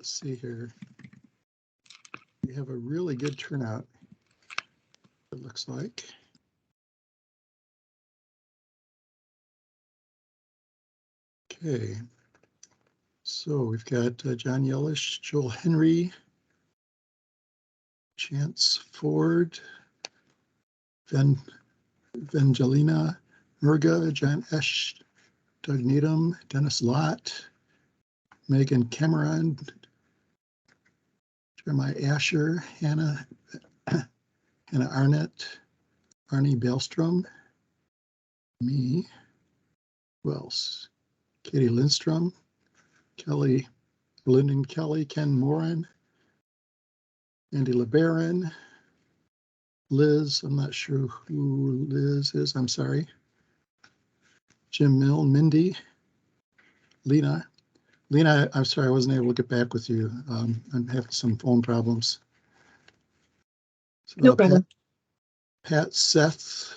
let's see here. We have a really good turnout, it looks like. Okay, so we've got John Yellish, Joel Henry, Chance Ford, Vangelina Murga, John Esch, Doug Needham, Dennis Lott, Megan Cameron, Jeremiah Asher, Hannah Arnett, Arnie Bellstrom, me, who else? Katie Lindstrom, Lyndon Kelly, Ken Moran, Andy LeBaron, Liz, I'm not sure who Liz is, I'm sorry. Jim Mill, Mindy, Lena, I'm sorry I wasn't able to get back with you. I'm having some phone problems. So, no problem. Pat, Seth,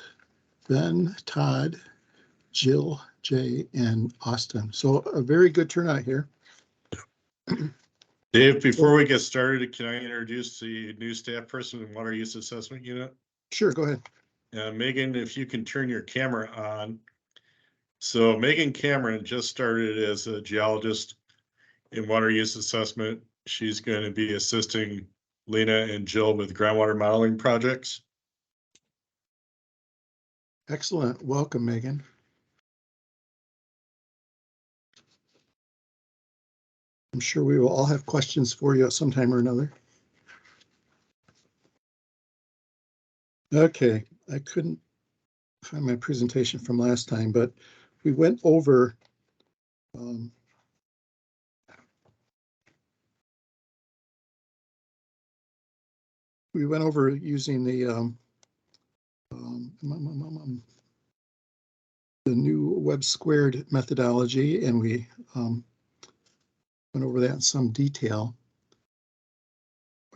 Ben, Todd, Jill, Jay, and Austin. So a very good turnout here. Dave, before we get started, can I introduce the new staff person in Water Use Assessment Unit? Sure, go ahead. Megan, if you can turn your camera on. So Megan Cameron just started as a geologist in water use assessment. She's going to be assisting Lena and Jill with groundwater modeling projects. Excellent. Welcome, Megan. I'm sure we will all have questions for you at some time or another. Okay, I couldn't find my presentation from last time, but we went over using the new web squared methodology, and we went over that in some detail.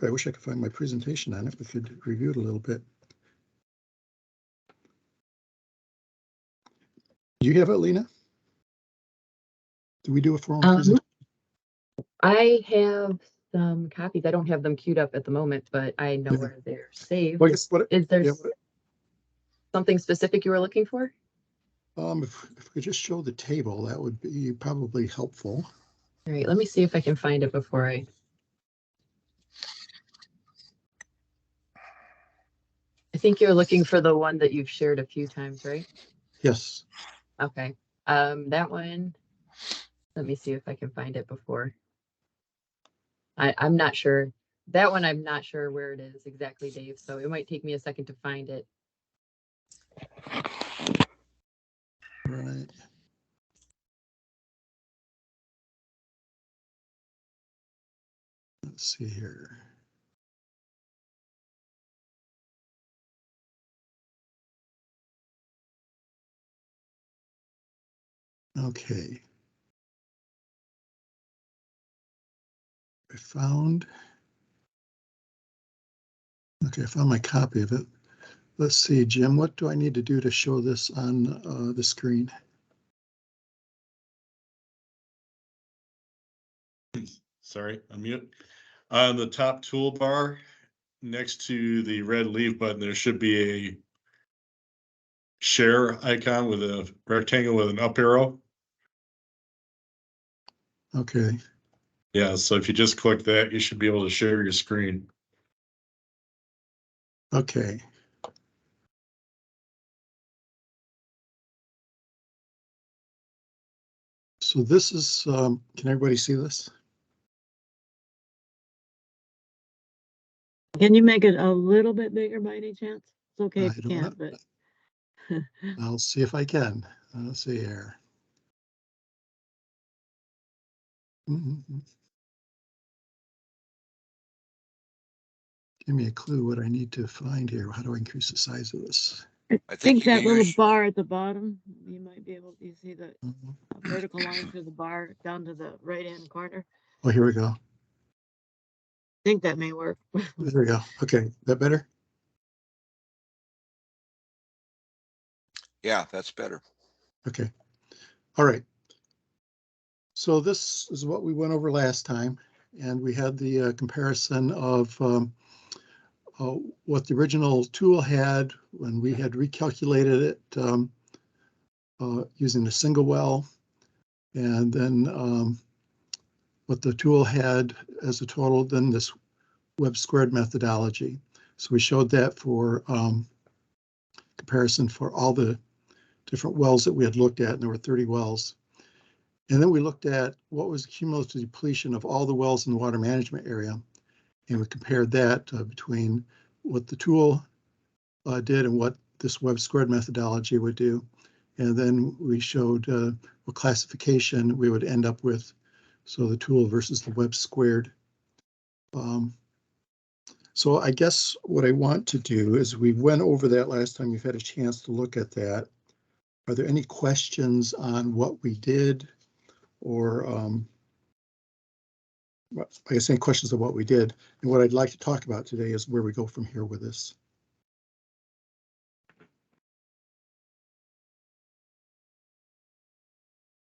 I wish I could find my presentation on it. We could review it a little bit. Do you have it, Lena? Do we do a formal presentation? I have some copies. I don't have them queued up at the moment, but I know where they're saved. Well, I guess is there something specific you were looking for? If we could just show the table, that would be probably helpful. All right, let me see if I can find it before I. I think you're looking for the one that you've shared a few times, right? Yes. Okay. That one, let me see if I can find it before. I'm not sure. That one, I'm not sure where it is exactly, Dave. So it might take me a second to find it. Right. Let's see here. Okay. I found my copy of it. Let's see, Jim, what do I need to do to show this on the screen? Sorry, unmute. On the top toolbar, next to the red leave button, there should be a share icon with a rectangle with an up arrow. Okay. Yeah, so if you just click that, you should be able to share your screen. Okay. So this is, can everybody see this? Can you make it a little bit bigger by any chance? It's okay if you can't, but. I'll see if I can. Let's see here. Give me a clue what I need to find here. How do I increase the size of this? I think that little bar at the bottom, you might be able to, you see the vertical line through the bar down to the right-hand corner. Oh, here we go. I think that may work. There we go. Okay, that better? Yeah, that's better. Okay. All right. So this is what we went over last time. and we had the comparison of what the original tool had when we had recalculated it using a single well, and then what the tool had as a total, then this web squared methodology. So we showed that for comparison for all the different wells that we had looked at, and there were 30 wells. And then we looked at what was the cumulative depletion of all the wells in the water management area. And we compared that between what the tool did and what this web squared methodology would do. And then we showed what classification we would end up with. So the tool versus the web squared. So I guess what I want to do is we went over that last time. You've had a chance to look at that. Are there any questions on what we did, or I guess any questions on what we did? And what I'd like to talk about today is where we go from here with this.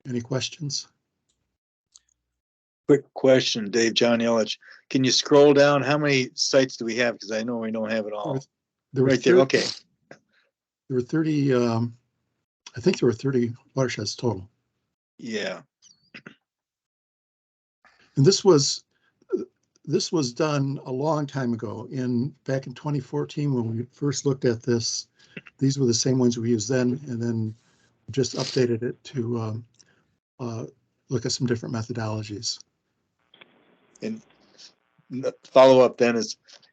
Any questions? Quick question, Dave, John Yelich. Can you scroll down? How many sites do we have? Because I know we don't have it all. There were Right there, okay. There were 30, I think there were 30 watersheds total. Yeah, And this was done a long time ago, back in 2014 when we first looked at this. These were the same ones we used then, and then just updated it to look at some different methodologies. and follow up then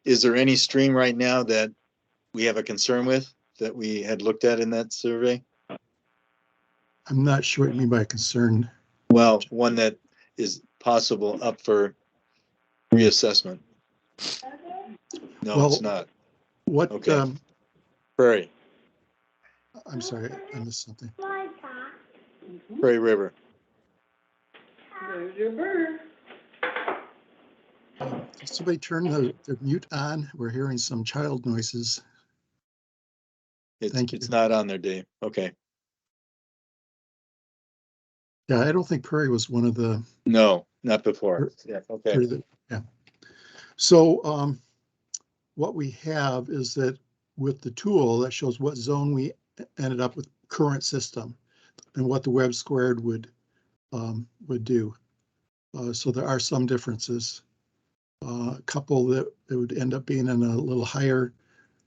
is there any stream right now that we have a concern with that we had looked at in that survey? I'm not sure what you mean by concern. Well, one that is possible up for reassessment. No, Well, it's not. What, Okay. Prairie I'm sorry, I missed something. River. There's your bird. Can somebody turn the mute on? We're hearing some child noises. Thank you. It's not on there, Dave. Okay. Yeah, I don't think Prairie was one of the. No, not before. Yeah, okay. Yeah. So what we have is that with the tool that shows what zone we ended up with current system and what the web squared would do. So there are some differences. A couple that it would end up being in a little higher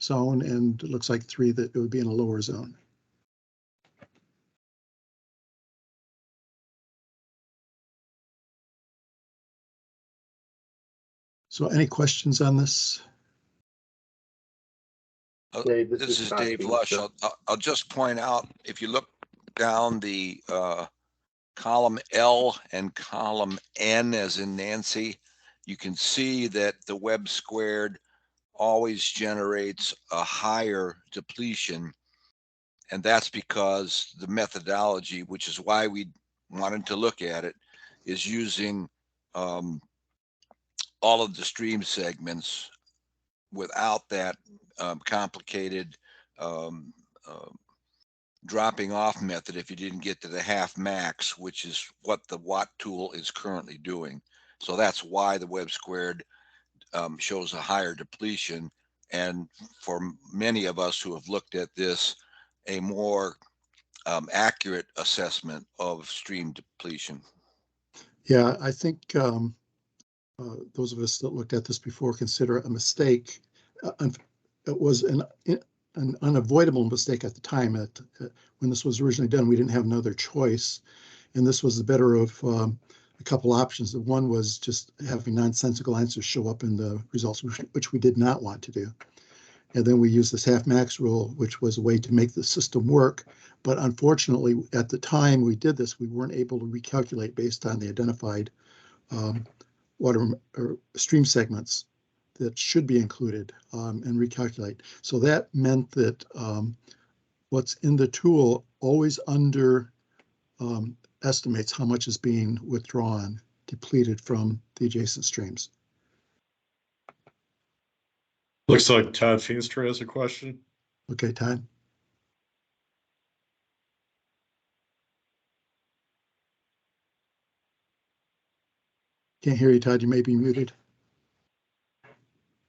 zone, and it looks like 3 that it would be in a lower zone. So any questions on this? Dave, this is Dave Lush. I'll just point out, if you look down the column L and column N as in Nancy, you can see that the web squared always generates a higher depletion. And that's because the methodology, which is why we wanted to look at it, is using all of the stream segments without that complicated dropping off method if you didn't get to the half max, which is what the WUAC tool is currently doing. So that's why the web squared shows a higher depletion. And for many of us who have looked at this, a more accurate assessment of stream depletion. Yeah, I think those of us that looked at this before consider it a mistake. It was an unavoidable mistake at the time. When this was originally done, we didn't have another choice, and this was the better of a couple options. The one was just having nonsensical answers show up in the results, which we did not want to do. And then we used this half max rule, which was a way to make the system work. But unfortunately, at the time we did this, we weren't able to recalculate based on the identified water or stream segments that should be included and recalculate. So that meant that what's in the tool always under estimates how much is being withdrawn, depleted from the adjacent streams. Looks like Todd Feenstra has a question. Okay, Todd. Can't hear you, Todd. You may be muted.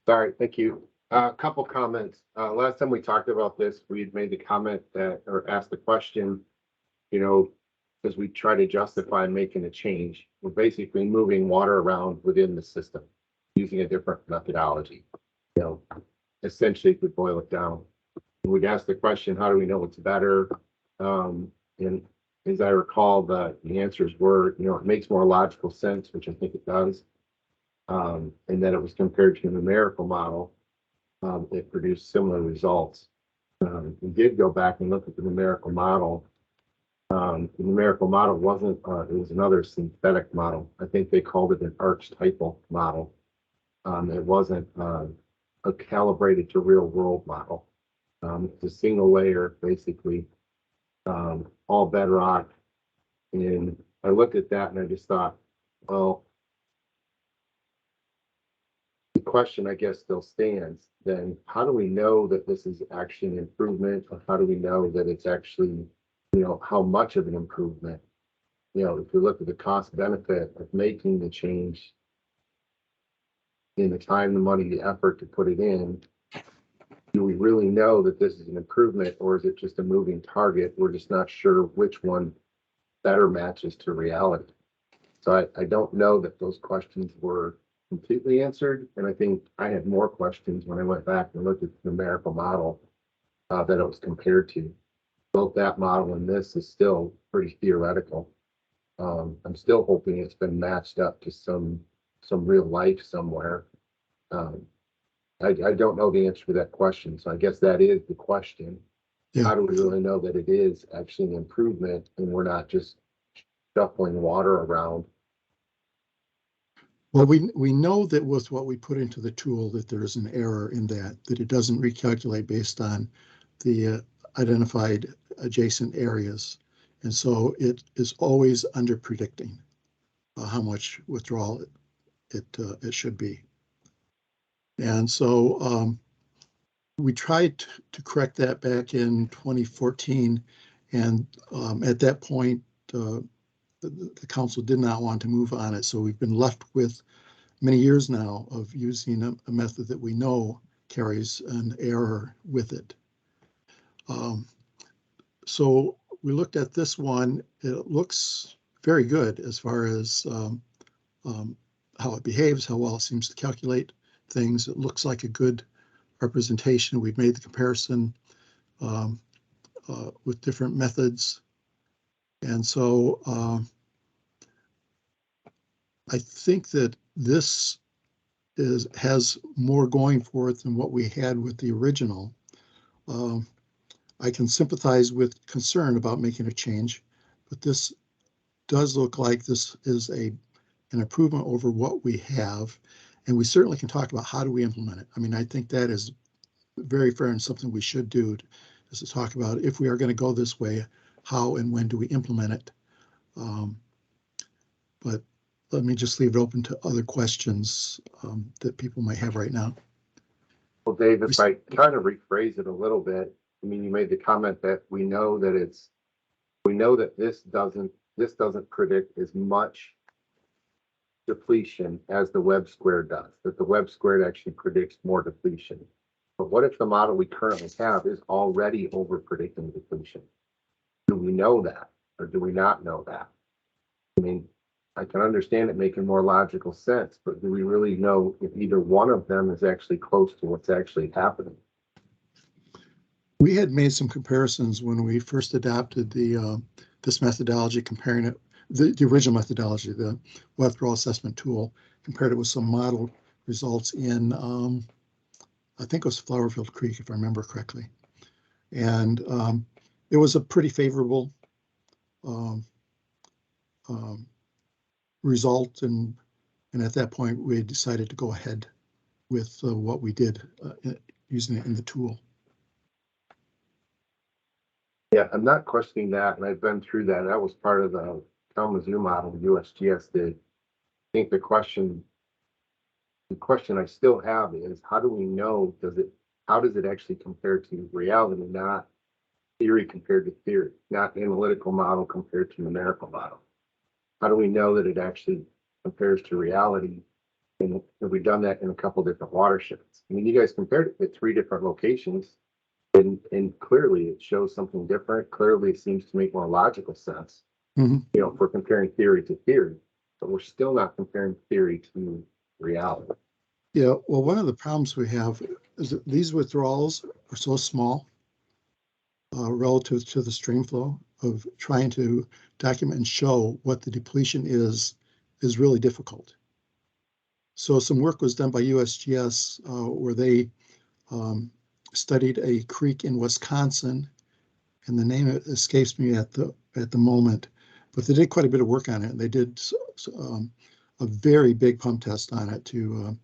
Sorry, thank you. A couple comments. Last time we talked about this, we had made the comment that, or asked the question, you know, as we try to justify making a change, we're basically moving water around within the system using a different methodology. You know, essentially, if we boil it down, we'd ask the question, how do we know what's better? And as I recall, the answers were, you know, it makes more logical sense, which I think it does. And that it was compared to a numerical model, it produced similar results. We did go back and look at the numerical model. The numerical model wasn't, it was another synthetic model. I think they called it an archetypal model. It wasn't a calibrated to real world model. It's a single layer, basically, all bedrock. And I looked at that and I just thought, well, the question I guess still stands. Then how do we know that this is actually an improvement? Or how do we know that it's actually, you know, how much of an improvement? You know, if we look at the cost benefit of making the change in the time, the money, the effort to put it in, do we really know that this is an improvement, or is it just a moving target? We're just not sure which one better matches to reality. So I don't know that those questions were completely answered. And I think I had more questions when I went back and looked at the numerical model that it was compared to. Both that model and this is still pretty theoretical. I'm still hoping it's been matched up to some real life somewhere. I don't know the answer to that question. So I guess that is the question. Yeah. How do we really know that it is actually an improvement and we're not just shuffling water around? Well, we know that with what we put into the tool that there is an error in that it doesn't recalculate based on the identified adjacent areas. And so it is always under predicting how much withdrawal it should be. And so we tried to correct that back in 2014. And at that point, the council did not want to move on it. So we've been left with many years now of using a method that we know carries an error with it. So we looked at this one. It looks very good as far as how it behaves, how well it seems to calculate things. It looks like a good representation. We've made the comparison with different methods. And so I think that this has more going for it than what we had with the original. I can sympathize with concern about making a change, but this does look like this is an improvement over what we have. And we certainly can talk about how do we implement it. I mean, I think that is very fair and something we should do, is to talk about if we are going to go this way, how and when do we implement it. But let me just leave it open to other questions that people might have right now. Well, Dave, if I kind of rephrase it a little bit, I mean, you made the comment that we know that this doesn't predict as much depletion as the web square does, that the web squared actually predicts more depletion. But what if the model we currently have is already over predicting depletion? Do we know that, or do we not know that? I mean, I can understand it making more logical sense, but do we really know if either one of them is actually close to what's actually happening? We had made some comparisons when we first adopted this methodology, comparing it, the original methodology, the withdrawal assessment tool, compared it with some model results in, I think it was Flowerfield Creek, if I remember correctly. And it was a pretty favorable result. And at that point, we decided to go ahead with what we did using it in the tool. Yeah, I'm not questioning that, and I've been through that. That was part of the Kalamazoo model USGS did. I think the question I still have is, how do we know, how does it actually compare to reality, not theory compared to theory, not analytical model compared to numerical model? How do we know that it actually compares to reality. And we've done that in a couple different watersheds. I mean, you guys compared it at 3 different locations, and clearly it shows something different. Clearly it seems to make more logical sense. Mhm. You know, if we're comparing theory to theory, but we're still not comparing theory to reality. Yeah, well, one of the problems we have is that these withdrawals are so small relative to the stream flow. Of trying to document and show what the depletion is really difficult. So some work was done by USGS where they studied a creek in Wisconsin, and the name escapes me at the moment, but they did quite a bit of work on it. They did a very big pump test on it to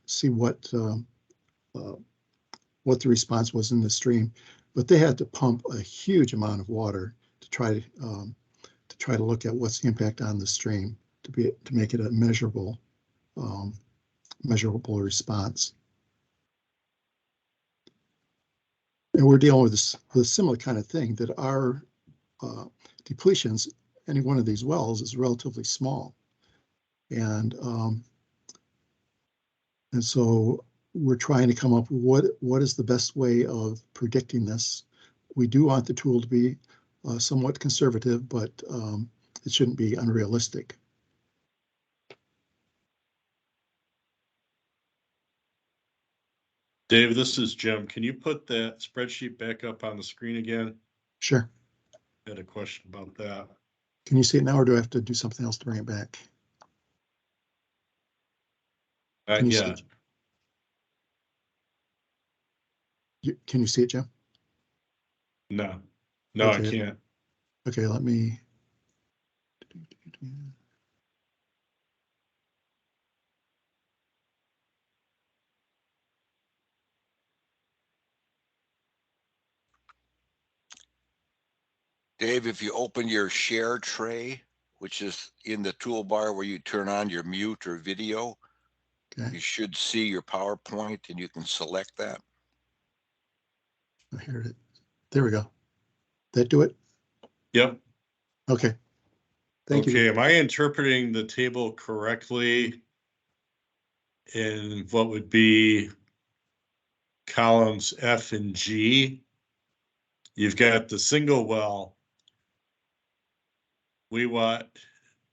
see what the response was in the stream. But they had to pump a huge amount of water to try to look at what's the impact on the stream to make it a measurable response. And we're dealing with a similar kind of thing, that our depletions, any one of these wells, is relatively small, and so we're trying to come up with what is the best way of predicting this. We do want the tool to be somewhat conservative, but it shouldn't be unrealistic. Dave, this is Jim. Can you put that spreadsheet back up on the screen again? Sure. I had a question about that. Can you see it now, or do I have to do something else to bring it back? Can you see Yeah. it? Can you see it, Jim? No, I Okay. can't. Okay, let me. Dave, if you open your share tray, which is in the toolbar where you turn on your mute or video, Okay. you should see your PowerPoint and you can select that. Oh, here it is. There we go. That do it? Yep. Okay. Thank you. Okay, am I interpreting the table correctly in what would be columns F and G? You've got the single well, WUAC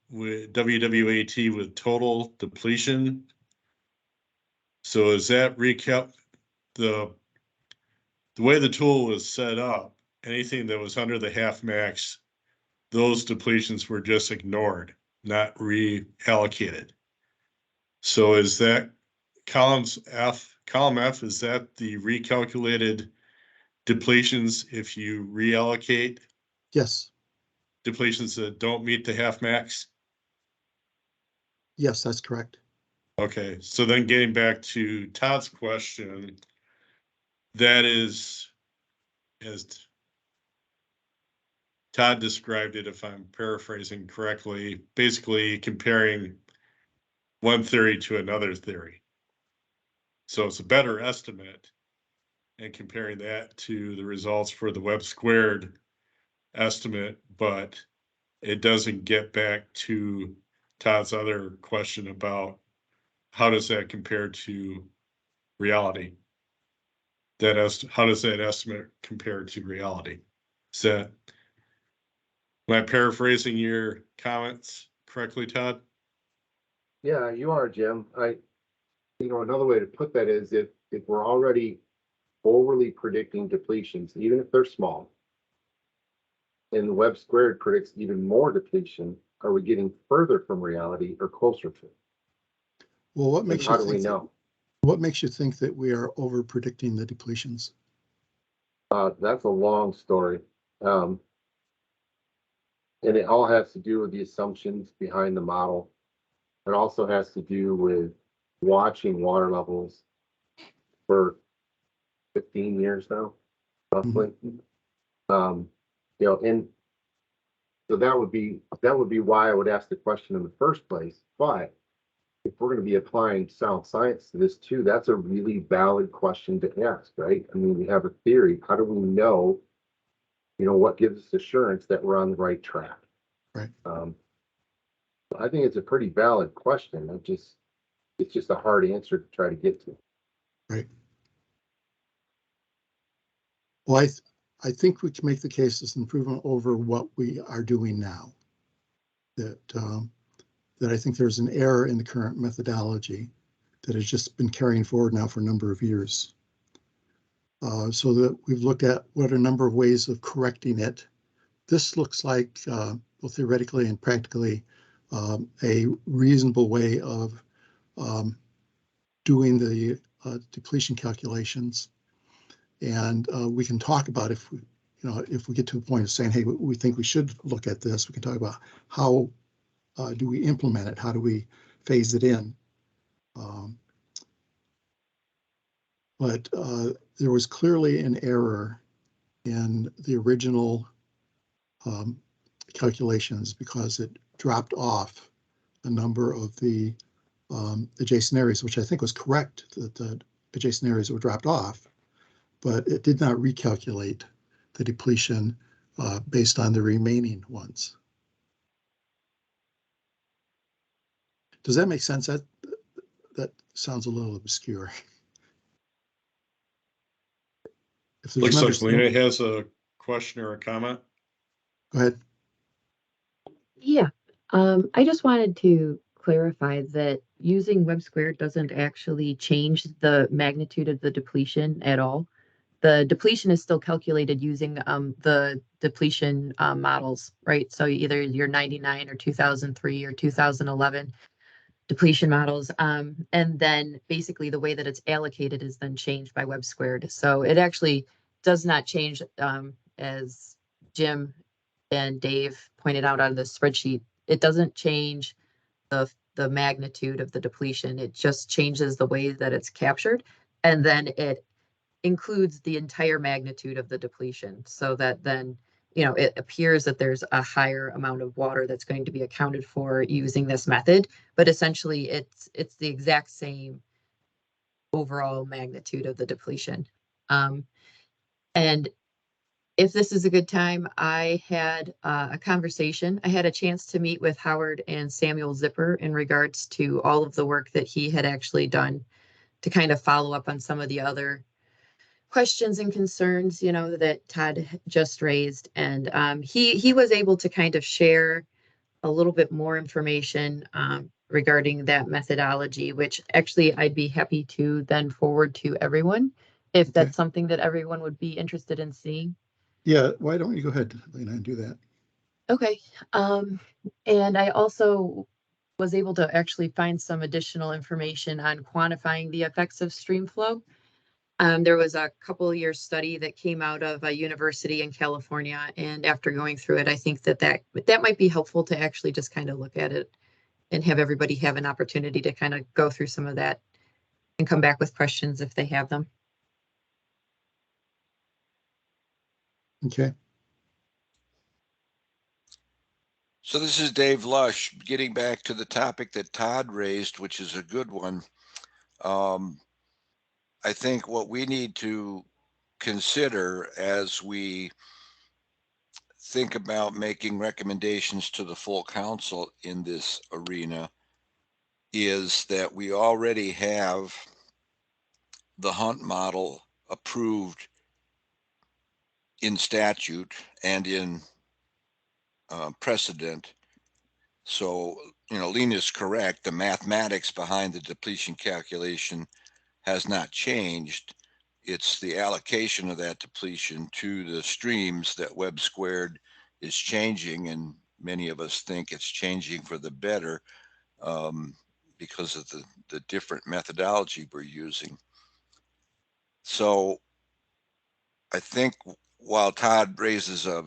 with WWAT with total depletion. So is that recap the way the tool was set up? Anything that was under the half max, those depletions were just ignored, not reallocated. So is that column F, is that the recalculated depletions if you reallocate Yes. depletions that don't meet the half max? Yes, that's correct. Okay, so then getting back to Todd's question, that is, as Todd described it, if I'm paraphrasing correctly, basically comparing one theory to another theory. So it's a better estimate, and comparing that to the results for the web squared estimate, but it doesn't get back to Todd's other question about how does that compare to reality? How does that estimate compare to reality? Is that, am I paraphrasing your comments correctly, Todd? Yeah, you are, Jim. Another way to put that is if we're already overly predicting depletions, even if they're small, and the web squared predicts even more depletion, are we getting further from reality or closer to it? Well, what And makes how you do we think know? what makes you think that we are over predicting the depletions? That's a long story. And it all has to do with the assumptions behind the model. It also has to do with watching water levels for 15 years now, roughly. And so that would be why I would ask the question in the first place. But if we're going to be applying sound science to this too, that's a really valid question to ask, right? I mean, we have a theory. How do we know, what gives us assurance that we're on the right track? Right. I think it's a pretty valid question. It's just a hard answer to try to get to. Right. Well, I think we can make the case as improvement over what we are doing now. That I think there's an error in the current methodology that has just been carrying forward now for a number of years. So that we've looked at what a number of ways of correcting it. This looks like, both theoretically and practically, a reasonable way of doing the depletion calculations. And we can talk about if we get to a point of saying, hey, we think we should look at this, we can talk about how do we implement it? How do we phase it in? But there was clearly an error in the original calculations because it dropped off a number of the adjacent areas, which I think was correct, that the adjacent areas were dropped off, but it did not recalculate the depletion based on the remaining ones. Does that make sense? That sounds a little obscure. If there's Looks like Lena has a question or a comment. Go ahead. Yeah, I just wanted to clarify that using web squared doesn't actually change the magnitude of the depletion at all. The depletion is still calculated using the depletion models, right? So either your 99 or 2003 or 2011 depletion models. And then basically the way that it's allocated is then changed by web squared. So it actually does not change, as Jim and Dave pointed out on the spreadsheet. It doesn't change the magnitude of the depletion. It just changes the way that it's captured. And then it includes the entire magnitude of the depletion, so that then, it appears that there's a higher amount of water that's going to be accounted for using this method, but essentially it's the exact same overall magnitude of the depletion. And if this is a good time, I had a conversation. I had a chance to meet with Howard and Samuel Zipper in regards to all of the work that he had actually done to kind of follow up on some of the other questions and concerns, that Todd just raised. And he was able to kind of share a little bit more information regarding that methodology, which actually I'd be happy to then forward to everyone if that's something that everyone would be interested in seeing. Yeah, why don't you go ahead, Lena, and do that? Okay. And I also was able to actually find some additional information on quantifying the effects of stream flow. There was a couple of years study that came out of a university in California, and after going through it, I think that might be helpful to actually just kind of look at it and have everybody have an opportunity to kind of go through some of that and come back with questions if they have them. Okay. So this is Dave Lush, getting back to the topic that Todd raised, which is a good one. I think what we need to consider as we think about making recommendations to the full council in this arena is that we already have the Hunt model approved in statute and in precedent. So, Lena is correct. The mathematics behind the depletion calculation has not changed. It's the allocation of that depletion to the streams that web squared is changing, and many of us think it's changing for the better because of the different methodology we're using. So I think while Todd raises a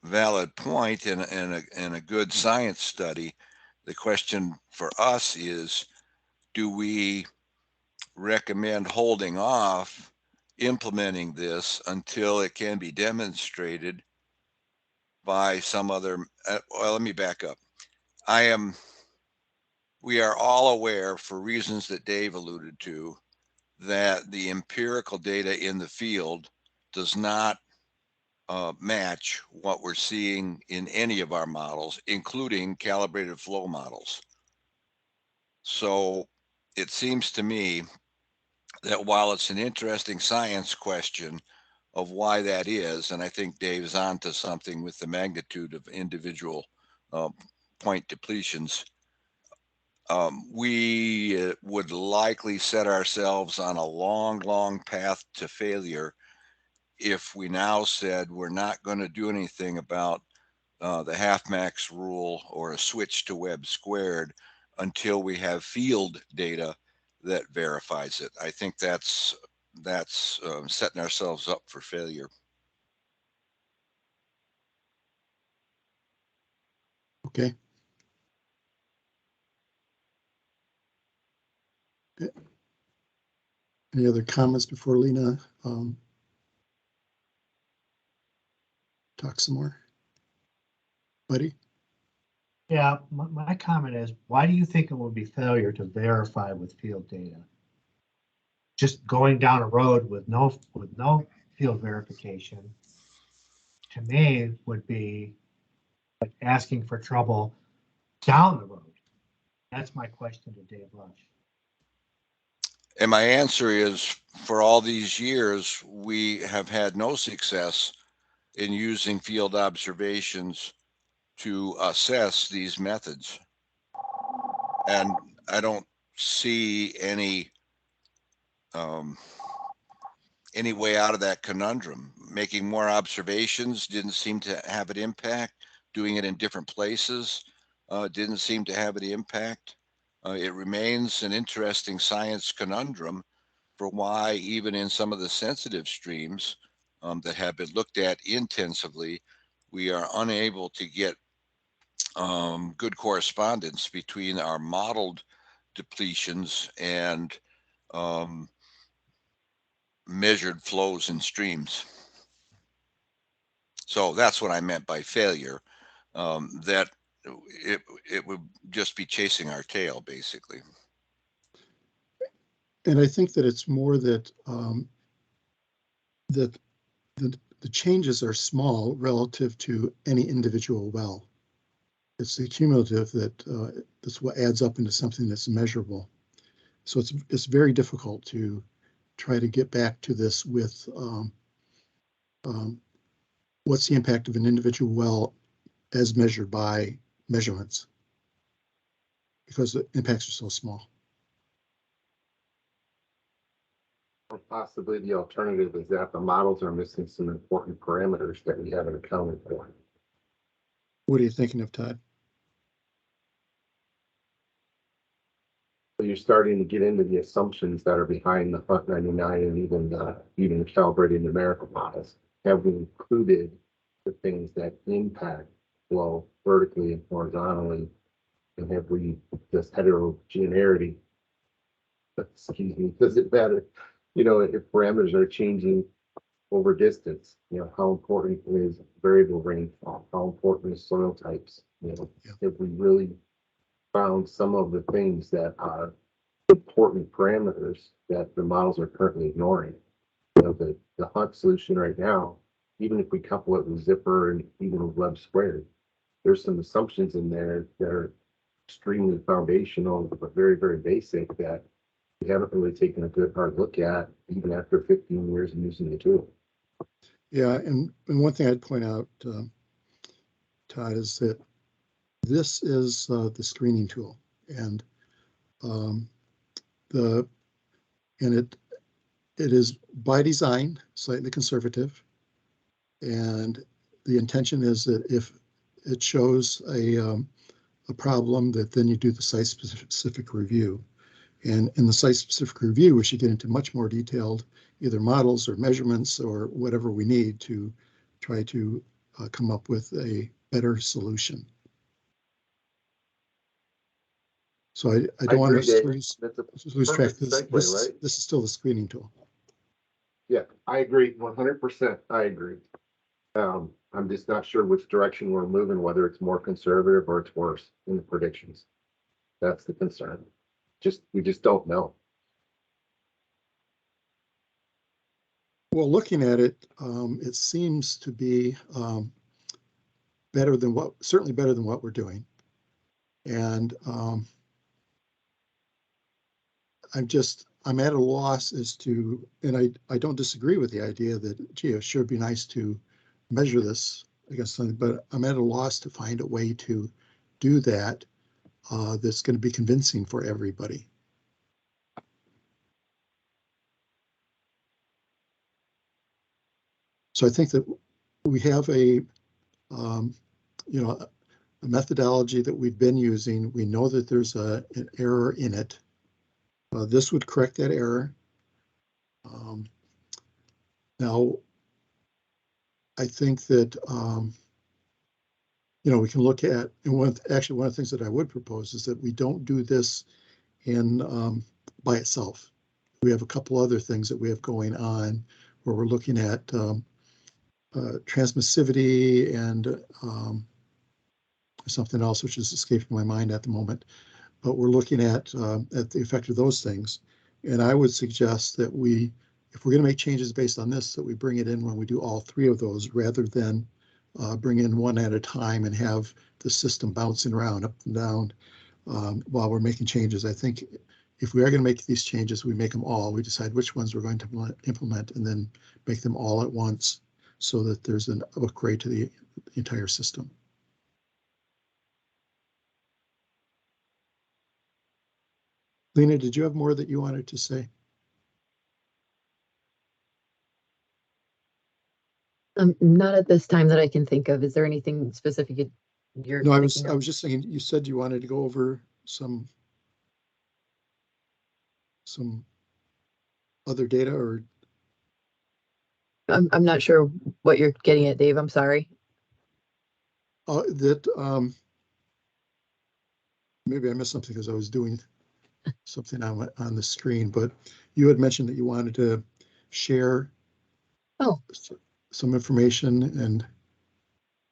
valid point and a good science study, the question for us is, do we recommend holding off implementing this until it can be demonstrated by some other, well, let me back up. We are all aware, for reasons that Dave alluded to, that the empirical data in the field does not match what we're seeing in any of our models, including calibrated flow models. So it seems to me that while it's an interesting science question of why that is, and I think Dave's onto something with the magnitude of individual point depletions, we would likely set ourselves on a long path to failure if we now said we're not going to do anything about the half max rule or a switch to Webb squared until we have field data that verifies it. I think that's setting ourselves up for failure. Okay. Any other comments before Lena talks some more? Buddy? Yeah, my comment is, why do you think it will be failure to verify with field data? Just going down a road with no field verification, to me, would be like asking for trouble down the road. That's my question to Dave Lush. And my answer is, for all these years, we have had no success in using field observations to assess these methods. And I don't see any way out of that conundrum. Making more observations didn't seem to have an impact. Doing it in different places didn't seem to have an impact. It remains an interesting science conundrum for why, even in some of the sensitive streams that have been looked at intensively, we are unable to get good correspondence between our modeled depletions and measured flows in streams. So that's what I meant by failure, that it would just be chasing our tail, basically. And I think that it's more that that the changes are small relative to any individual well. It's the cumulative that's what adds up into something that's measurable. So it's very difficult to try to get back to this with what's the impact of an individual well as measured by measurements, because the impacts are so small. Or possibly the alternative is that the models are missing some important parameters that we haven't accounted for. What are you thinking of, Todd? So you're starting to get into the assumptions that are behind the Hunt 99 and even calibrated numerical models. Have we included the things that impact flow vertically and horizontally? And have we just heterogeneity? Excuse me, does it matter? You know, if parameters are changing over distance, you know, how important is variable rainfall? How important is soil types? You know, if we really found some of the things that are important parameters that the models are currently ignoring. You know, the Hunt solution right now, even if we couple it with Zipper and even with Webb squared, there's some assumptions in there that are extremely foundational, but very basic, that we haven't really taken a good hard look at even after 15 years of using the tool. Yeah, and one thing I'd point out, Todd, is that this is the screening tool, and it is by design slightly conservative, and the intention is that if it shows a problem, that then you do the site-specific review. And in the site-specific review, we should get into much more detailed either models or measurements or whatever we need to try to come up with a better solution. So I don't want to lose track. This is still the screening tool. Yeah, I agree 100%. I agree. I'm just not sure which direction we're moving, whether it's more conservative or it's worse in the predictions. That's the concern. We just don't know. Well, looking at it, it seems to be better than certainly better than what we're doing. And I'm at a loss as to, and I don't disagree with the idea that, gee, it sure would be nice to measure this against something, but I'm at a loss to find a way to do that that's going to be convincing for everybody. So I think that we have a methodology that we've been using. We know that there's an error in it. This would correct that error. Now, I think that we can look at, and one of the things that I would propose is that we don't do this by itself. We have a couple other things that we have going on where we're looking at transmissivity and something else which is escaping my mind at the moment. But we're looking at the effect of those things. And I would suggest that if we're going to make changes based on this, that we bring it in when we do all three of those, rather than bring in one at a time and have the system bouncing around up and down while we're making changes. I think if we are going to make these changes, we make them all. We decide which ones we're going to implement and then make them all at once so that there's an upgrade to the entire system. Lena, did you have more that you wanted to say? Not at this time that I can think of. Is there anything specific you're No, I thinking of? was just saying, you said you wanted to go over some other data, or I'm not sure what you're getting at, Dave. I'm sorry. that maybe I missed something because I was doing something on the screen, but you had mentioned that you wanted to share some information. And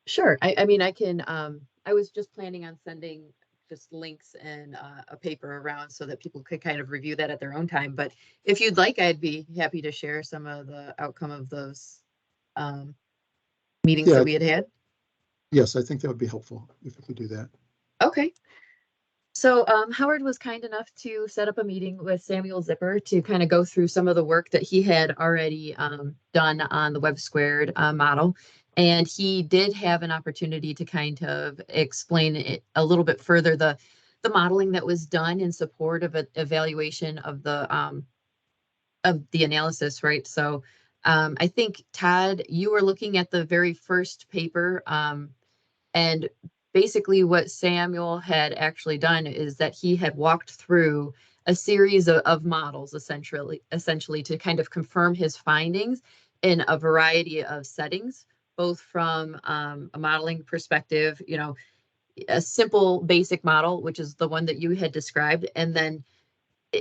sure. I mean, I can, I was just planning on sending just links and a paper around so that people could kind of review that at their own time. But if you'd like, I'd be happy to share some of the outcome of those meetings that we had. Yes, I think that would be helpful if we could do that. Okay. So Howard was kind enough to set up a meeting with Samuel Zipper to kind of go through some of the work that he had already done on the web squared model. And he did have an opportunity to kind of explain it a little bit further, the modeling that was done in support of an evaluation of the analysis, right? So I think, Todd, you were looking at the very first paper, and basically what Samuel had actually done is that he had walked through a series of models essentially to kind of confirm his findings in a variety of settings, both from a modeling perspective, a simple basic model, which is the one that you had described, and then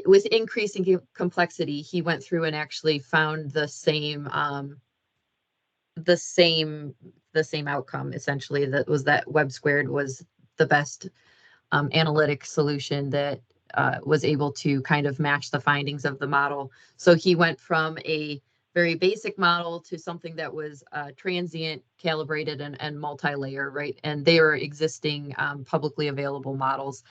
with increasing complexity, he went through and actually found the same outcome, essentially. That was that web squared was the best analytic solution that was able to kind of match the findings of the model. So he went from a very basic model to something that was transient, calibrated, and multi-layer, right? And they are existing publicly available models.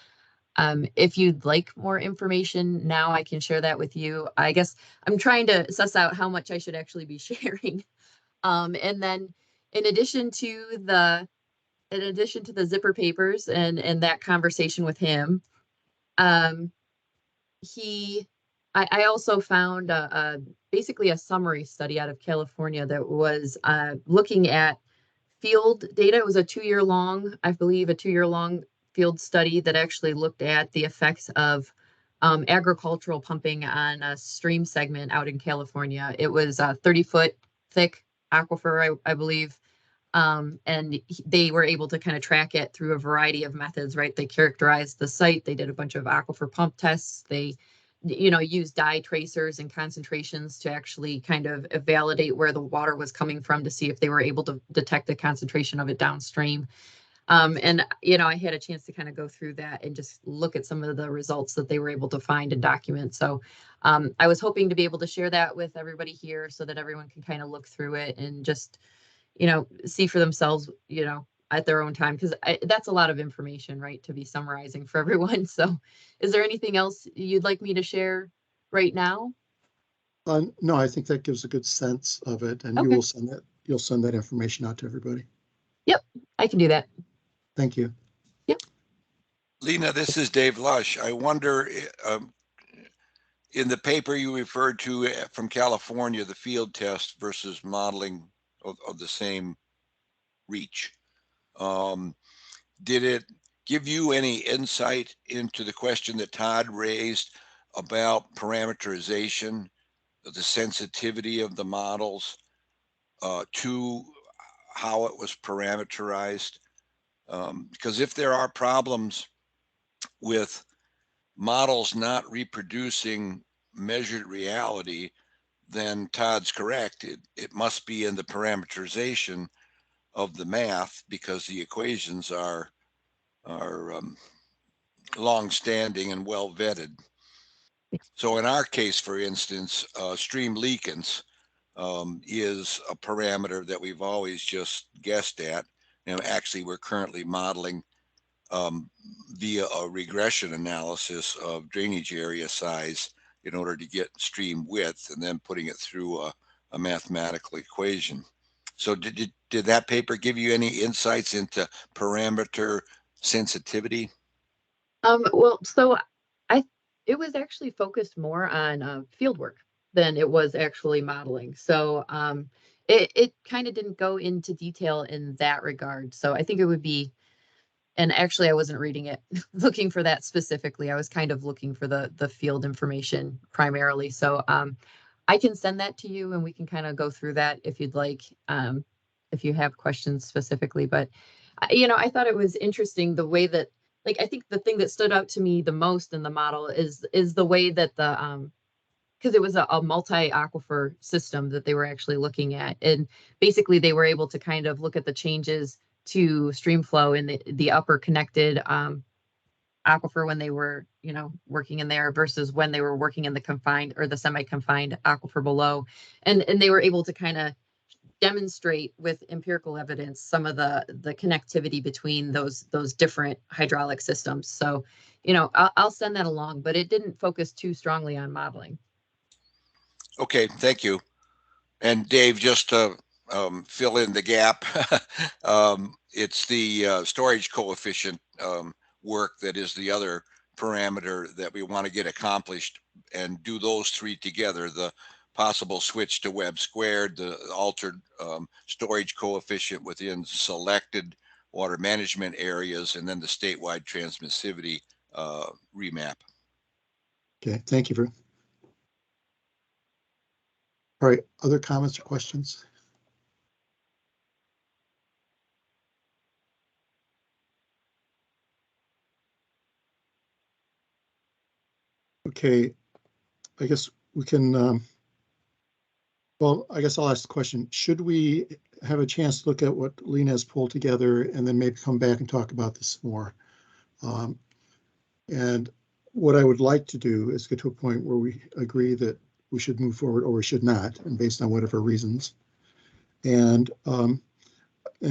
If you'd like more information now, I can share that with you. I guess I'm trying to suss out how much I should actually be sharing. And then in addition to the Zipper papers and that conversation with him, I also found basically a summary study out of California that was looking at field data. It was a 2-year long, I believe, a 2-year long field study that actually looked at the effects of agricultural pumping on a stream segment out in California. It was a 30-foot thick aquifer, I believe. And they were able to kind of track it through a variety of methods, right? They characterized the site. They did a bunch of aquifer pump tests. They, used dye tracers and concentrations to actually kind of validate where the water was coming from to see if they were able to detect the concentration of it downstream. And, you know, I had a chance to kind of go through that and just look at some of the results that they were able to find and document. So I was hoping to be able to share that with everybody here so that everyone can kind of look through it and just, you know, see for themselves, you know, at their own time, because that's a lot of information, right, to be summarizing for everyone. So is there anything else you'd like me to share right now? No, I think that gives a good sense of it, and Okay. you'll send that information out to everybody. Yep, I can do that. Thank you. Lena, this is Dave Lush. I wonder, in the paper you referred to from California, the field test versus modeling of the same reach, did it give you any insight into the question that Todd raised about parameterization, the sensitivity of the models to how it was parameterized? Because if there are problems with models not reproducing measured reality, then Todd's correct. It must be in the parameterization of the math, because the equations are long-standing and well vetted. So in our case, for instance, stream leakance is a parameter that we've always just guessed at. And actually, we're currently modeling via a regression analysis of drainage area size in order to get stream width, and then putting it through a mathematical equation. So did that paper give you any insights into parameter sensitivity? Well, so it was actually focused more on field work than it was actually modeling. So it kind of didn't go into detail in that regard. So I think it would be, and actually I wasn't reading it looking for that specifically. I was kind of looking for the field information primarily. So I can send that to you and we can kind of go through that if you'd like, if you have questions specifically. But you know, I thought it was interesting the way that, like, I think the thing that stood out to me the most in the model is the way that the because it was a multi-aquifer system that they were actually looking at, and basically they were able to kind of look at the changes to stream flow in the upper connected aquifer when they were, you know, working in there versus when they were working in the confined or the semi-confined aquifer below, and they were able to kind of demonstrate with empirical evidence some of the connectivity between those different hydraulic systems. So, you know, I'll send that along, but it didn't focus too strongly on modeling. Okay, thank you. And Dave, just to fill in the gap, it's the storage coefficient work that is the other parameter that we want to get accomplished, and do those three together: the possible switch to Webb squared, the altered storage coefficient within selected water management areas, and then the statewide transmissivity remap. Okay, thank you. All right, other comments or questions? Okay, I guess we can, well, I guess I'll ask the question, should we have a chance to look at what Lena has pulled together and then maybe come back and talk about this more? And what I would like to do is get to a point where we agree that we should move forward or we should not, and based on whatever reasons. And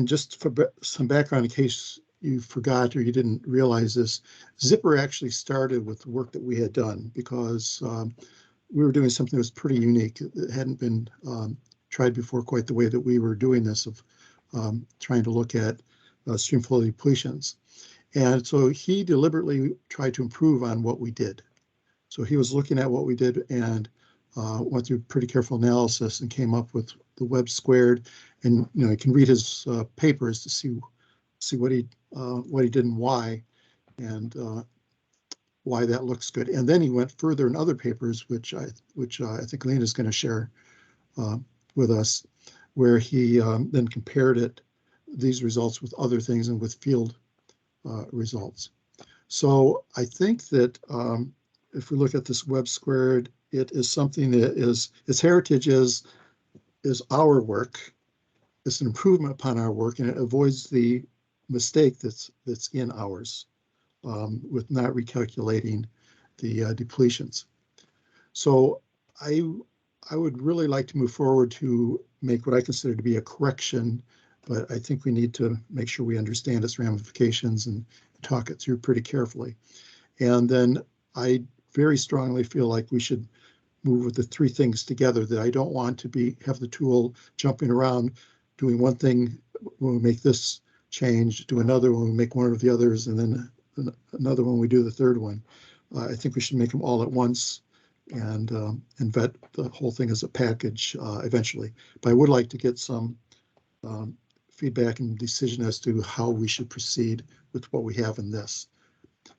just for some background, in case you forgot or you didn't realize this, Zipper actually started with the work that we had done, because we were doing something that was pretty unique. It hadn't been tried before quite the way that we were doing this, of trying to look at stream flow depletions. And so he deliberately tried to improve on what we did. So he was looking at what we did and went through pretty careful analysis and came up with the Webb squared. And you know, you can read his papers to see what he did and why, and why that looks good. And then he went further in other papers, which I think Lena is going to share with us, where he then compared these results with other things and with field results. So I think that if we look at this Webb squared, it is something that its heritage is our work. It's an improvement upon our work, and it avoids the mistake that's in ours with not recalculating the depletions. So I would really like to move forward to make what I consider to be a correction, but I think we need to make sure we understand its ramifications and talk it through pretty carefully. And then I very strongly feel like we should move with the three things together, that I don't want to have the tool jumping around, doing one thing when we make this change, do another when we make one of the others, and then another when we do the third one. I think we should make them all at once and vet the whole thing as a package eventually. But I would like to get some feedback and decision as to how we should proceed with what we have in this.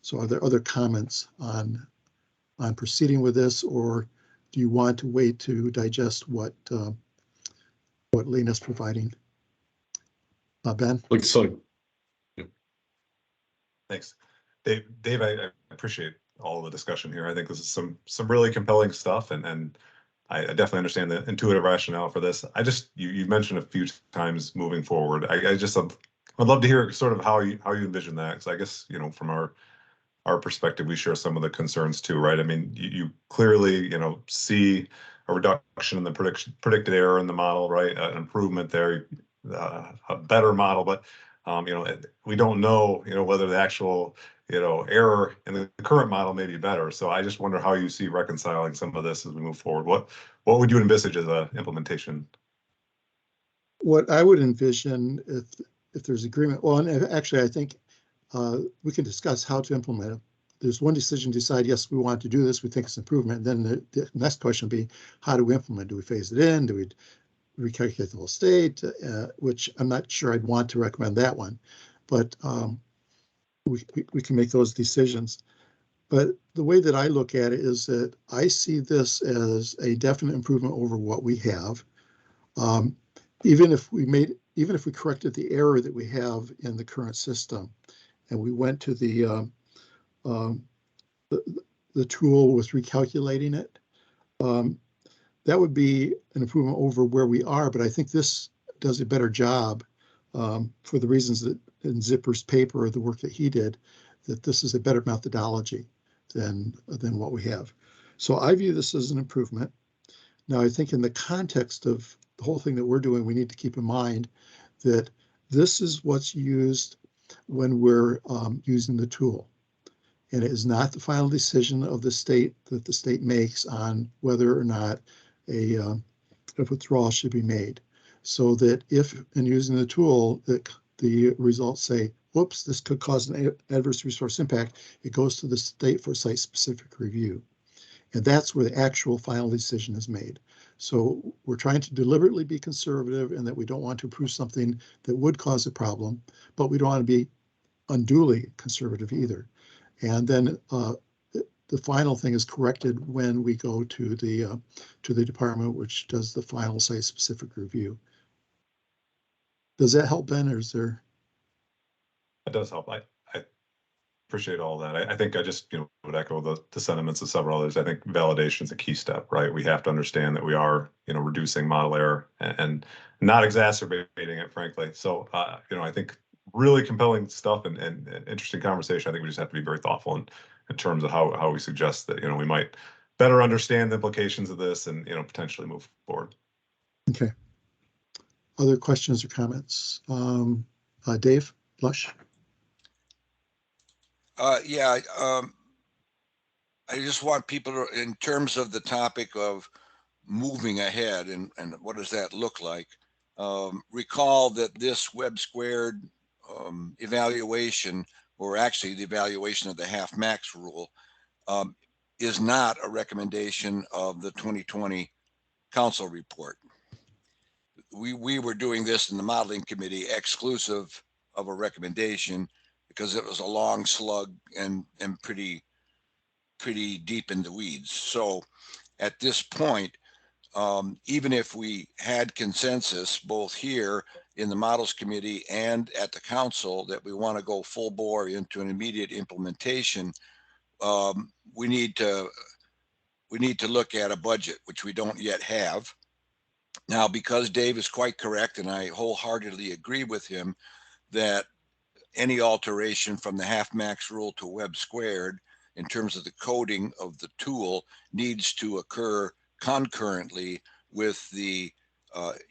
So are there other comments on proceeding with this, or do you want to wait to digest what Lena's providing? Ben? Like so. Thanks. Dave, I appreciate all the discussion here. I think this is some really compelling stuff, and I definitely understand the intuitive rationale for this. You mentioned a few times moving forward. I'd love to hear sort of how you envision that, because I guess, from our perspective, we share some of the concerns too, right? I mean, you clearly, see a reduction in the predicted error in the model, right? An improvement there, a better model, but we don't know, whether the actual, error in the current model may be better. So I just wonder how you see reconciling some of this as we move forward. What would you envisage as a implementation? What I would envision, if there's agreement, well, and actually, I think we can discuss how to implement it. There's one decision to decide, yes, we want to do this, we think it's improvement. And then the next question would be, how do we implement? Do we phase it in? Do we recalculate the whole state? Which I'm not sure I'd want to recommend that one, but we can make those decisions. But the way that I look at it is that I see this as a definite improvement over what we have. Even if we corrected the error that we have in the current system, and we went to the tool with recalculating it, that would be an improvement over where we are. But I think this does a better job for the reasons that in Zipper's paper, the work that he did, that this is a better methodology than what we have. So I view this as an improvement. Now, I think in the context of the whole thing that we're doing, we need to keep in mind that this is what's used when we're using the tool. And it is not the final decision of the state that the state makes on whether or not a withdrawal should be made. So that if in using the tool, the results say, whoops, this could cause an adverse resource impact, it goes to the state for site-specific review. And that's where the actual final decision is made. So we're trying to deliberately be conservative in that we don't want to approve something that would cause a problem, but we don't want to be unduly conservative either. And then the final thing is corrected when we go to the department, which does the final site-specific review. Does that help, Ben, or is there? It does help. I appreciate all that. I think I just would echo the sentiments of several others. I think validation is a key step, right? We have to understand that we are reducing model error and not exacerbating it, frankly. So I think really compelling stuff and interesting conversation. I think we just have to be very thoughtful in terms of how we suggest that we might better understand the implications of this and potentially move forward. Okay. Other questions or comments? Dave Lush. Yeah, I just want people to, in terms of the topic of moving ahead and what does that look like, recall that this web squared evaluation, or actually the evaluation of the half max rule, is not a recommendation of the 2020 council report. We were doing this in the modeling committee exclusive of a recommendation because it was a long slug and pretty deep in the weeds. So at this point, even if we had consensus both here in the models committee and at the council that we want to go full bore into an immediate implementation, we need to look at a budget, which we don't yet have. Now, because Dave is quite correct, and I wholeheartedly agree with him, that any alteration from the half max rule to web squared in terms of the coding of the tool needs to occur concurrently with the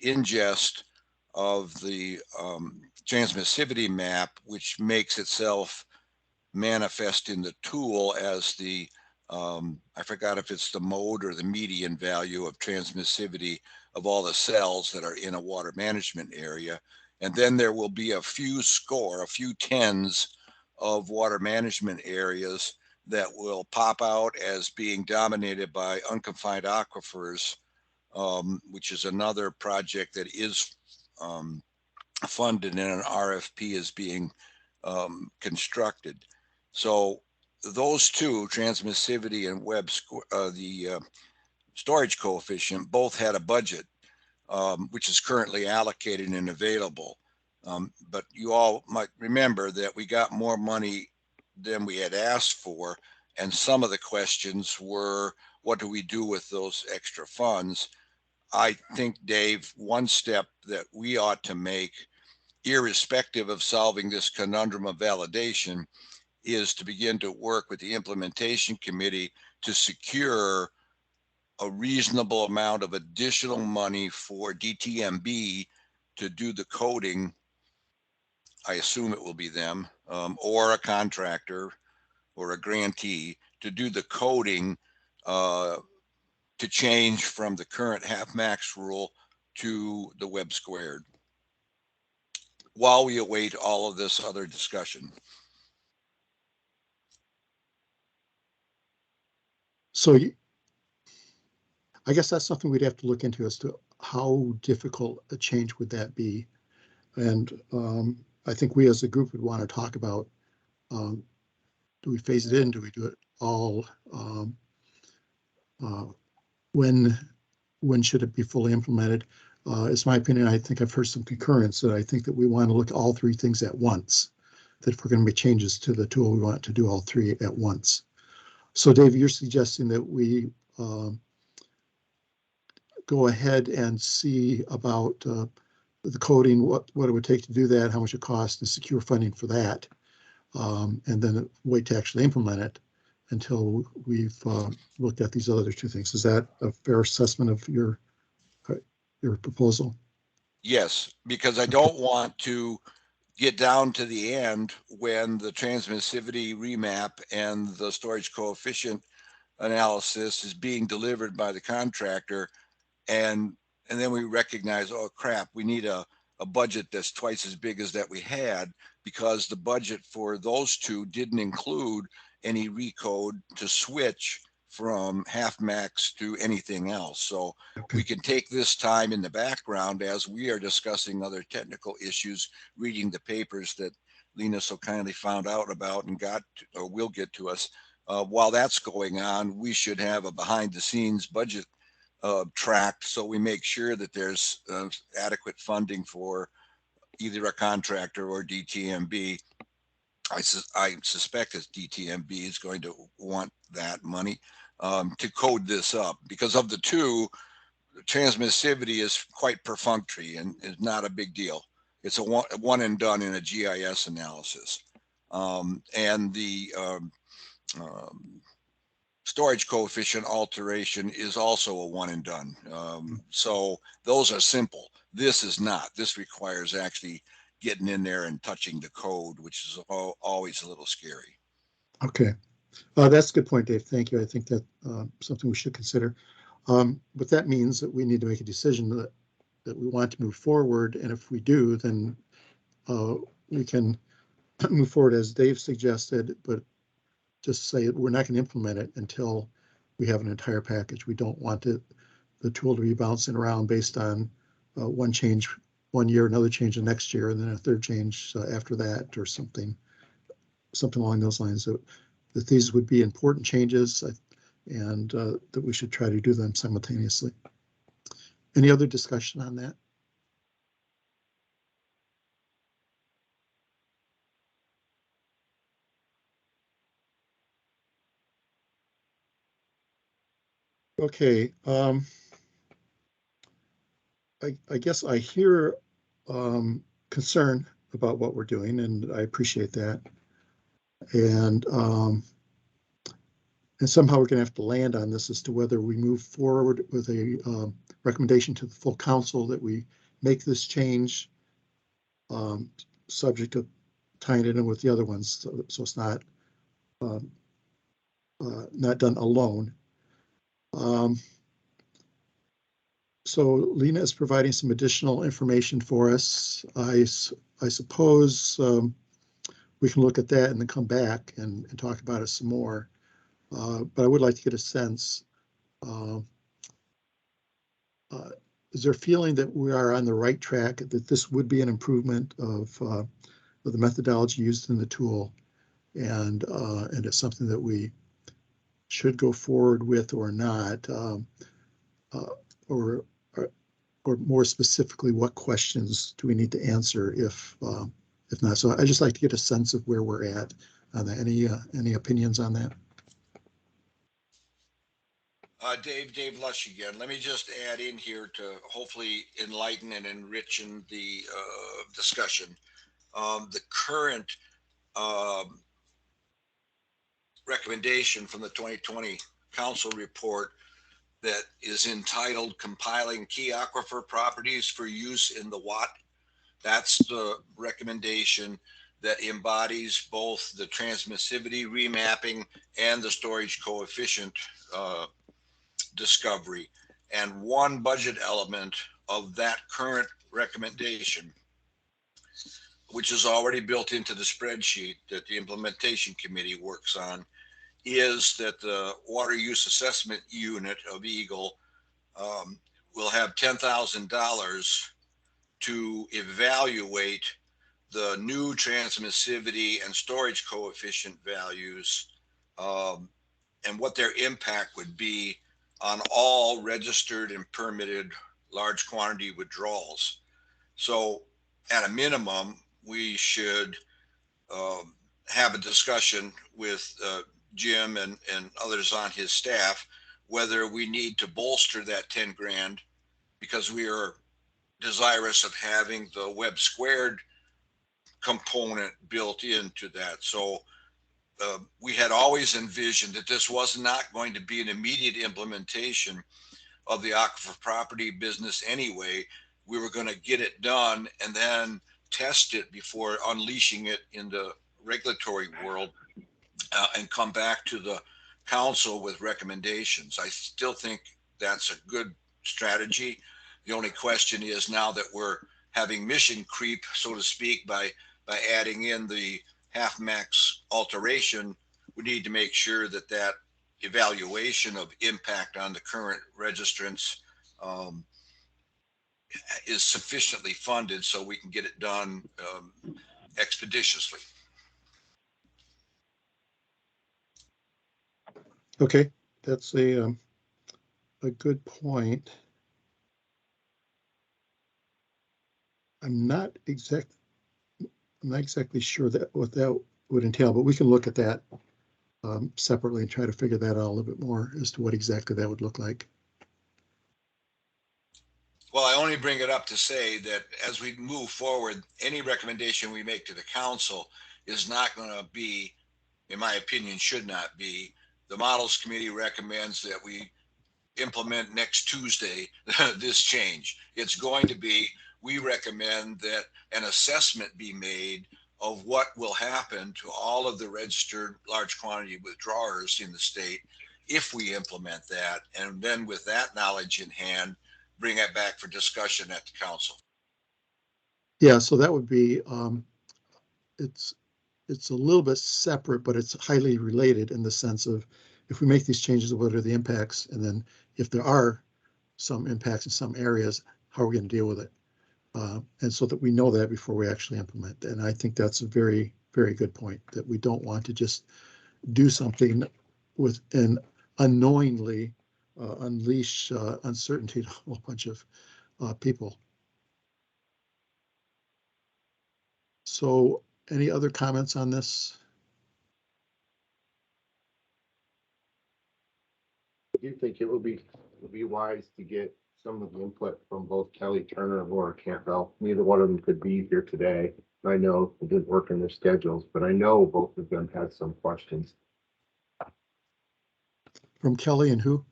ingest of the transmissivity map, which makes itself manifest in the tool as the I forgot if it's the mode or the median value of transmissivity of all the cells that are in a water management area. And then there will be a few tens of water management areas that will pop out as being dominated by unconfined aquifers, which is another project that is funded and an RFP is being constructed. So those two, transmissivity and the storage coefficient, both had a budget, which is currently allocated and available. But you all might remember that we got more money than we had asked for. And some of the questions were, what do we do with those extra funds? I think, Dave, one step that we ought to make, irrespective of solving this conundrum of validation, is to begin to work with the implementation committee to secure a reasonable amount of additional money for DTMB to do the coding. I assume it will be them, or a contractor or a grantee to do the coding to change from the current half max rule to the web squared while we await all of this other discussion. So I guess that's something we'd have to look into as to how difficult a change would that be. And I think we as a group would want to talk about, do we phase it in? Do we do it all? When should it be fully implemented? It's my opinion. I think I've heard some concurrence that I think that we want to look at all three things at once. That if we're going to make changes to the tool, we want to do all three at once. So Dave, you're suggesting that we go ahead and see about the coding, what it would take to do that, how much it costs, and secure funding for that, and then wait to actually implement it until we've looked at these other two things. Is that a fair assessment of your proposal? Yes, because I don't want to get down to the end when the transmissivity remap and the storage coefficient analysis is being delivered by the contractor, and then we recognize, oh crap, we need a budget that's twice as big as that we had, because the budget for those two didn't include any recode to switch from half max to anything else. So we can take this time in the background as we are discussing other technical issues, reading the papers that Lena so kindly found out about and got to, or will get to us. While that's going on, we should have a behind the scenes budget tracked, so we make sure that there's adequate funding for either a contractor or DTMB. I suspect that DTMB is going to want that money to code this up, because of the two, transmissivity is quite perfunctory and is not a big deal. It's a one and done in a GIS analysis. And the storage coefficient alteration is also a one and done. So those are simple. This is not. This requires actually getting in there and touching the code, which is always a little scary. Okay. That's a good point, Dave. Thank you. I think that something we should consider. But that means that we need to make a decision that we want to move forward. And if we do, then we can move forward as Dave suggested, but just say we're not going to implement it until we have an entire package. We don't want the tool to be bouncing around based on one change one year, another change the next year, and then a third change after that, or something along those lines. So that these would be important changes, and that we should try to do them simultaneously. Any other discussion on that? Okay. I guess I hear concern about what we're doing, and I appreciate that. And somehow we're going to have to land on this as to whether we move forward with a recommendation to the full council that we make this change, subject to tying it in with the other ones, so it's not done alone. So Lena is providing some additional information for us. I suppose we can look at that and then come back and talk about it some more. But I would like to get a sense. Is there a feeling that we are on the right track, that this would be an improvement of the methodology used in the tool, and it's something that we should go forward with or not, or more specifically, what questions do we need to answer if not? So I just like to get a sense of where we're at on that. Any opinions on that? Dave Lush again. Let me just add in here to hopefully enlighten and enrich in the discussion. The current recommendation from the 2020 council report that is entitled Compiling Key Aquifer Properties for Use in the WUAC. That's the recommendation that embodies both the transmissivity remapping and the storage coefficient discovery. And one budget element of that current recommendation, which is already built into the spreadsheet that the implementation committee works on, is that the water use assessment unit of EGLE will have $10,000 to evaluate the new transmissivity and storage coefficient values and what their impact would be on all registered and permitted large quantity withdrawals. So at a minimum, we should have a discussion with Jim and others on his staff, whether we need to bolster that 10 grand, because we are desirous of having the web squared component built into that. So we had always envisioned that this was not going to be an immediate implementation of the aquifer property business anyway. We were going to get it done and then test it before unleashing it in the regulatory world and come back to the council with recommendations. I still think that's a good strategy. The only question is, now that we're having mission creep, so to speak, by adding in the half max alteration, we need to make sure that that evaluation of impact on the current registrants is sufficiently funded so we can get it done expeditiously. Okay, that's a good point. I'm not exactly sure what that would entail, but we can look at that separately and try to figure that out a little bit more as to what exactly that would look like. Well, I only bring it up to say that as we move forward, any recommendation we make to the council is not going to be, in my opinion, should not be, the models committee recommends that we implement next Tuesday this change. It's going to be, we recommend that an assessment be made of what will happen to all of the registered large quantity withdrawers in the state if we implement that, and then with that knowledge in hand, bring it back for discussion at the council. Yeah, so that would be, it's a little bit separate, but it's highly related in the sense of, if we make these changes, what are the impacts? And then if there are some impacts in some areas, how are we going to deal with it? And so that we know that before we actually implement. And I think that's a very, very good point, that we don't want to just do something with an unknowingly unleash uncertainty to a whole bunch of people. So any other comments on this? Do you think it would be wise to get some of the input from both Kelly Turner and Laura Campbell? Neither one of them could be here today. I know it didn't work in their schedules, but I know both of them had some questions. From Kelly and who?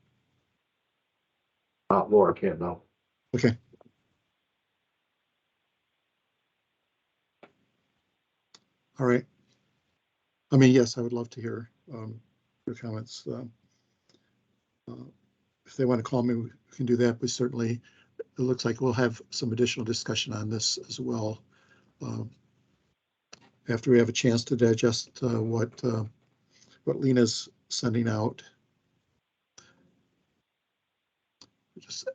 Laura can't know. Okay. All right. I mean, yes, I would love to hear your comments. If they want to call me, we can do that. But certainly, it looks like we'll have some additional discussion on this as well after we have a chance to digest what Lena's sending out. Just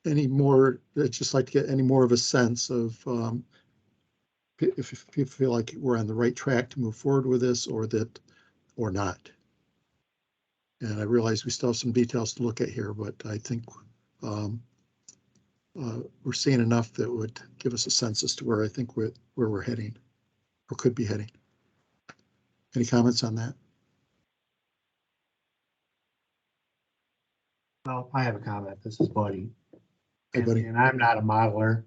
any more? I'd just like to get any more of a sense of if people feel like we're on the right track to move forward with this, or not. And I realize we still have some details to look at here, but I think we're seeing enough that would give us a sense as to where I think where we're heading, or could be heading. Any comments on that? Well, I have a comment. This is Buddy. Hey, Buddy. And I'm not a modeler,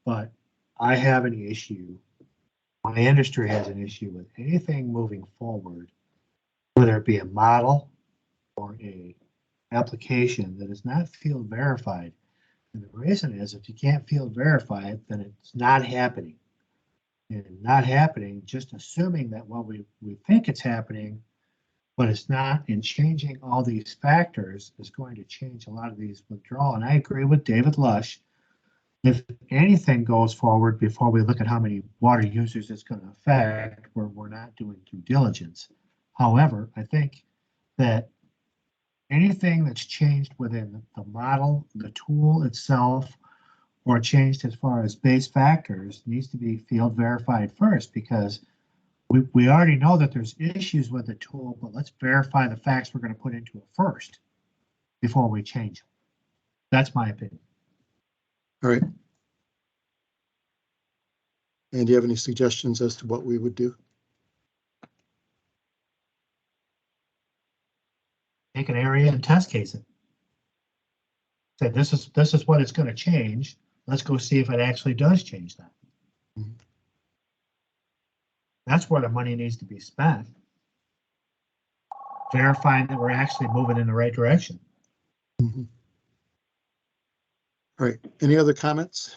but I have an issue. My industry has an issue with anything moving forward, whether it be a model or a application that is not field verified. And the reason is, if you can't field verify it, then it's not happening. And not happening, just assuming that, well, we think it's happening, but it's not, and changing all these factors is going to change a lot of these withdrawal. And I agree with David Lush. If anything goes forward before we look at how many water users it's going to affect, we're not doing due diligence. However, I think that anything that's changed within the model, the tool itself, or changed as far as base factors needs to be field verified first, because we already know that there's issues with the tool, but let's verify the facts we're going to put into it first before we change them. That's my opinion. All right. And do you have any suggestions as to what we would do? Take an area and test case it. Say this is what it's going to change. Let's go see if it actually does change that. Mm-hmm. That's where the money needs to be spent. Verifying that we're actually moving in the right direction. Mm-hmm. All right. Any other comments?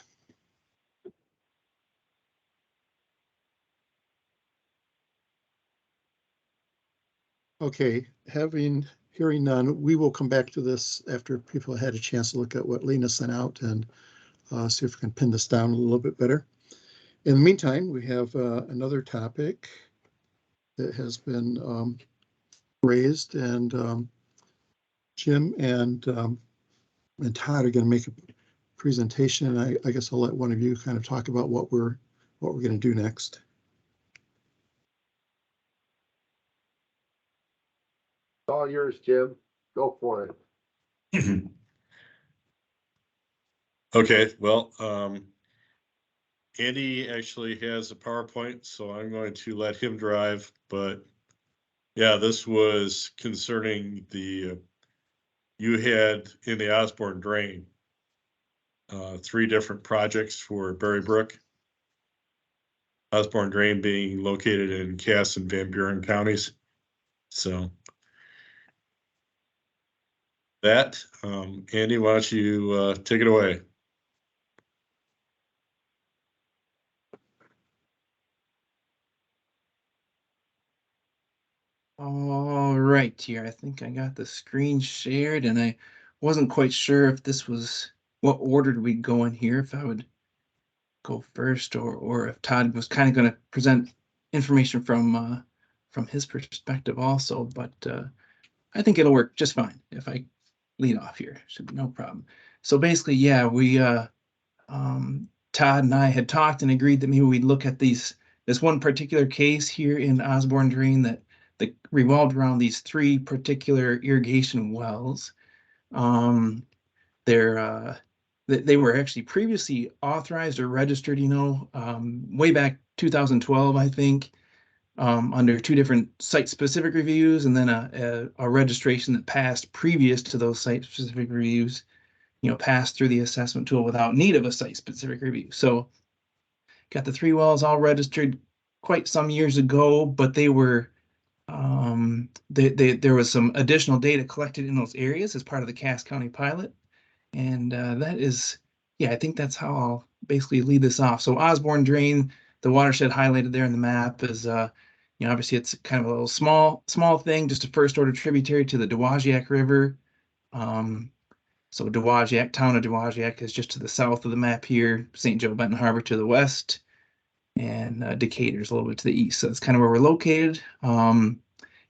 Okay. Hearing none, we will come back to this after people had a chance to look at what Lena sent out and see if we can pin this down a little bit better. In the meantime, we have another topic that has been raised, and Jim and Todd are going to make a presentation. I guess I'll let one of you kind of talk about what we're going to do next. It's all yours, Jim. Go for it. Okay, well, Andy actually has a PowerPoint, so I'm going to let him drive, but yeah, this was concerning you had in the Osborne Drain, 3 different projects for Berry Brook. Osborne Drain being located in Cass and Van Buren counties. So that, Andy, why don't you take it away? All right, here. I think I got the screen shared, and I wasn't quite sure if this was what order do we go in here, if I would go first, or if Todd was kind of going to present information from his perspective also. But I think it'll work just fine if I lead off here. Should be no problem. So basically, yeah, we Todd and I had talked and agreed that maybe we'd look at this one particular case here in Osborne Drain that revolved around these 3 particular irrigation wells. They were actually previously authorized or registered, way back 2012, I think, under 2 different site-specific reviews, and then a registration that passed previous to those site-specific reviews, passed through the assessment tool without need of a site-specific review. So got the 3 wells all registered quite some years ago, but they were there was some additional data collected in those areas as part of the Cass County pilot. And that is, yeah, I think that's how I'll basically lead this off. So Osborne Drain, the watershed highlighted there in the map is, obviously it's kind of a little small thing, just a first order tributary to the Dowagiac River. So Dowagiac, town of Dowagiac is just to the south of the map here, St. Joe Benton Harbor to the west, and Decatur's a little bit to the east. So that's kind of where we're located.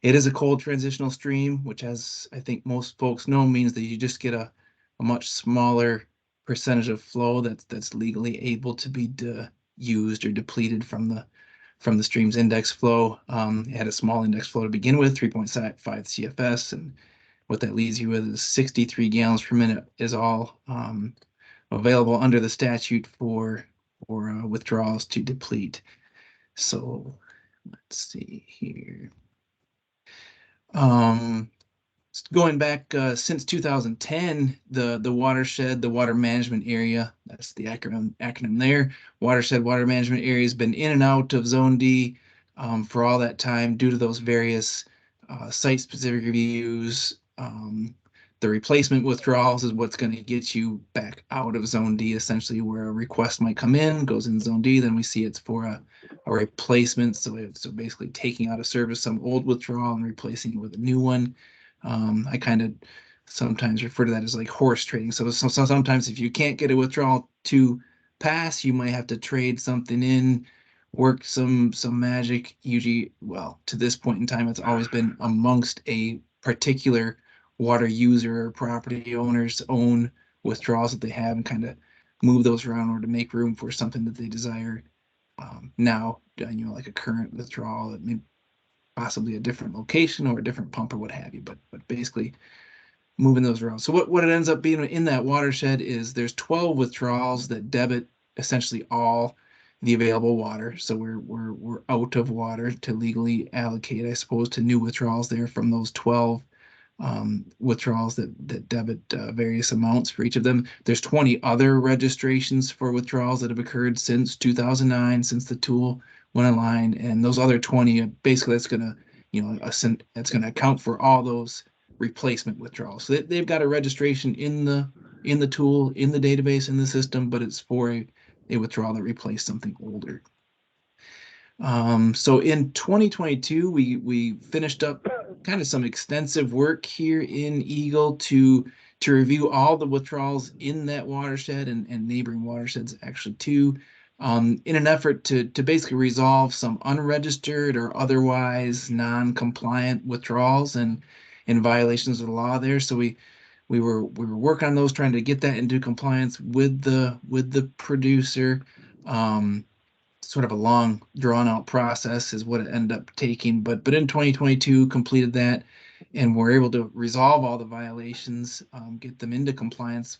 It is a cold transitional stream, which, as I think most folks know, means that you just get a much smaller percentage of flow that's legally able to be used or depleted from the stream's index flow. It had a small index flow to begin with, 3.5 CFS, and what that leaves you with is 63 gallons per minute is all available under the statute for withdrawals to deplete. So let's see here. Going back since 2010, the watershed, the water management area, that's the acronym there, watershed water management area has been in and out of Zone D for all that time due to those various site-specific reviews. The replacement withdrawals is what's going to get you back out of Zone D, essentially where a request might come in, goes in Zone D, then we see it's for a replacement. So basically taking out of service some old withdrawal and replacing it with a new one. I kind of sometimes refer to that as like horse trading. So sometimes if you can't get a withdrawal to pass, you might have to trade something in, work some magic. Usually, well, to this point in time, it's always been amongst a particular water user or property owner's own withdrawals that they have, and kind of move those around or to make room for something that they desire now, like a current withdrawal that may possibly a different location or a different pump or what have you, but basically moving those around. So what it ends up being in that watershed is there's 12 withdrawals that debit essentially all the available water. So we're out of water to legally allocate, I suppose, to new withdrawals there from those 12 withdrawals that debit various amounts for each of them. There's 20 other registrations for withdrawals that have occurred since 2009, since the tool went online, and those other 20 basically that's going to that's going to account for all those replacement withdrawals. So they've got a registration in the tool, in the database, in the system, but it's for a withdrawal that replaced something older. So in 2022, we finished up kind of some extensive work here in EGLE to review all the withdrawals in that watershed and neighboring watersheds actually too, in an effort to basically resolve some unregistered or otherwise non-compliant withdrawals and violations of the law there. So we were working on those, trying to get that into compliance with the producer. Sort of a long drawn out process is what it ended up taking, but in 2022 completed that, and we're able to resolve all the violations, get them into compliance,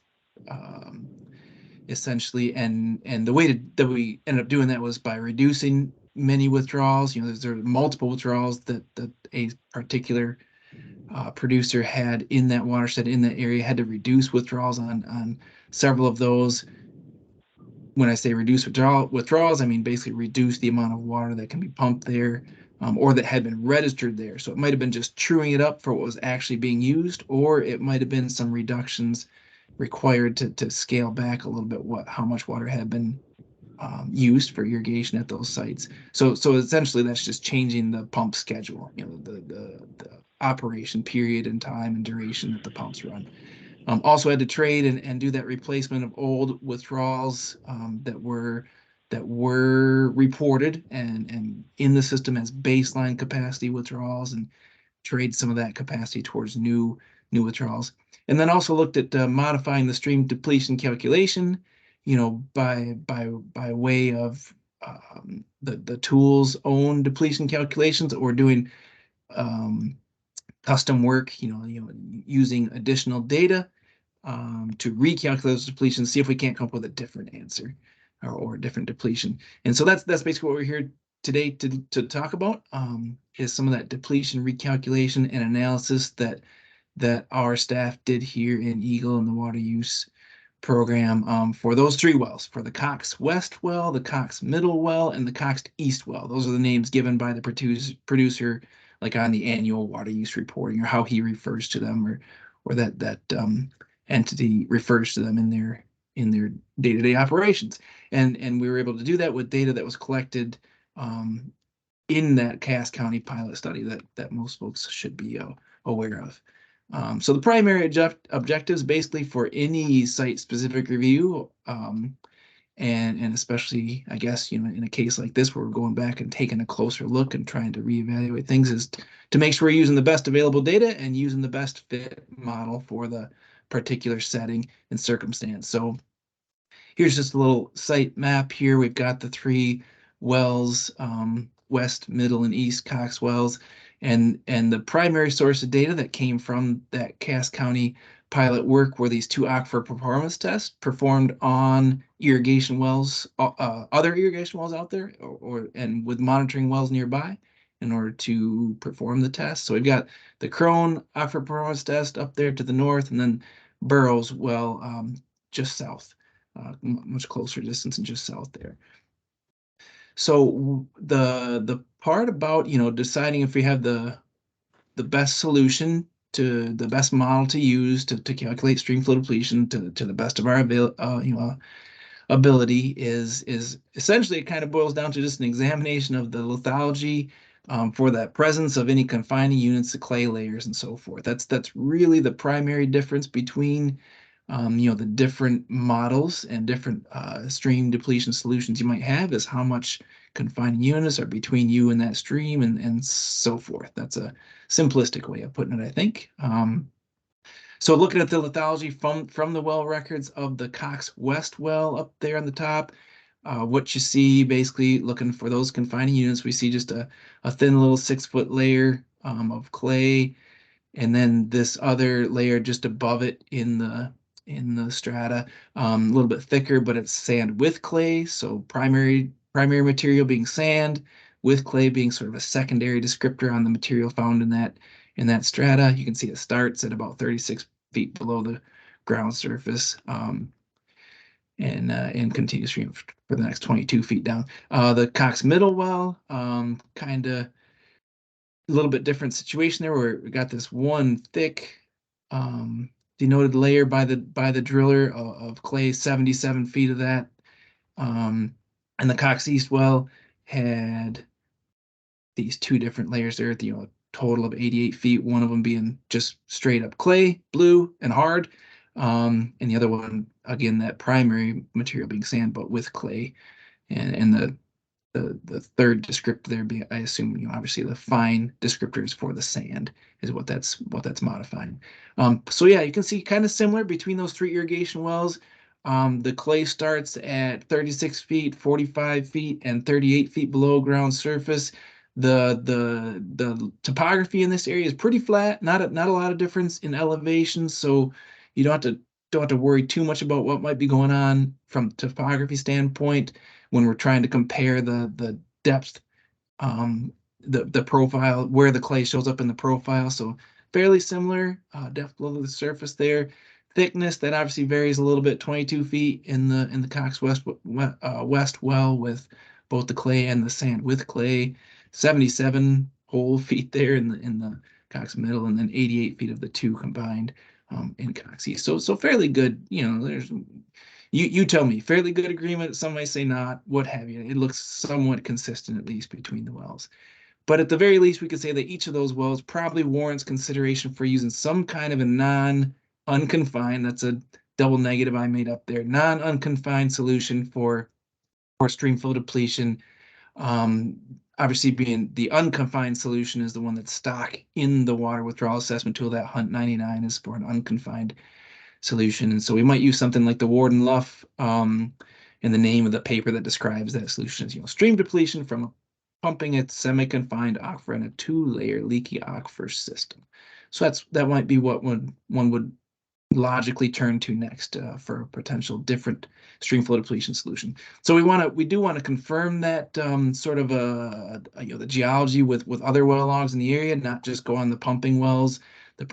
essentially. And the way that we ended up doing that was by reducing many withdrawals. There are multiple withdrawals that a particular producer had in that watershed, in that area, had to reduce withdrawals on several of those. When I say reduce withdrawals, I mean basically reduce the amount of water that can be pumped there, or that had been registered there. So it might have been just truing it up for what was actually being used, or it might have been some reductions required to scale back a little bit how much water had been used for irrigation at those sites. So essentially that's just changing the pump schedule, the operation period and time and duration that the pumps run. Also had to trade and do that replacement of old withdrawals that were reported and in the system as baseline capacity withdrawals, and trade some of that capacity towards new withdrawals. And then also looked at modifying the stream depletion calculation, by way of the tool's own depletion calculations, or doing custom work, using additional data to recalculate those depletions, see if we can't come up with a different answer or a different depletion. And so that's basically what we're here today to talk about, is some of that depletion recalculation and analysis that our staff did here in EGLE and the water use program for those 3 wells, for the Cox West well, the Cox Middle well, and the Cox East well. Those are the names given by the producer, like on the annual water use reporting, or how he refers to them, or that entity refers to them in their day-to-day operations. And we were able to do that with data that was collected in that Cass County pilot study that most folks should be aware of. So the primary objectives basically for any site-specific review, and especially, I guess, in a case like this where we're going back and taking a closer look and trying to reevaluate things, is to make sure we're using the best available data and using the best fit model for the particular setting and circumstance. So here's just a little site map here. We've got the 3 wells, West, Middle, and East Cox wells, and the primary source of data that came from that Cass County pilot work were these 2 aquifer performance tests performed on irrigation wells, other irrigation wells out there, and with monitoring wells nearby in order to perform the test. So we've got the Crone aquifer performance test up there to the north, and then Burroughs well just south. Much closer distance and just south there. So the part about deciding if we have the best solution, to the best model to use to calculate stream flow depletion to the best of our ability is essentially, it kind of boils down to just an examination of the lithology for that presence of any confining units, the clay layers, and so forth. That's really the primary difference between the different models and different stream depletion solutions you might have, is how much confining units are between you and that stream, and so forth. That's a simplistic way of putting it, I think. So looking at the lithology from the well records of the Cox West well up there on the top, what you see, basically looking for those confining units, we see just a thin little 6-foot layer of clay, and then this other layer just above it in the strata, a little bit thicker, but it's sand with clay. So primary material being sand, with clay being sort of a secondary descriptor on the material found in that strata. You can see it starts at about 36 feet below the ground surface, and continues for the next 22 feet down. The Cox Middle well, kind of a little bit different situation there, where we got this one thick denoted layer by the driller of clay, 77 feet of that, and the Cox East well had these 2 different layers there, a total of 88 feet, one of them being just straight up clay, blue and hard, and the other one, again, that primary material being sand but with clay, and the third descriptor there being, I assume, obviously the fine descriptors for the sand is what that's modifying. So yeah, you can see kind of similar between those 3 irrigation wells. The clay starts at 36 feet, 45 feet, and 38 feet below ground surface. The topography in this area is pretty flat, not a lot of difference in elevation, so you don't have to worry too much about what might be going on from topography standpoint when we're trying to compare the depth, the profile, where the clay shows up in the profile. So fairly similar depth below the surface there. Thickness, that obviously varies a little bit, 22 feet in the Cox West well with both the clay and the sand with clay, 77 whole feet there in the Cox Middle, and then 88 feet of the 2 combined in Cox East. So fairly good, there's, you tell me, fairly good agreement. Some might say not, what have you. It looks somewhat consistent, at least between the wells. But at the very least, we could say that each of those wells probably warrants consideration for using some kind of a non-unconfined, that's a double negative I made up there, non-unconfined solution for stream flow depletion. Obviously, being the unconfined solution is the one that's stock in the water withdrawal assessment tool. That Hunt 99 is for an unconfined solution. And so we might use something like the Warden Luff, and the name of the paper that describes that solution is, stream depletion from pumping a semi-confined aquifer in a 2-layer leaky aquifer system. So that might be what one would logically turn to next for a potential different stream flow depletion solution. So we do want to confirm that sort of the geology with other well logs in the area, not just go on the pumping wells, the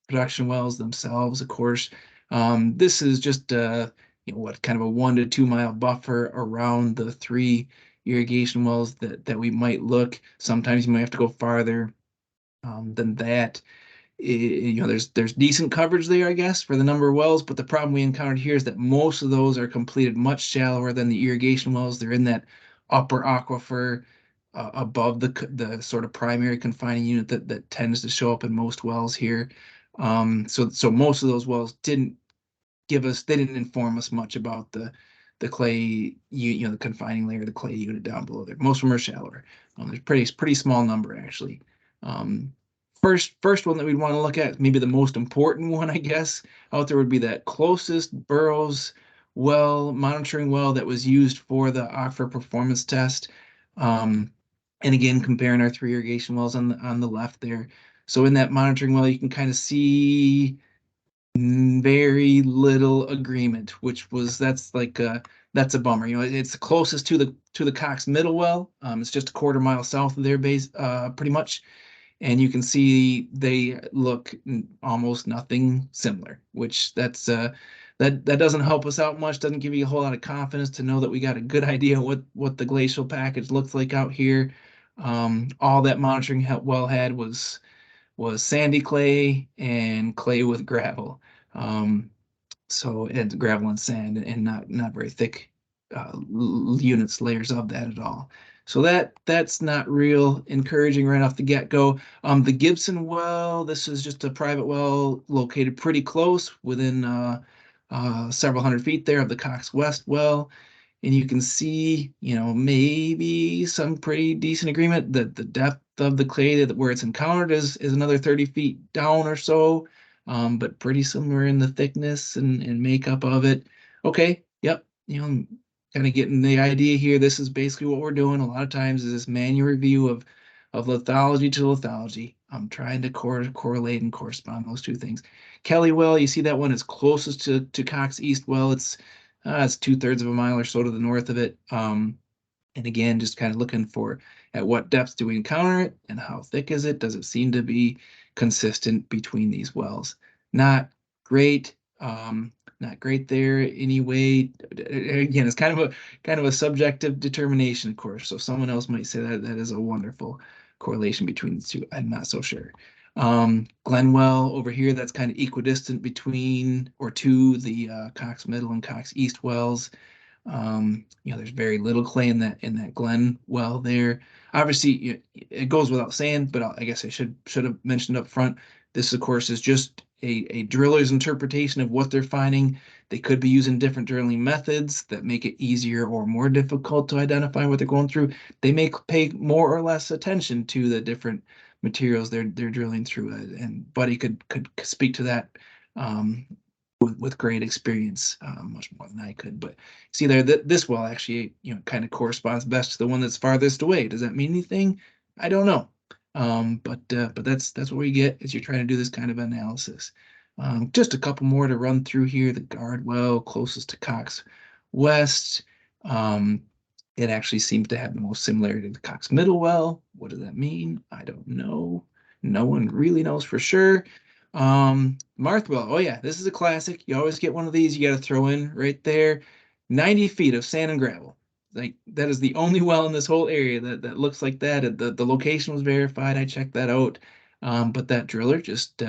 production wells themselves, of course. This is just what kind of a 1 to 2 mile buffer around the 3 irrigation wells that we might look. Sometimes you might have to go farther than that. There's decent coverage there, I guess, for the number of wells, but the problem we encountered here is that most of those are completed much shallower than the irrigation wells. They're in that upper aquifer above the sort of primary confining unit that tends to show up in most wells here. So most of those wells didn't inform us much about the clay, the confining layer, the clay unit down below there. Most of them are shallower. There's pretty small number actually. First one that we'd want to look at, maybe the most important one, I guess, out there would be that closest Burroughs well, monitoring well that was used for the aquifer performance test. And again, comparing our 3 irrigation wells on the left there. So in that monitoring well, you can kind of see very little agreement, that's a bummer. It's the closest to the Cox Middle well. It's just a 1/4 mile south of their base, pretty much. And you can see they look almost nothing similar, which that doesn't help us out much, doesn't give you a whole lot of confidence to know that we got a good idea what the glacial package looks like out here. All that monitoring well had was sandy clay and clay with gravel. So it's gravel and sand and not very thick layers of that at all. So that's not real encouraging right off the get-go. The Gibson well, this is just a private well located pretty close within several hundred feet there of the Cox West well. And you can see, maybe some pretty decent agreement that the depth of the clay where it's encountered is another 30 feet down or so, but pretty similar in the thickness and makeup of it. Okay, yep, kind of getting the idea here. This is basically what we're doing a lot of times is this manual review of lithology to lithology. I'm trying to correlate and correspond those two things. Kelly well, you see that one is closest to Cox East well. It's 2/3 of a mile or so to the north of it. And again, just kind of looking for at what depths do we encounter it and how thick is it? Does it seem to be consistent between these wells? Not great. Not great there anyway. Again, it's kind of a subjective determination, of course. So someone else might say that is a wonderful correlation between the two. I'm not so sure. Glenwell over here, that's kind of equidistant between or to the Cox Middle and Cox East wells. There's very little clay in that Glen well there. Obviously, it goes without saying, but I guess I should have mentioned up front. This, of course, is just a driller's interpretation of what they're finding. They could be using different drilling methods that make it easier or more difficult to identify what they're going through. They may pay more or less attention to the different materials they're drilling through, and Buddy could speak to that with great experience, much more than I could. But see there, this well actually kind of corresponds best to the one that's farthest away. Does that mean anything? I don't know. But that's what we get as you're trying to do this kind of analysis. Just a couple more to run through here. The Guard well closest to Cox West. It actually seems to have the most similarity to the Cox Middle well. What does that mean? I don't know. No one really knows for sure. Marthwell. Oh yeah, this is a classic. You always get one of these. You got to throw in right there. 90 feet of sand and gravel. Like that is the only well in this whole area that looks like that. The location was verified. I checked that out. But that driller just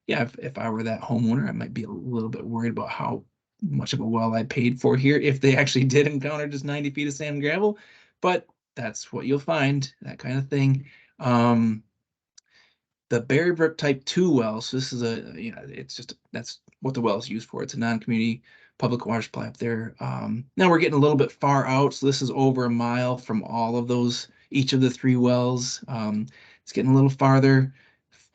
if I were that homeowner, I might be a little bit worried about how much of a well I paid for here if they actually did encounter just 90 feet of sand and gravel. But that's what you'll find, that kind of thing. The Berrybrook Type 2 well, so this is that's what the well is used for. It's a non-community public water supply up there. Now we're getting a little bit far out, so this is over a mile from all of those, each of the 3 wells. It's getting a little farther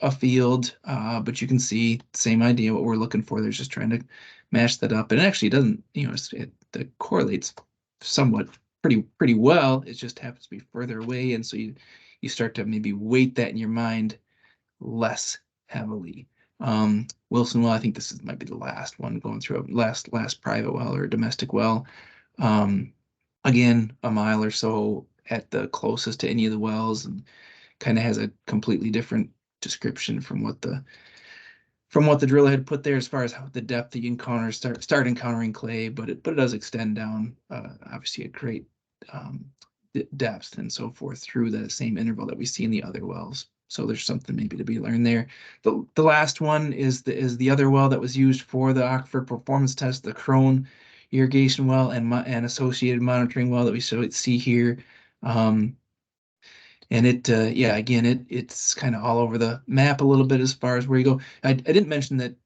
afield, but you can see same idea what we're looking for. There's just trying to match that up, and it actually doesn't, it correlates somewhat pretty well. It just happens to be further away, and so you start to maybe weight that in your mind less heavily. Wilson well, I think this might be the last one going through, last private well or domestic well. Again, a mile or so at the closest to any of the wells, and kind of has a completely different description from what the from what the driller had put there as far as how the depth that you encounter start encountering clay, but it does extend down obviously at great depth and so forth through the same interval that we see in the other wells. So there's something maybe to be learned there. The last one is the other well that was used for the aquifer performance test, the Crone irrigation well and associated monitoring well that we see here. And it, yeah, again, it's kind of all over the map a little bit as far as where you go. I didn't mention that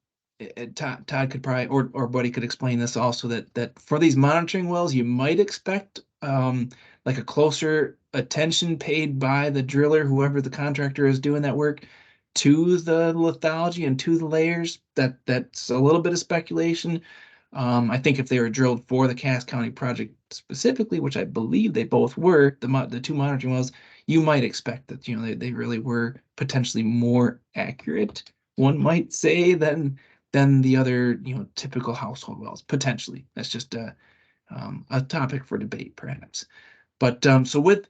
Todd could probably, or Buddy could explain this also, that for these monitoring wells, you might expect like a closer attention paid by the driller, whoever the contractor is doing that work, to the lithology and to the layers. That's a little bit of speculation. I think if they were drilled for the Cass County project specifically, which I believe they both were, the two monitoring wells, you might expect that, you know, they really were potentially more accurate, one might say, than the other, you know, typical household wells, potentially. That's just a topic for debate, perhaps. But so with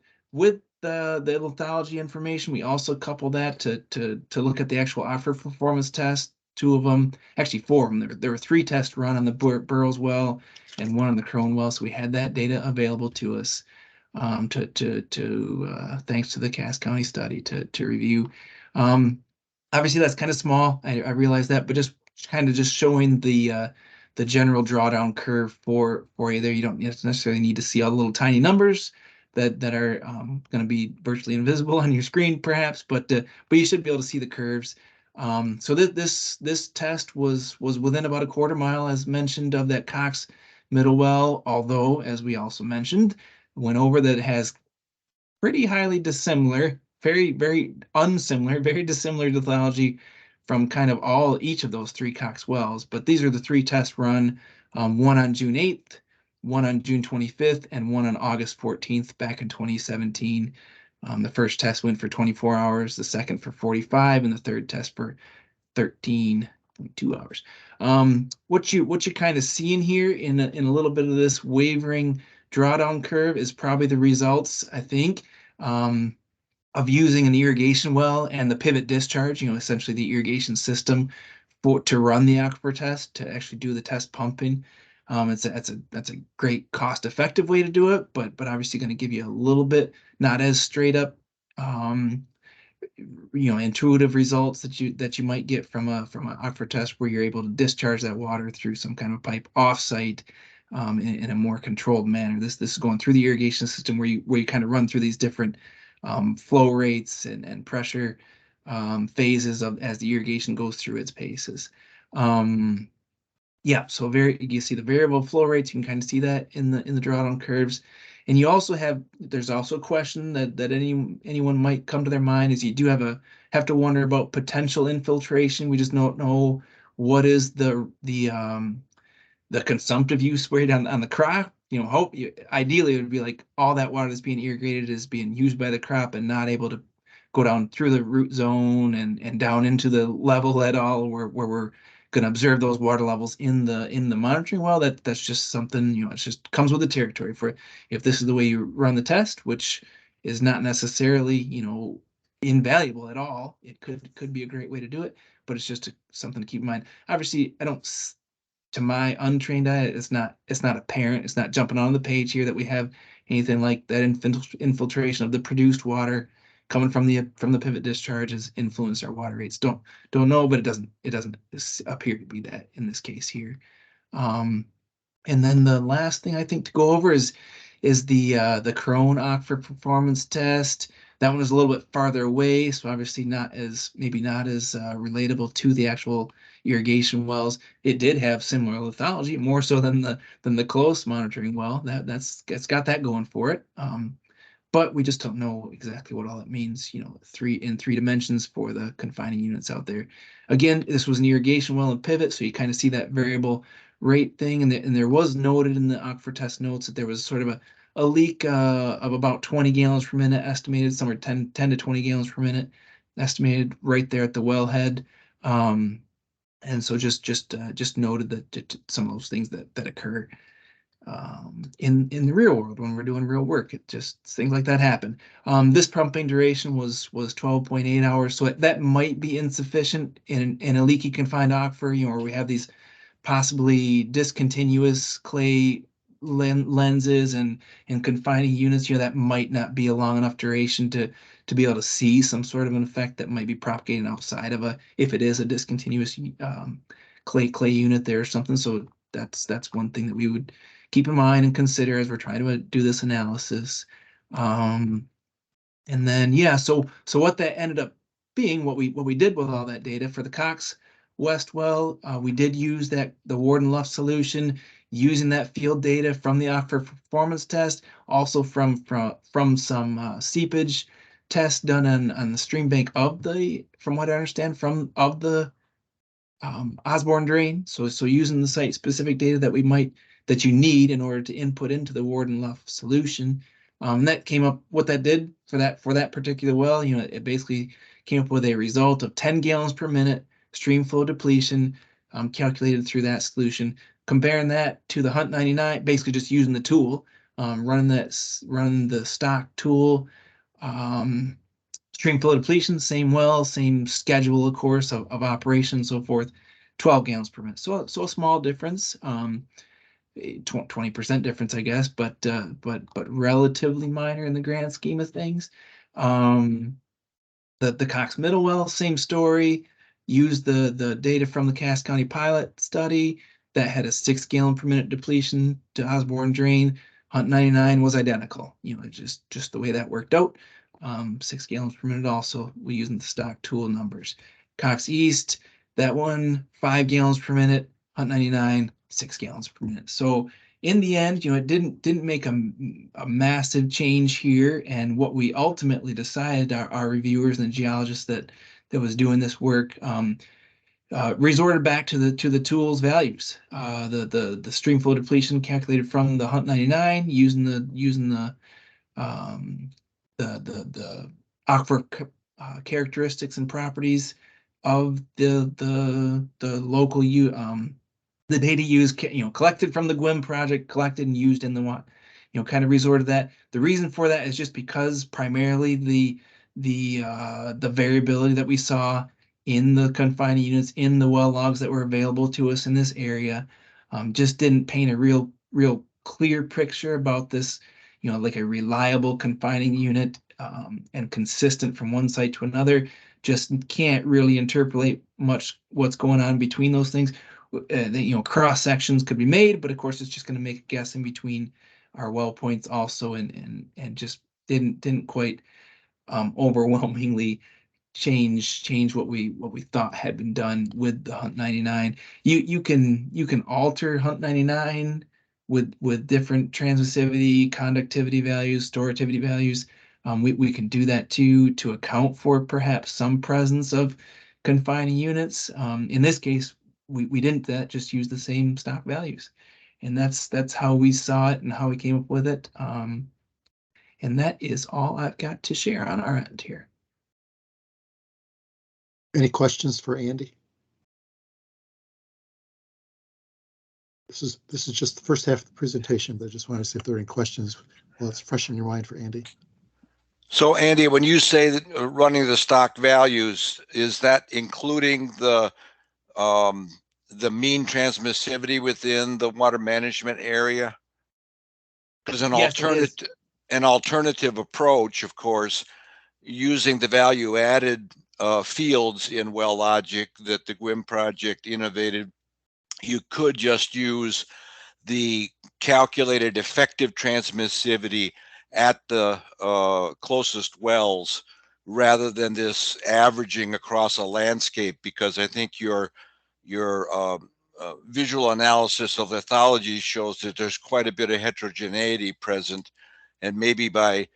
the lithology information, we also couple that to look at the actual aquifer performance test. Two of them, actually four of them. There were 3 tests run on the Burroughs well and 1 on the Crone well, so we had that data available to us thanks to the Cass County study to review. Obviously that's kind of small. I realize that, but just kind of just showing the general drawdown curve for you there. You don't necessarily need to see all the little tiny numbers that are going to be virtually invisible on your screen, perhaps, but you should be able to see the curves. So this test was within about a quarter mile, as mentioned, of that Cox middle well, although, as we also mentioned, went over that it has pretty highly dissimilar, very, very unsimilar, very dissimilar lithology from kind of each of those 3 Cox wells. But these are the 3 tests run, one on June 8th, one on June 25th, and one on August 14th back in 2017. The first test went for 24 hours, the second for 45, and the third test for 13.2 hours. What you're kind of seeing here in a little bit of this wavering drawdown curve is probably the results, I think, of using an irrigation well and the pivot discharge, you know, essentially the irrigation system to run the aquifer test, to actually do the test pumping. That's a great cost-effective way to do it, but obviously going to give you a little bit not as straight up you know, intuitive results that you might get from an aquifer test, where you're able to discharge that water through some kind of pipe offsite in a more controlled manner. This is going through the irrigation system where you kind of run through these different flow rates and pressure phases as the irrigation goes through its paces. Yeah, so you see the variable flow rates. You can kind of see that in the drawdown curves. And you also there's also a question that anyone might come to their mind, is you do have to wonder about potential infiltration. We just don't know what is the consumptive use rate on the crop. You know, ideally it would be like all that water that's being irrigated is being used by the crop and not able to go down through the root zone and down into the level at all, where we're going to observe those water levels in the monitoring well. That's just something, you know, it just comes with the territory. For if this is the way you run the test, which is not necessarily, you know, invaluable at all, it could be a great way to do it, but it's just something to keep in mind. Obviously, to my untrained eye, it's not apparent. It's not jumping on the page here that we have anything like that infiltration of the produced water coming from the pivot discharge has influenced our water rates. Don't know, but it doesn't appear to be that in this case here. And then the last thing I think to go over is the Crone aquifer performance test. That one is a little bit farther away, so obviously maybe not as relatable to the actual irrigation wells. It did have similar lithology, more so than the close monitoring well. That's got that going for it. But we just don't know exactly what all it means, you know, in three dimensions for the confining units out there. Again, this was an irrigation well and pivot, so you kind of see that variable rate thing. And there was noted in the aquifer test notes that there was sort of a leak of about 20 gallons per minute estimated, somewhere 10 to 20 gallons per minute estimated right there at the wellhead. And so just noted that some of those things that occur. in the real world when we're doing real work. It just things like that happen. This pumping duration was 12.8 hours, so that might be insufficient in a leaky confined aquifer, you know, where we have these possibly discontinuous clay lenses and confining units. You know, that might not be a long enough duration to be able to see some sort of an effect that might be propagating outside of if it is a discontinuous clay unit there or something. So that's one thing that we would keep in mind and consider as we're trying to do this analysis. And then, yeah, so what that ended up being, what we did with all that data for the Cox West well, we did use the Warden Luft solution, using that field data from the aquifer performance test, also from some seepage tests done on the stream bank from what I understand, of the Osborne drain. So using the site specific data that you need in order to input into the Warden Luft solution. That came up, what that did for that particular well, you know, it basically came up with a result of 10 gallons per minute stream flow depletion, calculated through that solution. Comparing that to the Hunt 99, basically just using the tool, running the stock tool, stream flow depletion, same well, same schedule, of course, of operation, so forth, 12 gallons per minute. So a small difference, 20% difference, I guess, but relatively minor in the grand scheme of things. The Cox Middle well, same story. Used the data from the Cass County pilot study that had a 6 gallon per minute depletion to Osborne drain. Hunt 99 was identical. You know, just the way that worked out. 6 gallons per minute also, we using the stock tool numbers. Cox East, that one, 5 gallons per minute. Hunt 99, 6 gallons per minute. So in the end, you know, it didn't make a massive change here. And what we ultimately decided, our reviewers and the geologists that was doing this work, resorted back to the tool's values. The stream flow depletion calculated from the Hunt 99 using the aquifer characteristics and properties of the local the data used, you know, collected from the GWIM project, collected and used in the one, you know, kind of resorted to that. The reason for that is just because primarily the variability that we saw in the confining units, in the well logs that were available to us in this area, just didn't paint a real clear picture about this, you know, like a reliable confining unit, and consistent from one site to another. Just can't really interpolate much what's going on between those things. You know, cross sections could be made, but of course it's just going to make a guess in between our well points also, and just didn't quite overwhelmingly change what we thought had been done with the Hunt 99. You can alter Hunt 99 with different transmissivity, conductivity values, storativity values. We can do that too, to account for perhaps some presence of confining units. In this case, we didn't just use the same stock values, and that's how we saw it and how we came up with it. And that is all I've got to share on our end here. Any questions for Andy? This is just the first half of the presentation, but I just want to see if there are any questions while it's fresh in your mind for Andy. So Andy, when you say that running the stock values, is that including the mean transmissivity within the water management area? Because an alternative approach, of course, using the value added fields in WellLogic that the GWIM project innovated, you could just use the calculated effective transmissivity at the closest wells rather than this averaging across a landscape, because I think your visual analysis of lithology shows that there's quite a bit of heterogeneity present, and maybe by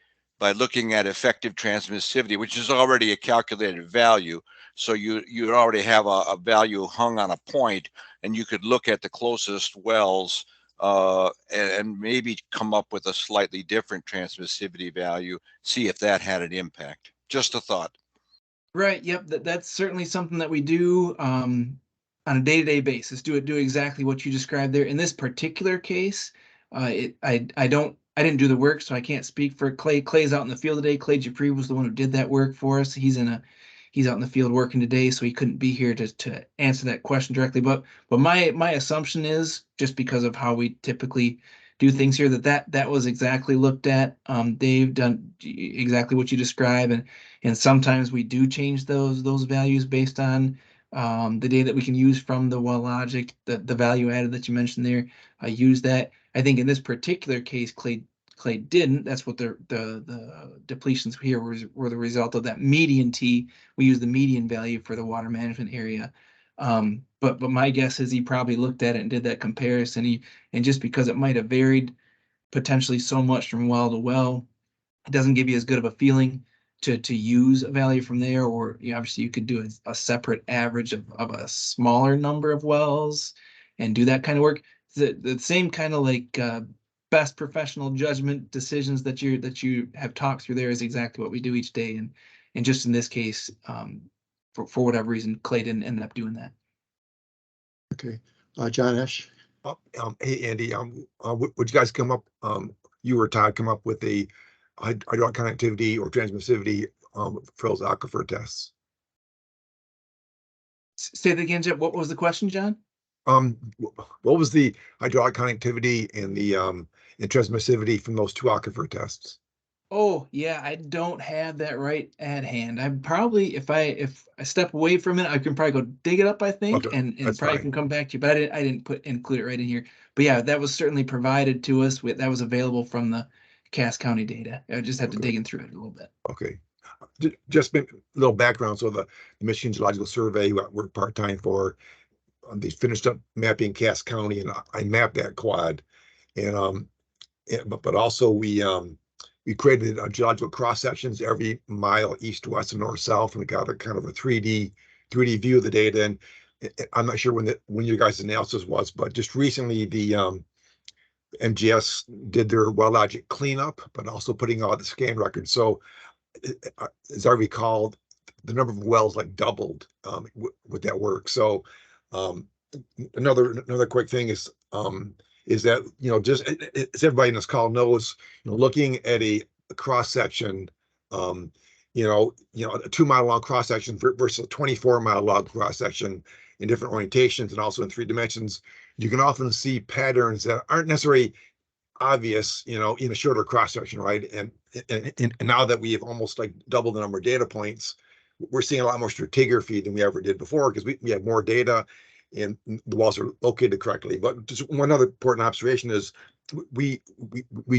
looking at effective transmissivity, which is already a calculated value, so you already have a value hung on a point, and you could look at the closest wells and maybe come up with a slightly different transmissivity value, see if that had an impact. Just a thought. Right. Yep. That's certainly something that we do on a day-to-day basis. Do exactly what you described there. In this particular case, I didn't do the work, so I can't speak for Clay. Clay's out in the field today. Clay Dupree was the one who did that work for us. He's out in the field working today, so he couldn't be here to answer that question directly. But my assumption is, just because of how we typically do things here, that was exactly looked at. Dave done exactly what you describe, and sometimes we do change those values based on the data that we can use from the well logic, the value added that you mentioned there. Use that. I think in this particular case, Clay didn't. That's what the depletions here were the result of that median T. We use the median value for the water management area. But my guess is he probably looked at it and did that comparison. And just because it might have varied potentially so much from well to well, it doesn't give you as good of a feeling to use a value from there. Or obviously you could do a separate average of a smaller number of wells and do that kind of work. The same kind of like best professional judgment decisions that you have talked through there is exactly what we do each day. And just in this case, for whatever reason, Clay didn't end up doing that. Okay, John Esch. Hey, Andy, would you guys come up, you or Todd come up with a hydraulic connectivity or transmissivity for those aquifer tests? Say that again, Jeff. What was the question, John? What was the hydraulic connectivity and the and transmissivity from those two aquifer tests? Oh yeah, I don't have that right at hand. I probably, if I step away from it, I can probably go dig it up, I think, Okay, and that's probably fine. can come back to you. But I didn't include it right in here. But yeah, that was certainly provided to us. That was available from the Cass County data. I just had to Okay. dig in through it a little bit. Okay. Just a little background. So the Michigan Geological Survey, I work part-time for, they finished up mapping Cass County, and I mapped that quad. And but also we created geological cross sections every mile east, west, and north, south, and we got a kind of a 3D view of the data. And I'm not sure when your guys' analysis was, but just recently the MGS did their well logic cleanup, but also putting out the scan records. So as I recall, the number of wells like doubled with that work. So another quick thing is that, just as everybody in this call knows, looking at a cross section, a 2 mile long cross section versus a 24-mile long cross section in different orientations and also in 3 dimensions, you can often see patterns that aren't necessarily obvious, in a shorter cross section, right? And now that we have almost like double the number of data points, we're seeing a lot more stratigraphy than we ever did before because we have more data and the wells are located correctly. But just one other important observation is we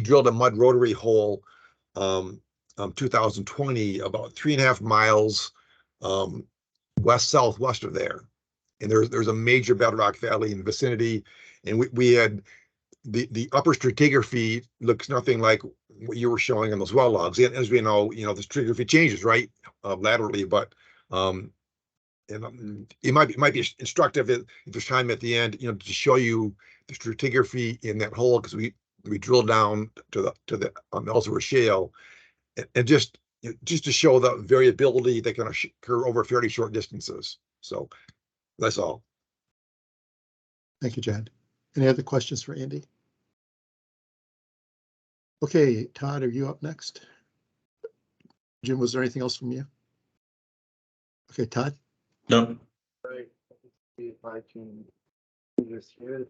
drilled a mud rotary hole 2020 about 3.5 miles west southwest of there, and there's a major bedrock valley in the vicinity, and we had the upper stratigraphy looks nothing like what you were showing on those well logs. And as we know, the stratigraphy changes, right, laterally, but and it might be instructive if there's time at the end, to show you the stratigraphy in that hole, because we drilled down to the Ellsworth Shale, and just to show the variability that can occur over fairly short distances. So that's all. Thank you, John. Any other questions for Andy? Okay, Todd, are you up next? Jim, was there anything else from you? Okay, Todd. No. Right. Let's see if I can do this here.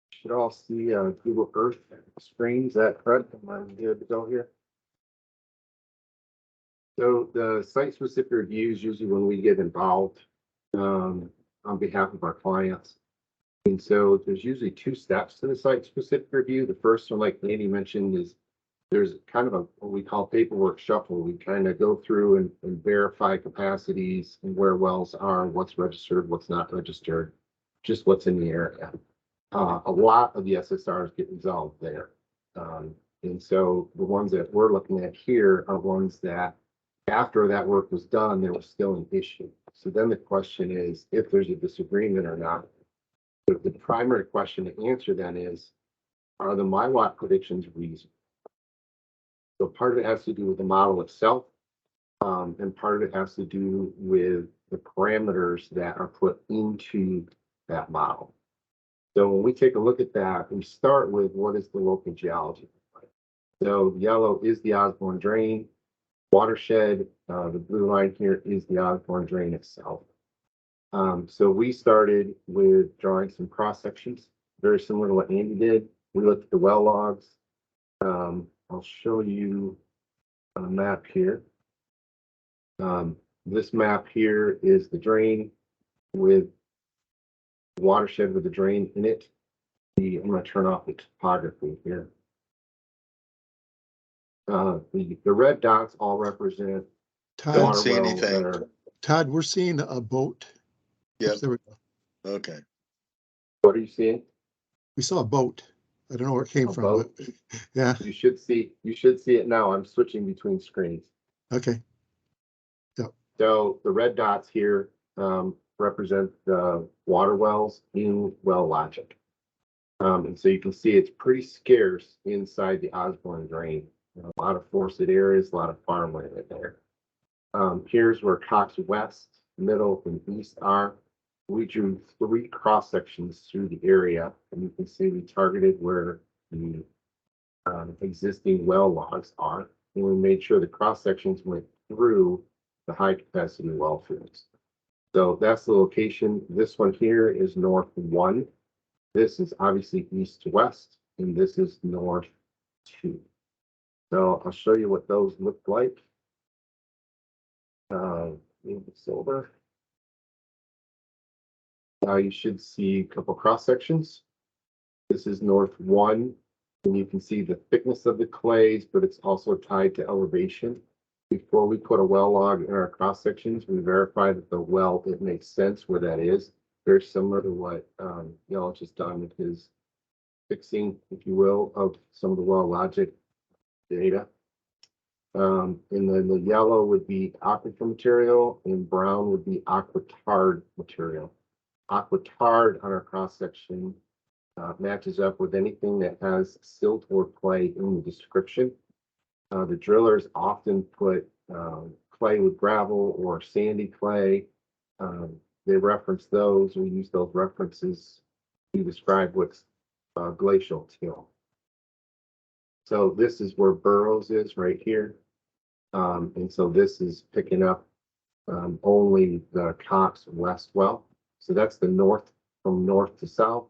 Should all see Google Earth screen. Is that correct? Am I good to go here? So the site-specific reviews, usually when we get involved on behalf of our clients. And so there's usually 2 steps to the site-specific review. The first one, like Andy mentioned, is there's kind of what we call paperwork shuffle. We kind of go through and verify capacities and where wells are, what's registered, what's not registered, just what's in the area. A lot of the SSRs get resolved there. And so the ones that we're looking at here are ones that after that work was done, there was still an issue. So then the question is if there's a disagreement or not. But the primary question to answer then is, are the MIWAC predictions reasonable? So part of it has to do with the model itself, and part of it has to do with the parameters that are put into that model. So when we take a look at that, we start with what is the local geology. So yellow is the Osborne Drain watershed. The blue line here is the Osborne Drain itself. So we started with drawing some cross sections, very similar to what Andy did. We looked at the well logs. I'll show you a map here. This map here is the drain with watershed with the drain in it. I'm going to turn off the topography here. The red dots all represent Todd, Don't water see wells anything. that are. Todd, we're seeing a boat. Yep, There we go. okay. What are you seeing? We saw a boat. I don't know where it came A from, boat? but yeah, You should see it now. I'm switching between screens. okay. So the red dots here represent the water wells in well logic. And so you can see it's pretty scarce inside the Osborne Drain. A lot of forested areas, a lot of farmland in there. Here's where Cox West, Middle, and East are. We drew 3 cross sections through the area, and you can see we targeted where the existing well logs are, and we made sure the cross sections went through the high capacity well fields. So that's the location. This one here is north 1. This is obviously east to west, and this is north 2. So I'll show you what those look like. Move this over. Now you should see a couple cross sections. This is north 1, and you can see the thickness of the clays, but it's also tied to elevation. Before we put a well log in our cross sections, we verify that the well, it makes sense where that is. Very similar to what y'all just done with his fixing, if you will, of some of the well logic data. And then the yellow would be aquifer material, and brown would be aquitard material. Aquitard on our cross section matches up with anything that has silt or clay in the description. The drillers often put clay with gravel or sandy clay. They reference those. We use those references to describe what's glacial till. So this is where Burroughs is right here. And so this is picking up only the Cox West well. So that's the north, from north to south.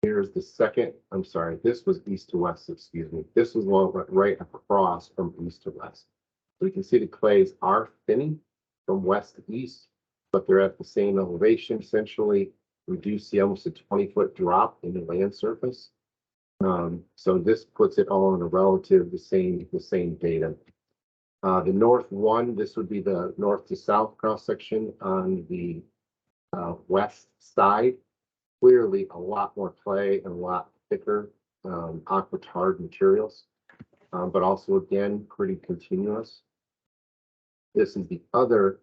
Here's the second, I'm sorry, this was east to west, excuse me. This was one right across from east to west. So we can see the clays are thinning from west to east, but they're at the same elevation essentially. We do see almost a 20-foot drop in the land surface. So this puts it all in a relative, the same data. The north 1, this would be the north to south cross section on the west side. Clearly a lot more clay and a lot thicker aquitard materials, but also again pretty continuous. This is the other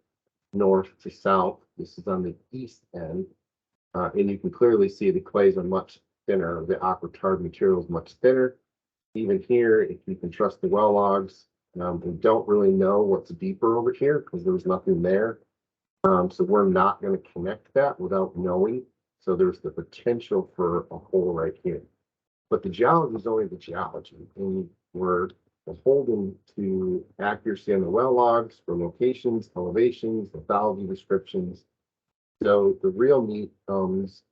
north to south. This is on the east end, and you can clearly see the clays are much thinner. The aquitard material is much thinner. Even here, if you can trust the well logs, we don't really know what's deeper over here because there was nothing there. So we're not going to connect that without knowing. So there's the potential for a hole right here. But the geology is only the geology, and we're beholden to accuracy on the well logs for locations, elevations, lithology descriptions. So the real meat comes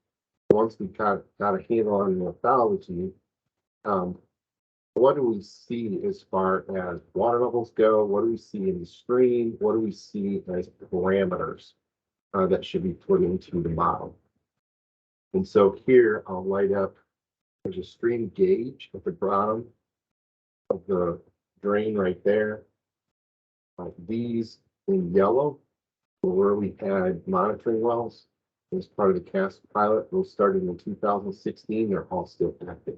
once we've got a handle on the lithology. What do we see as far as water levels go? What do we see in the stream? What do we see as parameters that should be put into the model? And so here I'll light up, there's a stream gauge at the bottom of the drain right there. These in yellow were where we had monitoring wells as part of the CAST pilot. Those started in 2016. They're all still active.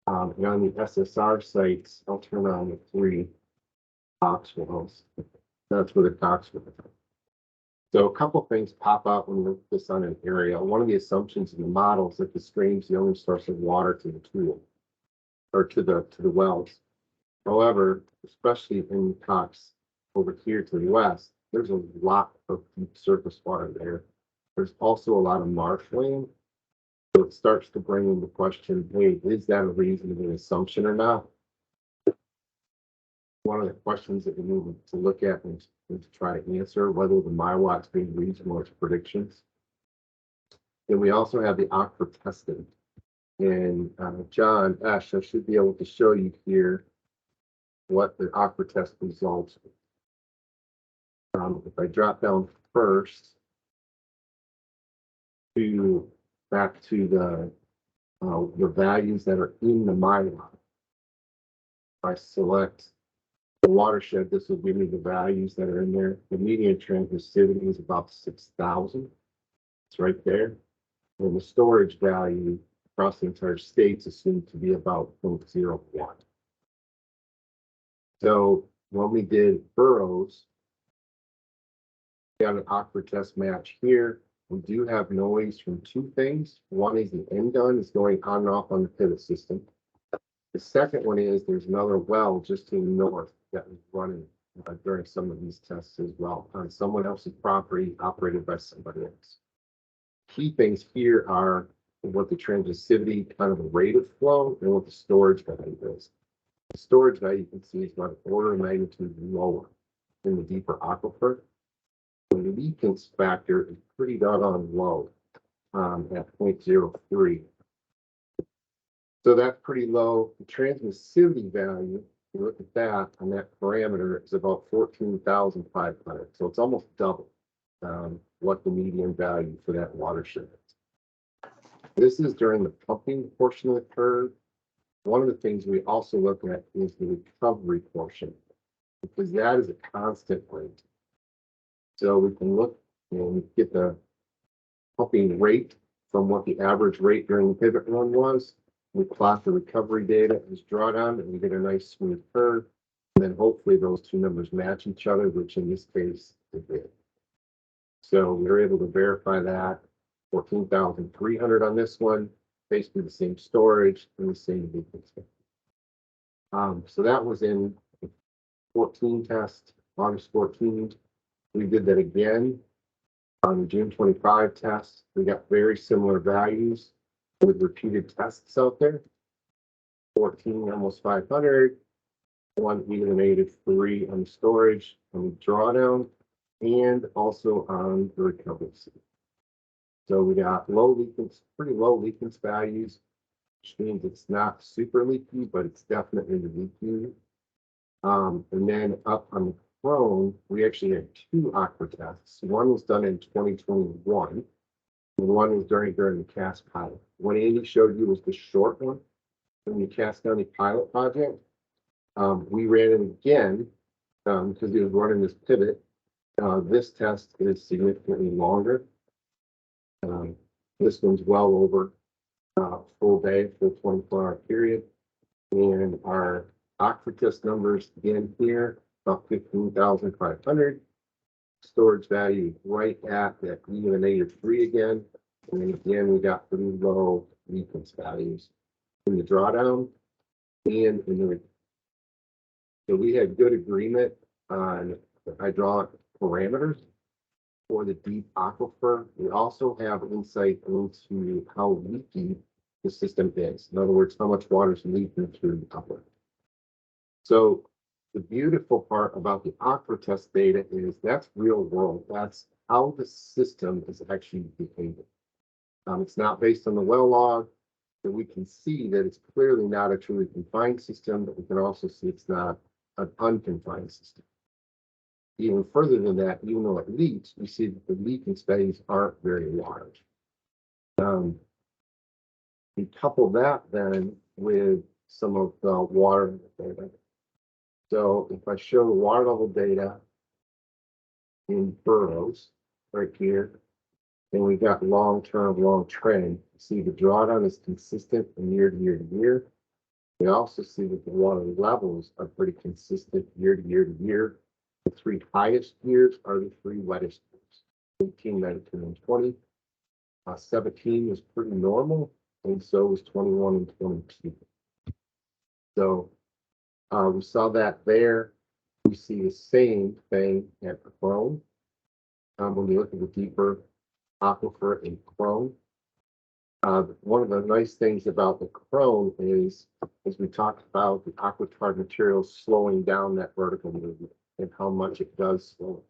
And on the SSR sites, I'll turn on the 3 Cox wells. That's where the Cox wells are. So a couple things pop out when we look at this on an aerial. One of the assumptions in the model is that the stream's the only source of water to the tool or to the wells. However, especially in Cox over here to the west, there's a lot of deep surface water there. There's also a lot of marshland. So it starts to bring into question, hey, is that a reasonable assumption or not? One of the questions that we need to look at and to try to answer whether the MIWAC's being reasonable as predictions. And we also have the aquifer testing. And John, Ash, I should be able to show you here what the aquifer test results. If I drop down first to back to the values that are in the MIWAC. If I select the watershed, this will give me the values that are in there. The median transmissivity is about 6,000. It's right there. And the storage value across the entire state is assumed to be about 0.01. So when we did boroughs, we got an aquifer test match here. We do have noise from two things. One is the end gun is going on and off on the pivot system. The second one is there's another well just to the north that was running during some of these tests as well on someone else's property operated by somebody else. Key things here are what the transmissivity, kind of the rate of flow, and what the storage value is. The storage value you can see is about an order of magnitude lower in the deeper aquifer. The leakage factor is pretty doggone low at 0.03. So that's pretty low. The transmissivity value, if you look at that on that parameter, is about 14,500. So it's almost double what the median value for that watershed is. This is during the pumping portion of the curve. One of the things we also look at is the recovery portion, because that is a constant rate. So we can look and get the pumping rate from what the average rate during the pivot run was. We plot the recovery data as drawdown, and we get a nice smooth curve. And then hopefully those two numbers match each other, which in this case they did. So we were able to verify that 14,300 on this one, basically the same storage and the same leakage. So that was in 14 test, August 14. We did that again on the June 25 test. We got very similar values with repeated tests out there. 14, almost 500. One eliminated 3 on the storage, on the drawdown, and also on the recovery. So we got low leakage, pretty low leakage values, which means it's not super leaky, but it's definitely leaky. And then up on the Chrome, we actually had 2 aquifer tests. One was done in 2021, and one was during the Cass pilot. What Andy showed you was the short one from the Cass County pilot project. We ran it again because he was running this pivot. This test is significantly longer. This one's well over full day, full 24-hour period. And our aquifer test numbers again here, about 15,500. Storage value right at that -3 again. And then again, we got pretty low leakage values in the drawdown and in the. So we had good agreement on the hydraulic parameters for the deep aquifer. We also have insight into how leaky the system is. In other words, how much water is leaking through the aquifer. So the beautiful part about the aquifer test data is that's real world. That's how the system is actually behaving. It's not based on the well log, that we can see that it's clearly not a truly confined system, but we can also see it's not an unconfined system. Even further than that, even though it leaks, we see that the leaking values aren't very large. We couple that then with some of the water data. So if I show the water level data in boroughs right here, then we got long-term, long trend. See the drawdown is consistent from year to year to year. We also see that the water levels are pretty consistent year to year to year. The 3 highest years are the 3 wettest years, 18, 19, and 20. 17 was pretty normal, and so was 21 and 22. So we saw that there. We see the same thing at Crone. When we look at the deeper aquifer in Crone. One of the nice things about the Crone is, as we talked about, the aquitard material slowing down that vertical movement and how much it does slow.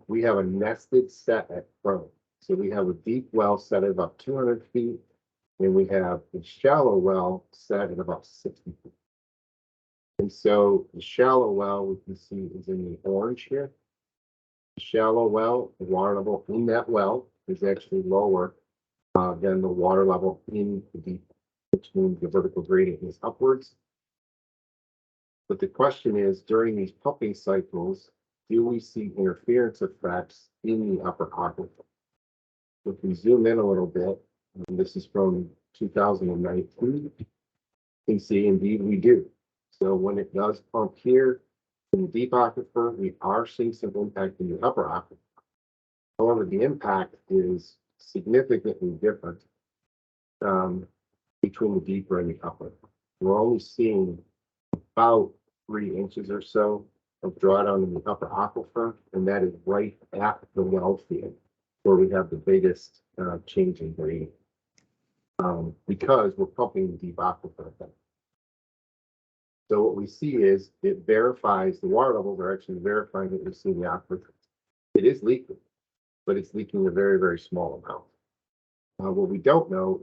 We have a nested set at Crone. So we have a deep well set at about 200 feet, and we have a shallow well set at about 60 feet. And so the shallow well we can see is in the orange here. The shallow well, the water level in that well is actually lower than the water level in the deep, which means the vertical gradient is upwards. But the question is, during these pumping cycles, do we see interference effects in the upper aquifer? If we zoom in a little bit, and this is from 2019, you can see indeed we do. So when it does pump here in the deep aquifer, we are seeing some impact in the upper aquifer. However, the impact is significantly different between the deeper and the upper. We're only seeing about 3 inches or so of drawdown in the upper aquifer, and that is right at the well field where we have the biggest change in gradient because we're pumping the deep aquifer. So what we see is it verifies the water levels are actually verifying that we see the aquifer. It is leaking, but it's leaking a very, very small amount. What we don't know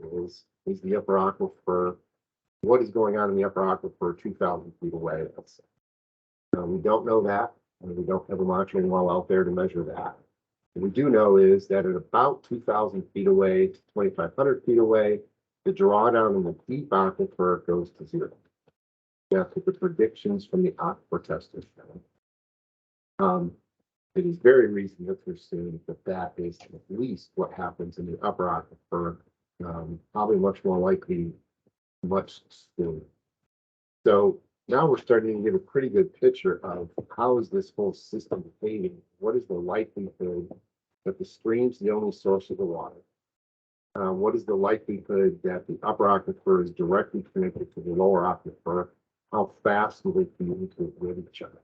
is the upper aquifer, what is going on in the upper aquifer 2,000 feet away. We don't know that, and we don't have a monitoring well out there to measure that. What we do know is that at about 2,000 feet away to 2,500 feet away, the drawdown in the deep aquifer goes to 0. That's what the predictions from the aquifer testers show. It is very reasonable to assume that that is at least what happens in the upper aquifer, probably much more likely much sooner. So now we're starting to get a pretty good picture of how is this whole system behaving? What is the likelihood that the stream's the only source of the water? What is the likelihood that the upper aquifer is directly connected to the lower aquifer? How fast will they communicate with each other?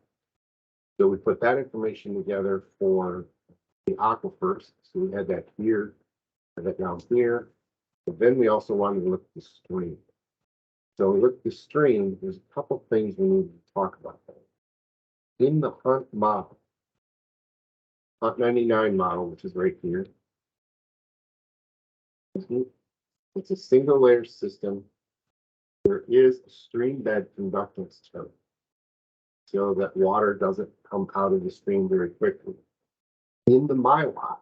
So we put that information together for the aquifers. So we had that here, and that down here. But then we also wanted to look at the stream. So we look at the stream, there's a couple things we need to talk about. In the Hunt model, Hunt 99 model, which is right here, it's a single layer system. There is a stream bed conductance term, so that water doesn't come out of the stream very quickly. In the MyWAC,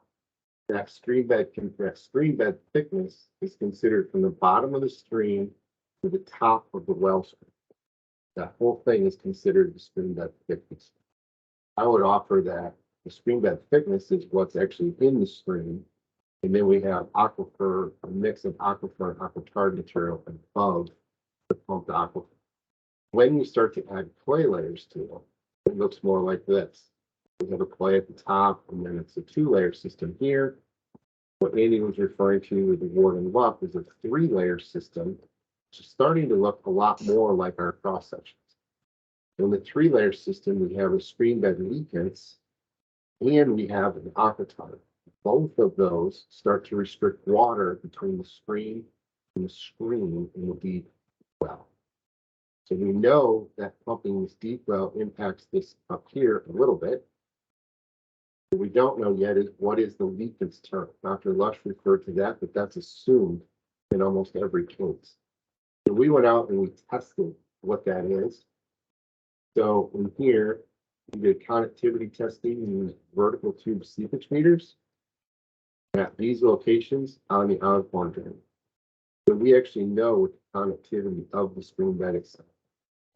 that stream bed thickness is considered from the bottom of the stream to the top of the well stream. That whole thing is considered the stream bed thickness. I would offer that the stream bed thickness is what's actually in the stream, and then we have aquifer, a mix of aquifer and aquitard material above the pumped aquifer. When you start to add clay layers to it, it looks more like this. We have a clay at the top, and then it's a 2-layer system here. What Andy was referring to with the Ward and Luff is a 3-layer system, which is starting to look a lot more like our cross sections. In the 3-layer system, we have a stream bed leakage, and we have an aquitard. Both of those start to restrict water between the stream and the screen in the deep well. So we know that pumping this deep well impacts this up here a little bit. What we don't know yet is what is the leakage term. Dr. Lush referred to that, but that's assumed in almost every case. So we went out and we tested what that is. So in here, we did connectivity testing and used vertical tube seepage meters at these locations on the outbound drain. So we actually know what the connectivity of the stream bed is.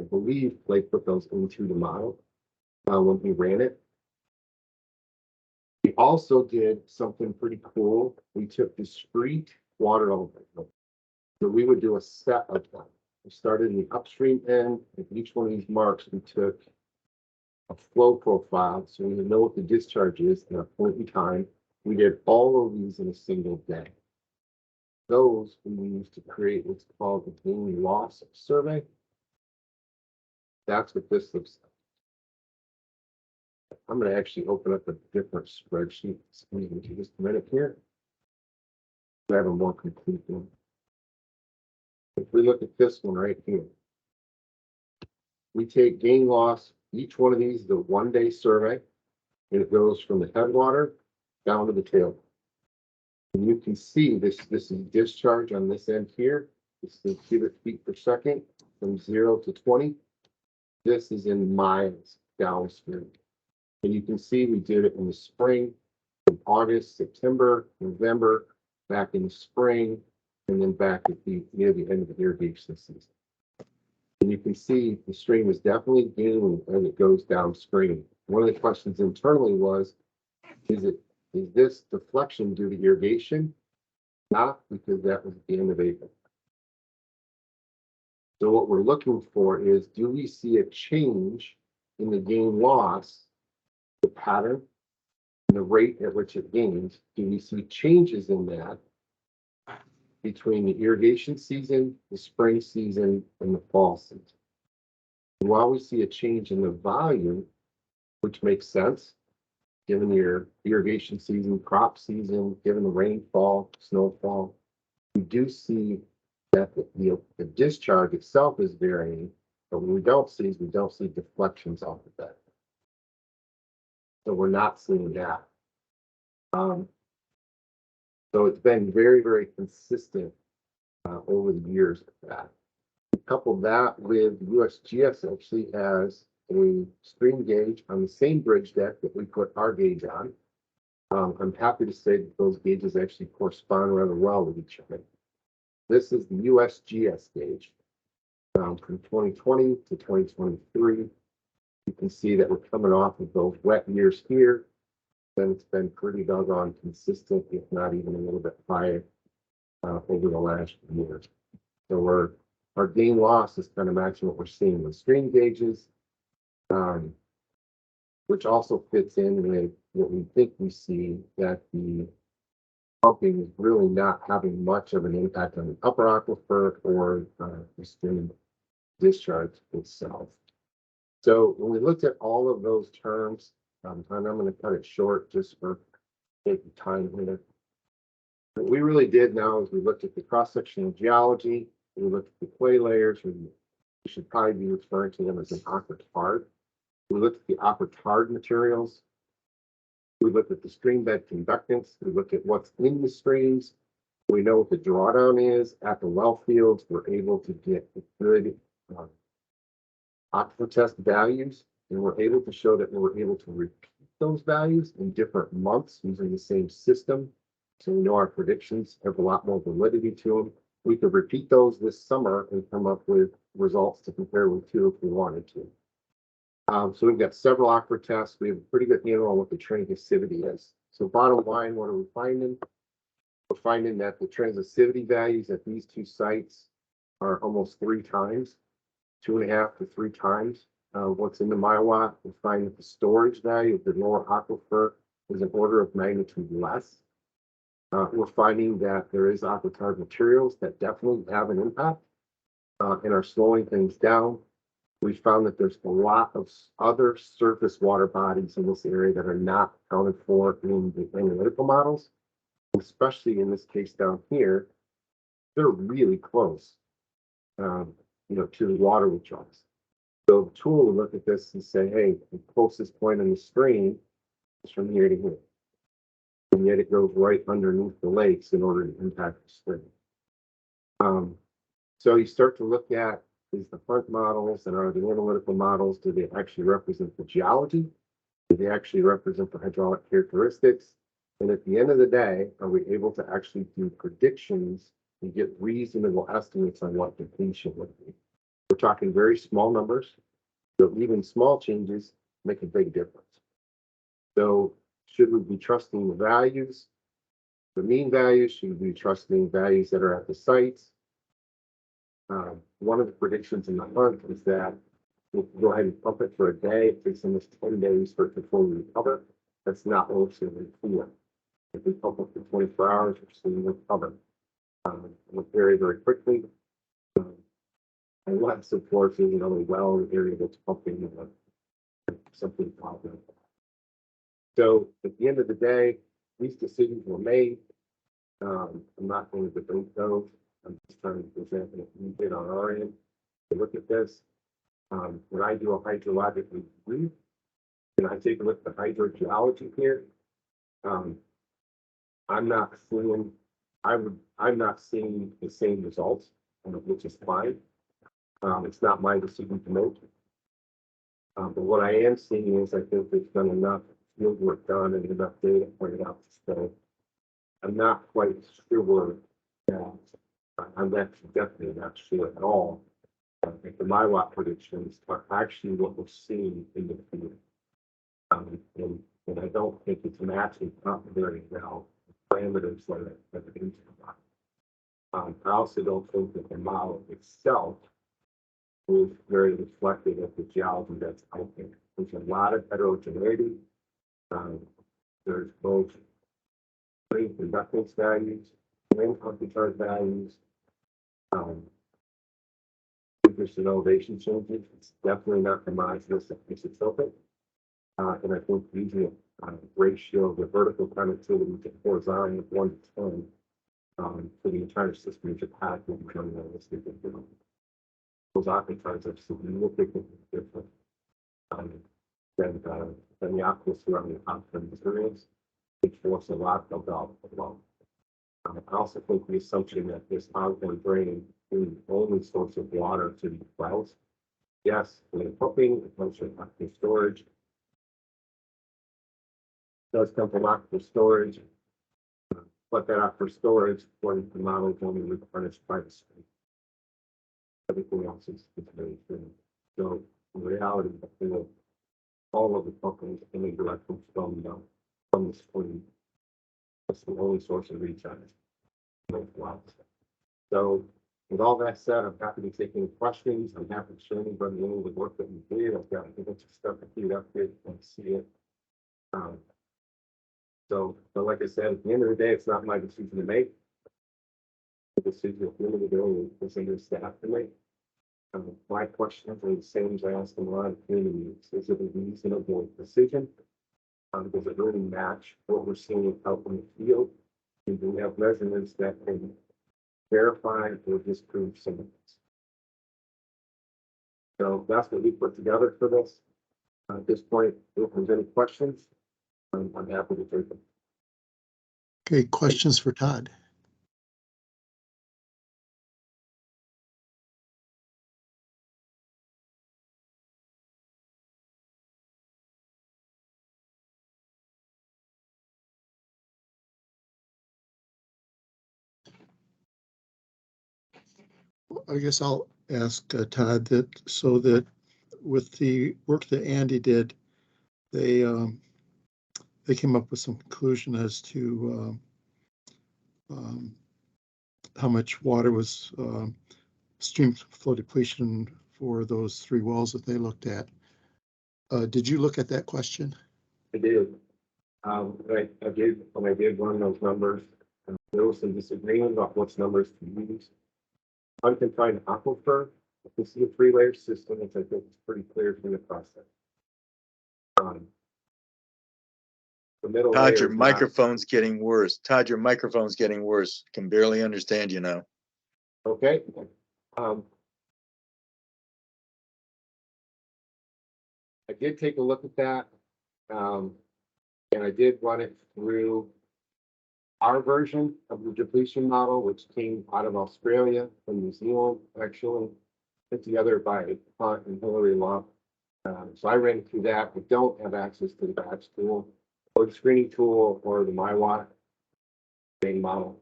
I believe Blake put those into the model when he ran it. We also did something pretty cool. We took discrete water elements. So we would do a set of them. We started in the upstream end. At each one of these marks, we took a flow profile. So we would know what the discharge is at a point in time. We did all of these in a single day. Those we used to create what's called the daily loss survey. That's what this looks like. I'm gonna actually open up a different spreadsheet. Excuse me just a minute here. I have a more complete one. If we look at this one right here, we take gain loss, each one of these is a 1-day survey, and it goes from the headwater down to the tail. And you can see this is discharge on this end here. This is cubic feet per second from 0 to 20. This is in miles downstream. And you can see we did it in the spring, in August, September, November, back in the spring, and then back at near the end of the irrigation season. And you can see the stream is definitely gaining as it goes downstream. One of the questions internally was, is this deflection due to irrigation? Not, because that was at the end of April. So what we're looking for is, do we see a change in the gain loss, the pattern, and the rate at which it gains? Do we see changes in that between the irrigation season, the spring season, and the fall season? And while we see a change in the volume, which makes sense, given your irrigation season, crop season, given the rainfall, snowfall, we do see that the discharge itself is varying, but what we don't see is we don't see deflections off of that. So we're not seeing that. So it's been very, very consistent over the years with that. Couple that with USGS actually has a stream gauge on the same bridge deck that we put our gauge on. I'm happy to say that those gauges actually correspond rather well with each other. This is the USGS gauge from 2020 to 2023. You can see that we're coming off of those wet years here. Then it's been pretty doggone consistent, if not even a little bit higher over the last year. So our gain loss is kind of matching what we're seeing with stream gauges, which also fits in with what we think we see, that the pumping is really not having much of an impact on the upper aquifer or the stream discharge itself. So when we looked at all of those terms, and I'm going to cut it short just for taking time here. What we really did now is we looked at the cross-sectional geology, we looked at the clay layers, we should probably be referring to them as an aquitard. We looked at the aquitard materials. We looked at the stream bed conductance. We looked at what's in the streams. We know what the drawdown is at the well fields. We're able to get good aquifer test values, and we're able to show that we're able to repeat those values in different months using the same system. So we know our predictions have a lot more validity to them. We could repeat those this summer and come up with results to compare with too if we wanted to. So we've got several aquifer tests. We have a pretty good handle on what the transmissivity is. So bottom line, what are we finding? We're finding that the transmissivity values at these two sites are almost 3 times, 2.5 to 3 times what's in the Miowa. We find that the storage value of the lower aquifer is an order of magnitude less. We're finding that there is aquitard materials that definitely have an impact and are slowing things down. We found that there's a lot of other surface water bodies in this area that are not accounted for in the analytical models, especially in this case down here. They're really close, to the water withdrawals. So the tool will look at this and say, hey, the closest point in the stream is from here to here. And yet it goes right underneath the lakes in order to impact the stream. So you start to look at, is the front models and are the analytical models, do they actually represent the geology? Do they actually represent the hydraulic characteristics? And at the end of the day, are we able to actually do predictions and get reasonable estimates on what depletion would be? We're talking very small numbers, so even small changes make a big difference. So should we be trusting the values, the mean values? Should we be trusting values that are at the sites? One of the predictions in the hunt is that we'll go ahead and pump it for a day. It takes almost 10 days for it to fully recover. That's not what we're seeing for. If we pump it for 24 hours, we're seeing it recover very, very quickly. Unless, of course, there's another well area that's pumping something positive. So at the end of the day, these decisions were made. I'm not going to debate those. I'm just trying to present what we did on our end to look at this. When I do a hydrologic review, and I take a look at the hydrogeology here, I'm not seeing, I'm not seeing the same results, which is fine. It's not my decision to make. But what I am seeing is I think there's been enough field work done and enough data pointed out. So I'm not quite sure that I'm actually definitely not sure at all. I think the MIWAC predictions are actually what we're seeing in the field. And I don't think it's matching up very well parameters that are into the I also don't think that the model itself is very reflective of the geology that's out there. There's a lot of heterogeneity. There's both strength conductance values, wind concentration values, interest in elevation changes. It's definitely not homogeneous and isotropic. And I think using a ratio of the vertical conductivity to horizontal of 1 to 10 for the entire system of Japan will become realistic. Those archetypes are significantly different than the aqua surrounding outcome materials, which force a lot of doubt along. I also think the assumption that this ongoing drain is the only source of water to these wells. Yes, when pumping, it comes from aquifer storage. It does come from aquifer storage, but that aquifer storage, according to the model, is only replenished by the spring. Everything else is very thin. So in reality, all of the pumping is coming directly from the spring. That's the only source of recharge. So with all that said, I'm happy to take any questions. I'm happy to show anybody any of the work that we did. I've got a bunch of stuff to queued up here and see it. So, but like I said, at the end of the day, it's not my decision to make. The decision at the end of the day is in the staff to make. My questions are the same as I asked in a lot of communities. Is it a reasonable decision? Does it really match what we're seeing out in the field? And do we have measurements that can verify or disprove some of this? So that's what we put together for this. At this point, if there's any questions, I'm happy to take them. Okay, questions for Todd? I guess I'll ask Todd that so that with the work that Andy did, they came up with some conclusion as to how much water was stream flow depletion for those 3 wells that they looked at. Did you look at that question? I did. I did when I did run those numbers. There was some disagreement about which numbers to use. Unconfined aquifer, you can see a 3-layer system, which I think is pretty clear from the process. The middle Todd, layer your is microphone's getting worse. Todd, your microphone's getting worse. Can barely understand you now. okay. I did take a look at that, and I did run it through our version of the depletion model, which came out of Australia and New Zealand, actually put together by Hunt and Hillary Love. So I ran through that. We don't have access to the batch tool or the screening tool or the MIWAC main model.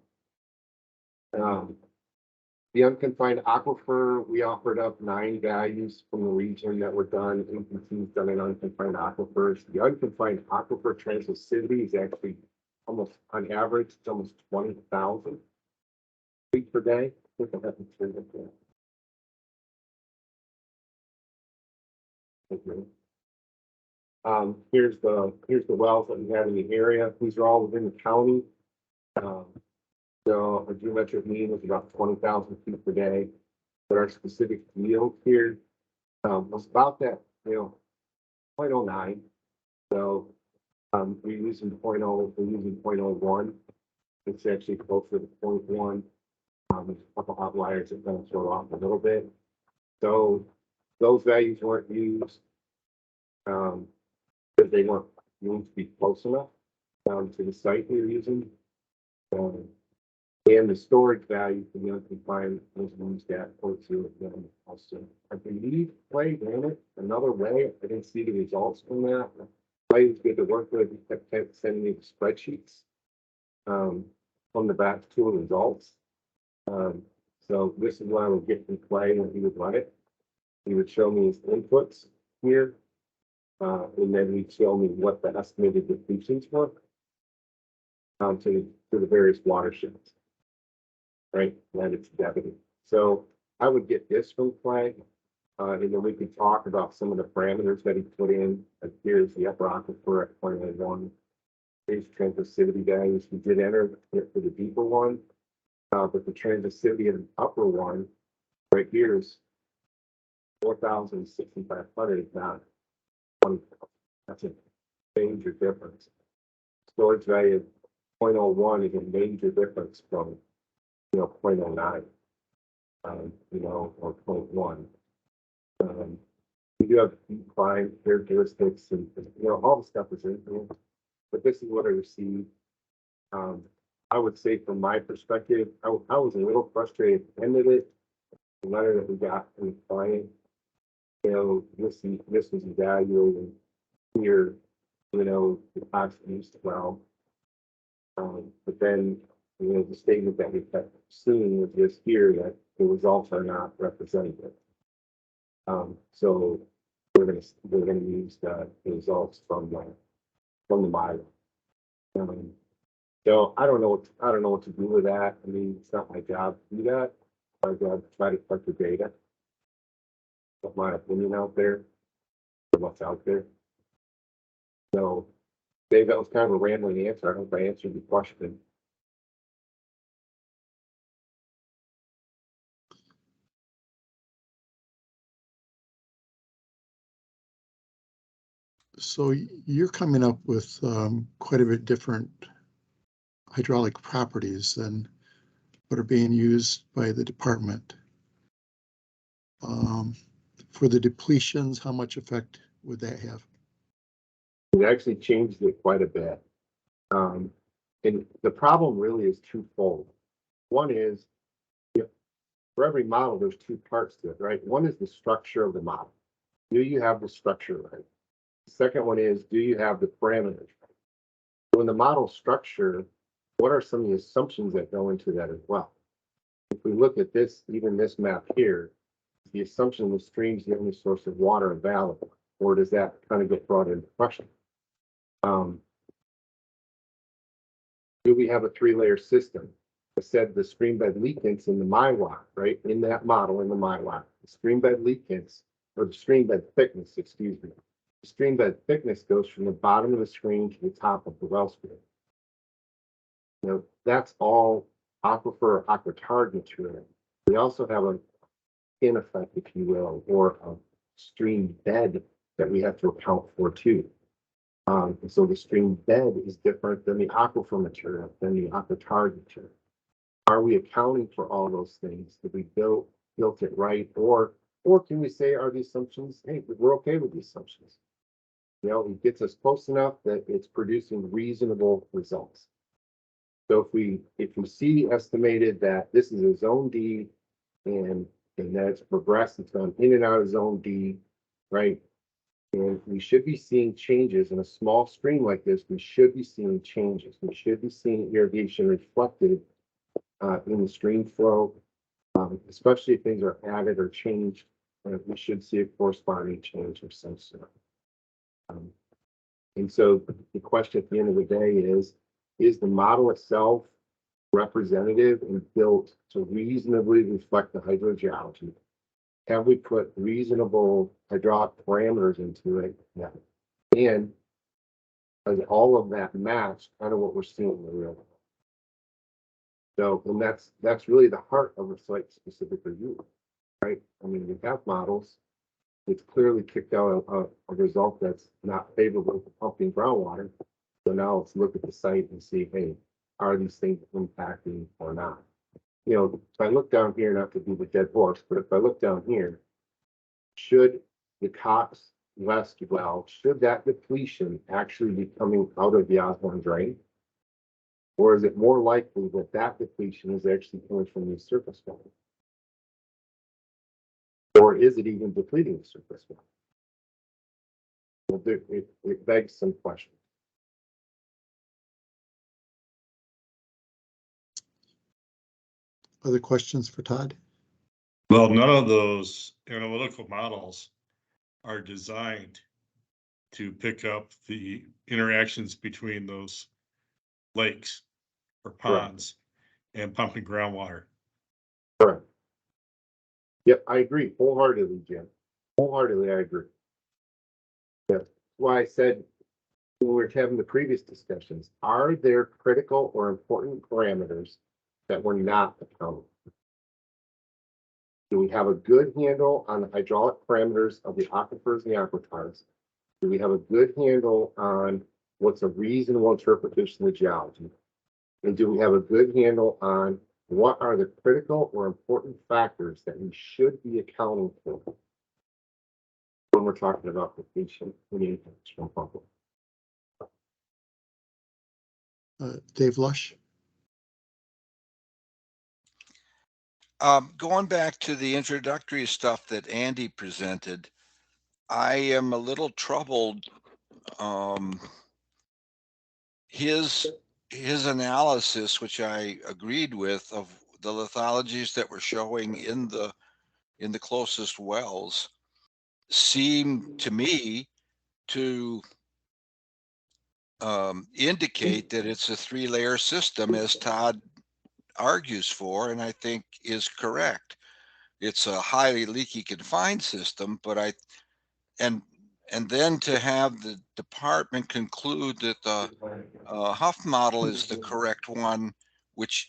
The unconfined aquifer, we offered up 9 values from the region that were done. APT's done in unconfined aquifers. The unconfined aquifer transmissivity is actually almost, on average, it's almost 20,000 feet per day. I think I have to turn it down. Here's the wells that we have in the area. These are all within the county. So our geometric mean is about 20,000 feet per day. But our specific yield here was about that, 0.09. So We're using 0.0, we're using 0.01. It's actually closer to 0.1. There's a couple outliers that kind of throw off a little bit. So those values weren't used because they weren't going to be close enough to the site we were using. And the storage value for the unconfined was used at 0.2 again also. I believe Clay ran it another way. I didn't see the results from that. Clay was good to work with. He kept sending me the spreadsheets from the back to results. So this is what I would get from Clay when he would run it. He would show me his inputs here. And then he'd show me what the estimated depletions were to the various watersheds. Right, and it's debited. So I would get this from Clay, and then we could talk about some of the parameters that he put in. Like here's the upper aquifer at 0.01. Here's transmissivity values. We did enter it for the deeper one, but the transmissivity of the upper one right here is 4,6,500, not 20. That's a major difference. Storage value of 0.01 is a major difference from 0.09, or 0.1. We do have decline characteristics and, all the stuff is in here, but this is what I received. I would say from my perspective, I was a little frustrated at the end of it. The letter that we got from the client, this was evaluated here, the cost used well. But then, the statement that we kept seeing was just here that the results are not representative. So we're gonna use the results from the model. So I don't know what to do with that. I mean, it's not my job to do that. My job to try to collect the data. Put my opinion out there. What's out there. So Dave, that was kind of a rambling answer. I hope I answered your question. So you're coming up with quite a bit different hydraulic properties than what are being used by the department. For the depletions, how much effect would that have? We actually changed it quite a bit. And the problem really is twofold. One is, for every model, there's two parts to it, right? One is the structure of the model. Do you have the structure right? The second one is, do you have the parameters right? So in the model structure, what are some of the assumptions that go into that as well? If we look at this, even this map here, the assumption the stream is the only source of water available, or does that kind of get brought into question? Do we have a three-layer system? I said the stream bed leakants in the MyWAC, right? In that model in the MyWAC, the stream bed leakants, or the stream bed thickness, excuse me. The stream bed thickness goes from the bottom of the screen to the top of the well screen. That's all aquifer or aquitard material. We also have a skin effect, if you will, or a stream bed that we have to account for too. And so the stream bed is different than the aquifer material, than the aquitard material. Are we accounting for all those things? Did we built it right? Or can we say, are the assumptions, hey, we're okay with the assumptions? It gets us close enough that it's producing reasonable results. So if we see estimated that this is a zone D and that it's progressed, it's gone in and out of zone D, right? And we should be seeing changes in a small stream like this. We should be seeing changes. We should be seeing irrigation reflected in the stream flow, especially if things are added or changed. We should see a corresponding change of some sort. And so the question at the end of the day is the model itself representative and built to reasonably reflect the hydrogeology? Have we put reasonable hydraulic parameters into it? Yeah. And does all of that match kind of what we're seeing in the real world? So, and that's really the heart of a site-specific review, right? I mean, we have models. It's clearly kicked out a result that's not favorable for pumping groundwater. So now let's look at the site and see, hey, are these things impacting or not? You know, if I look down here, not to be the dead horse, but if I look down here, should the Cox West well, should that depletion actually be coming out of the Osborne drain? Or is it more likely that that depletion is actually coming from the surface well? Or is it even depleting the surface well? Well, it begs some questions. Other questions for Todd? Well, none of those analytical models are designed to pick up the interactions between those lakes or ponds and pumping groundwater. Correct. Yep, I agree wholeheartedly, Jim. Wholeheartedly, I agree. That's why I said when we were having the previous discussions, are there critical or important parameters that were not accounted for? Do we have a good handle on the hydraulic parameters of the aquifers and the aquitars? Do we have a good handle on what's a reasonable interpretation of the geology? And do we have a good handle on what are the critical or important factors that we should be accounting for when we're talking about depletion in the international public? Dave Lush? Going back to the introductory stuff that Andy presented, I am a little troubled. His analysis, which I agreed with, of the lithologies that were showing in the closest wells, seemed to me to indicate that it's a 3-layer system, as Todd argues for, and I think is correct. It's a highly leaky confined system, but and then to have the department conclude that the Huff model is the correct one, which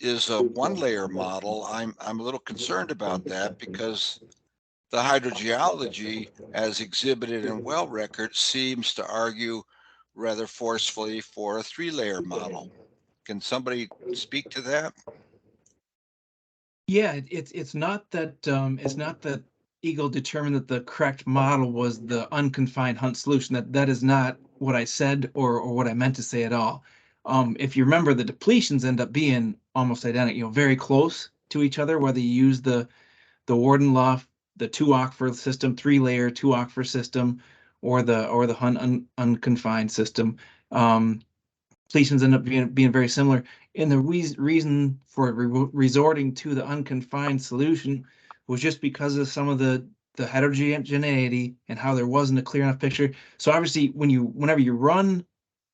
is a 1-layer model, I'm a little concerned about that, because the hydrogeology, as exhibited in well records, seems to argue rather forcefully for a 3-layer model. Can somebody speak to that? Yeah, it's not that EGLE determined that the correct model was the unconfined Hunt solution. That is not what I said or what I meant to say at all. If you remember, the depletions end up being almost identical, very close to each other, whether you use the Warden-Luff, the 2-aquifer system, 3-layer 2-aquifer system, or the Hunt unconfined system. Depletions end up being very similar. And the reason for resorting to the unconfined solution was just because of some of the heterogeneity and how there wasn't a clear enough picture. So obviously, whenever you run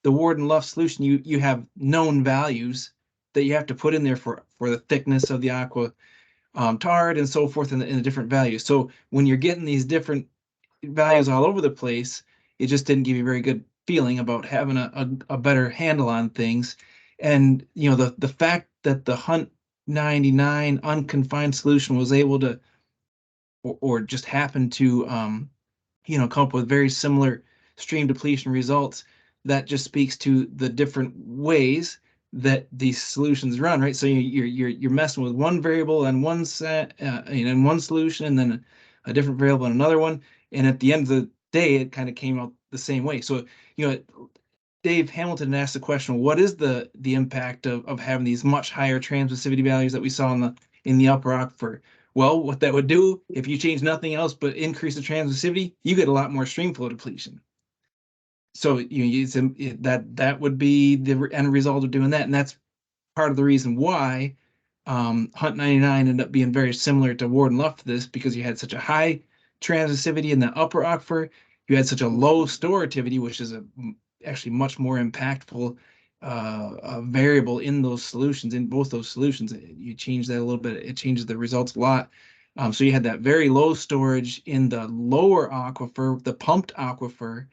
the Warden-Luff solution, you have known values that you have to put in there for the thickness of the aqua tard and so forth in the different values. So when you're getting these different values all over the place, it just didn't give you a very good feeling about having a better handle on things. And the fact that the Hunt 99 unconfined solution was able to or just happened to come up with very similar stream depletion results, that just speaks to the different ways that these solutions run, right? So you're messing with one variable and one set in one solution, and then a different variable in another one, and at the end of the day, it kind of came out the same way. So Dave Hamilton asked the question, what is the impact of having these much higher transmissivity values that we saw in the upper aquifer? Well, what that would do, if you change nothing else but increase the transmissivity, you get a lot more stream flow depletion. So that would be the end result of doing that, and that's part of the reason why Hunt 99 ended up being very similar to Warden-Luff for this, because you had such a high transmissivity in the upper aquifer, you had such a low storativity, which is actually much more impactful variable in those solutions, in both those solutions. You change that a little bit, it changes the results a lot. So you had that very low storage in the lower aquifer, the pumped aquifer.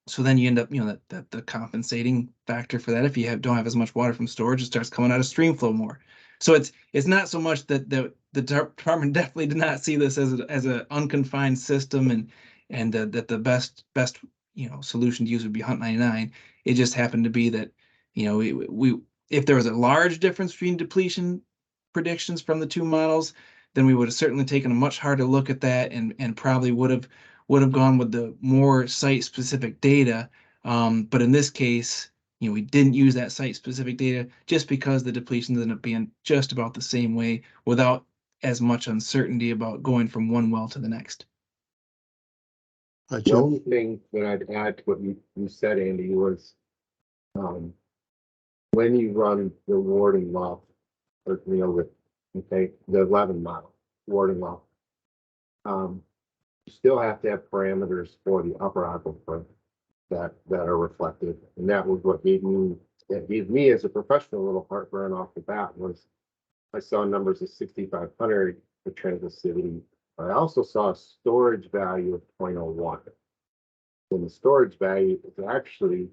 So then you end up, that the compensating factor for that, if you don't have as much water from storage, it starts coming out of stream flow more. So it's not so much that the department definitely did not see this as an unconfined system, and that the best solution to use would be Hunt 99. It just happened to be that, we if there was a large difference between depletion predictions from the two models, then we would have certainly taken a much harder look at that and probably would have gone with the more site-specific data. But in this case, we didn't use that site-specific data just because the depletions ended up being just about the same way without as much uncertainty about going from one well to the next. The Jim, only thing that I'd add to what you said, Andy, was when you run the Warden law, or with the 11 model Warden law, you still have to have parameters for the upper aquifer that are reflected, and that was what gave me as a professional a little heartburn off the bat. Was I saw numbers of 6,500 for transmissivity. I also saw a storage value of 0.01. And the storage value is actually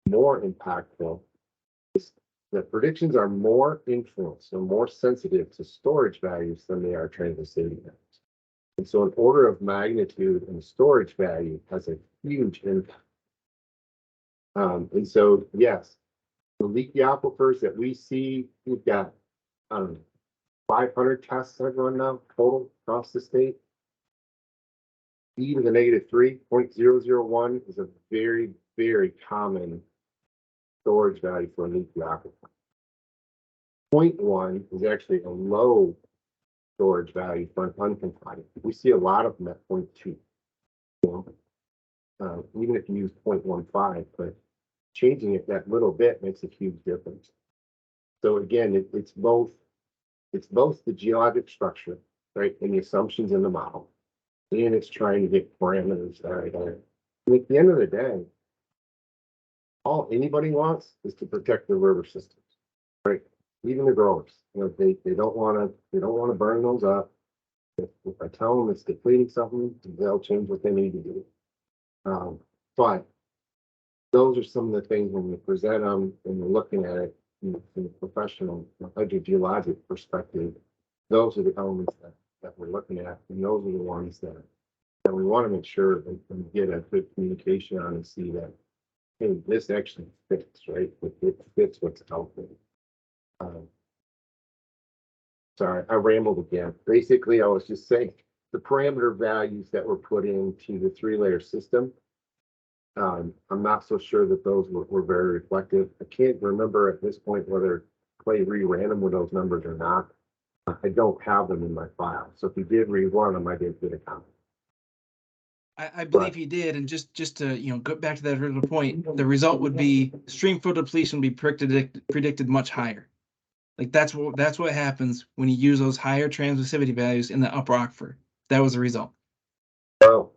more impactful. The predictions are more influenced or more sensitive to storage values than they are transmissivity values. And so an order of magnitude in storage value has a huge impact. And so, yes, the leaky aquifers that we see, we've got, 500 tests I've run now total across the state. E to the negative 3.001 is a very, very common storage value for a leaky aquifer. 0.1 is actually a low storage value for an unconfined. We see a lot of them at 0.2. Even if you use 0.15, but changing it that little bit makes a huge difference. So again, it's both the geologic structure, right, and the assumptions in the model, and it's trying to get parameters that are there. And at the end of the day, all anybody wants is to protect their river systems, right? Even the growers, they don't want to burn those up. If I tell them it's depleting something, they'll change what they need to do. But those are some of the things when we present them and we're looking at it from a professional hydrogeologic perspective. Those are the elements that we're looking at, and those are the ones that we want to make sure that we get a good communication on and see that, hey, this actually fits, right? It fits what's out there. Sorry, I rambled again. Basically, I was just saying the parameter values that were put into the 3-layer system. I'm not so sure that those were very reflective. I can't remember at this point whether Clay reran them with those numbers or not. I don't have them in my file. So if he did rerun them, I did get a comment. I believe he did, and just to go back to that original point, the result would be stream flow depletion would be predicted much higher. Like that's what happens when you use those higher transmissivity values in the upper aquifer. That was the result. Well,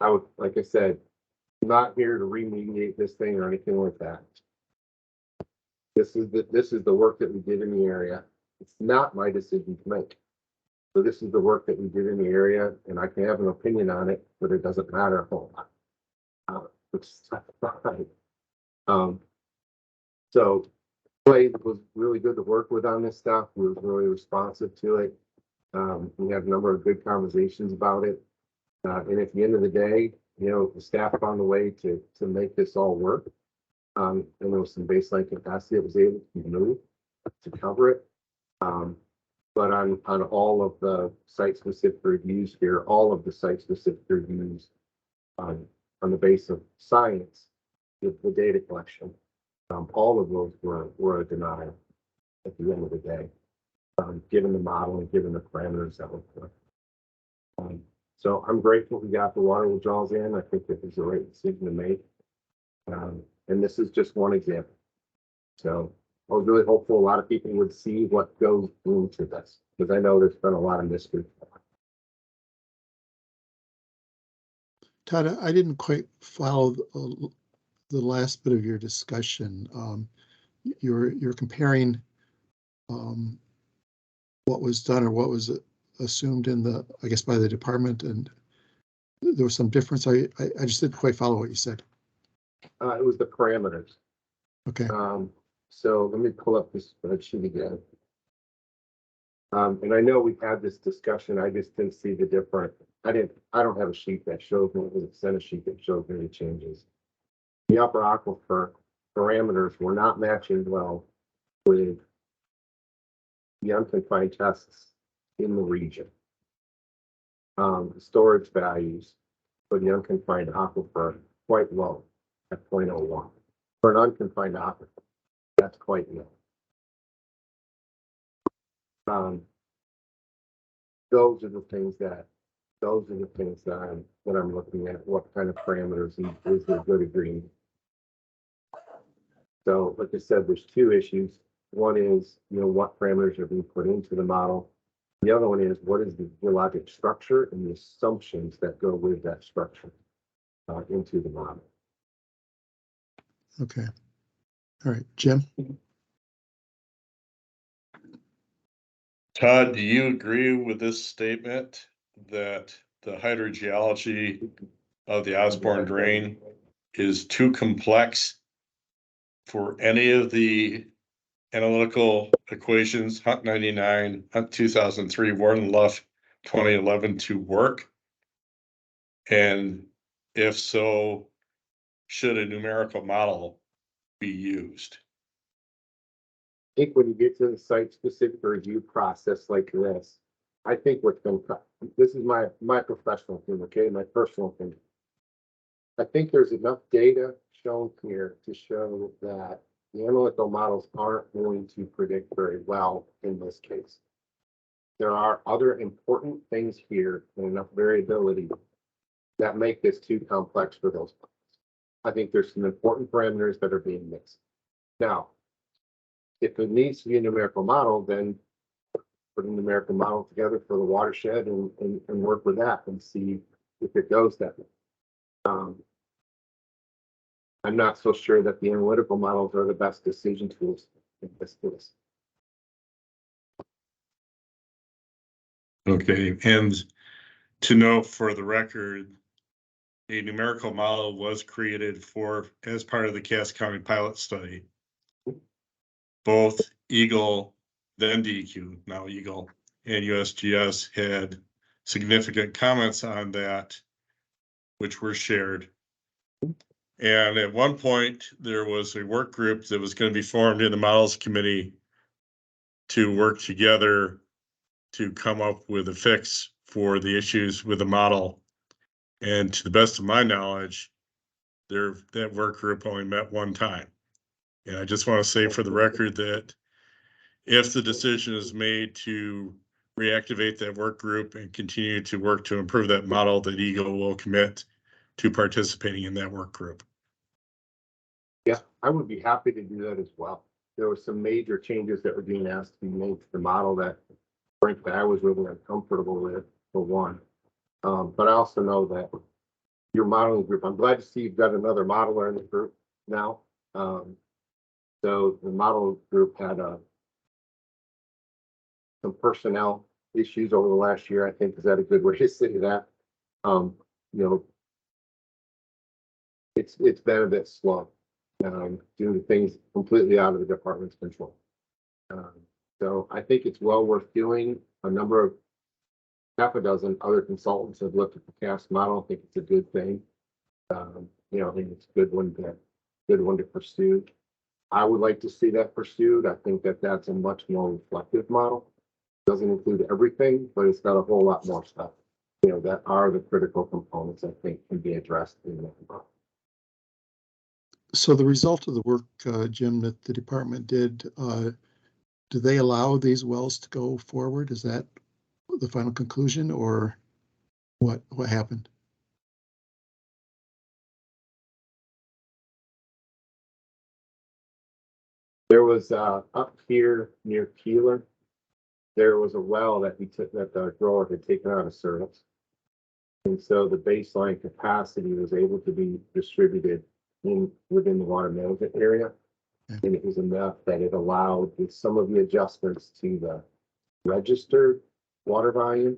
I would, like I said, I'm not here to remediate this thing or anything like that. This is the work that we did in the area. It's not my decision to make. So this is the work that we did in the area, and I can have an opinion on it, but it doesn't matter a whole lot. Which is fine. So Clay was really good to work with on this stuff. He was really responsive to it. We had a number of good conversations about it. And at the end of the day, the staff found a way to make this all work. And there was some baseline capacity that was able to be moved to cover it. But on all of the site-specific reviews here, all of the site-specific reviews on the base of science, the data collection, all of those were a denial at the end of the day, given the model and given the parameters that were put. So I'm grateful we got the water withdrawals in. I think it was the right decision to make. And this is just one example. So I was really hopeful a lot of people would see what goes into this, because I know there's been a lot of mystery. Todd, I didn't quite follow the last bit of your discussion. You're comparing what was done or what was assumed in I guess by the department, and there was some difference. I just didn't quite follow what you said. It was the parameters. Okay. So let me pull up this spreadsheet again. And I know we've had this discussion. I just didn't see the different I don't have a sheet that shows me, it was a set of sheet that shows me the changes. The upper aquifer parameters were not matching well with the unconfined tests in the region. Storage values for the unconfined aquifer quite low at 0.01. For an unconfined aquifer, that's quite low. Those are the things that I'm looking at. What kind of parameters is there good agreement? So, like I said, there's two issues. One is, what parameters are being put into the model. The other one is, what is the geologic structure and the assumptions that go with that structure into the model. Okay. All right, Jim? Todd, do you agree with this statement that the hydrogeology of the Osborne Drain is too complex for any of the analytical equations, Hunt 99, Hunt 2003, Warren Luff 2011 to work? And if so, should a numerical model be used? I think when you get to the site-specific review process like this, I think this is my professional opinion, okay, my personal opinion. I think there's enough data shown here to show that the analytical models aren't going to predict very well in this case. There are other important things here and enough variability that make this too complex for those models. I think there's some important parameters that are being missed. Now, if it needs to be a numerical model, then put a numerical model together for the watershed and work with that and see if it goes that way. I'm not so sure that the analytical models are the best decision tools in this case. Okay, and to note for the record, a numerical model was created as part of the Cass County pilot study. Both EGLE, then DEQ, now EGLE, and USGS had significant comments on that, which were shared. And at one point, there was a work group that was going to be formed in the Models Committee to work together to come up with a fix for the issues with the model. And to the best of my knowledge, that work group only met one time. And I just want to say for the record that if the decision is made to reactivate that work group and continue to work to improve that model, that EGLE will commit to participating in that work group. Yeah, I would be happy to do that as well. There were some major changes that were being asked to be made to the model that, frankly, I was really uncomfortable with, for one. But I also know that your modeling group, I'm glad to see you've got another modeler in the group now. So the model group had some personnel issues over the last year, I think. Is that a good way to say that? It's been a bit slow, doing things completely out of the department's control. So I think it's well worth doing. Half a dozen other consultants have looked at the CAST model. I think it's a good thing. I think it's a good one to pursue. I would like to see that pursued. I think that that's a much more reflective model. Doesn't include everything, but it's got a whole lot more stuff, that are the critical components I think can be addressed in that model. So the result of the work, Jim, that the department did, do they allow these wells to go forward? Is that the final conclusion, or what happened? There was up here near Keeler, there was a well that the grower had taken out of service. And so the baseline capacity was able to be distributed within the water management area. Okay. And it was enough that it allowed, with some of the adjustments to the registered water volume,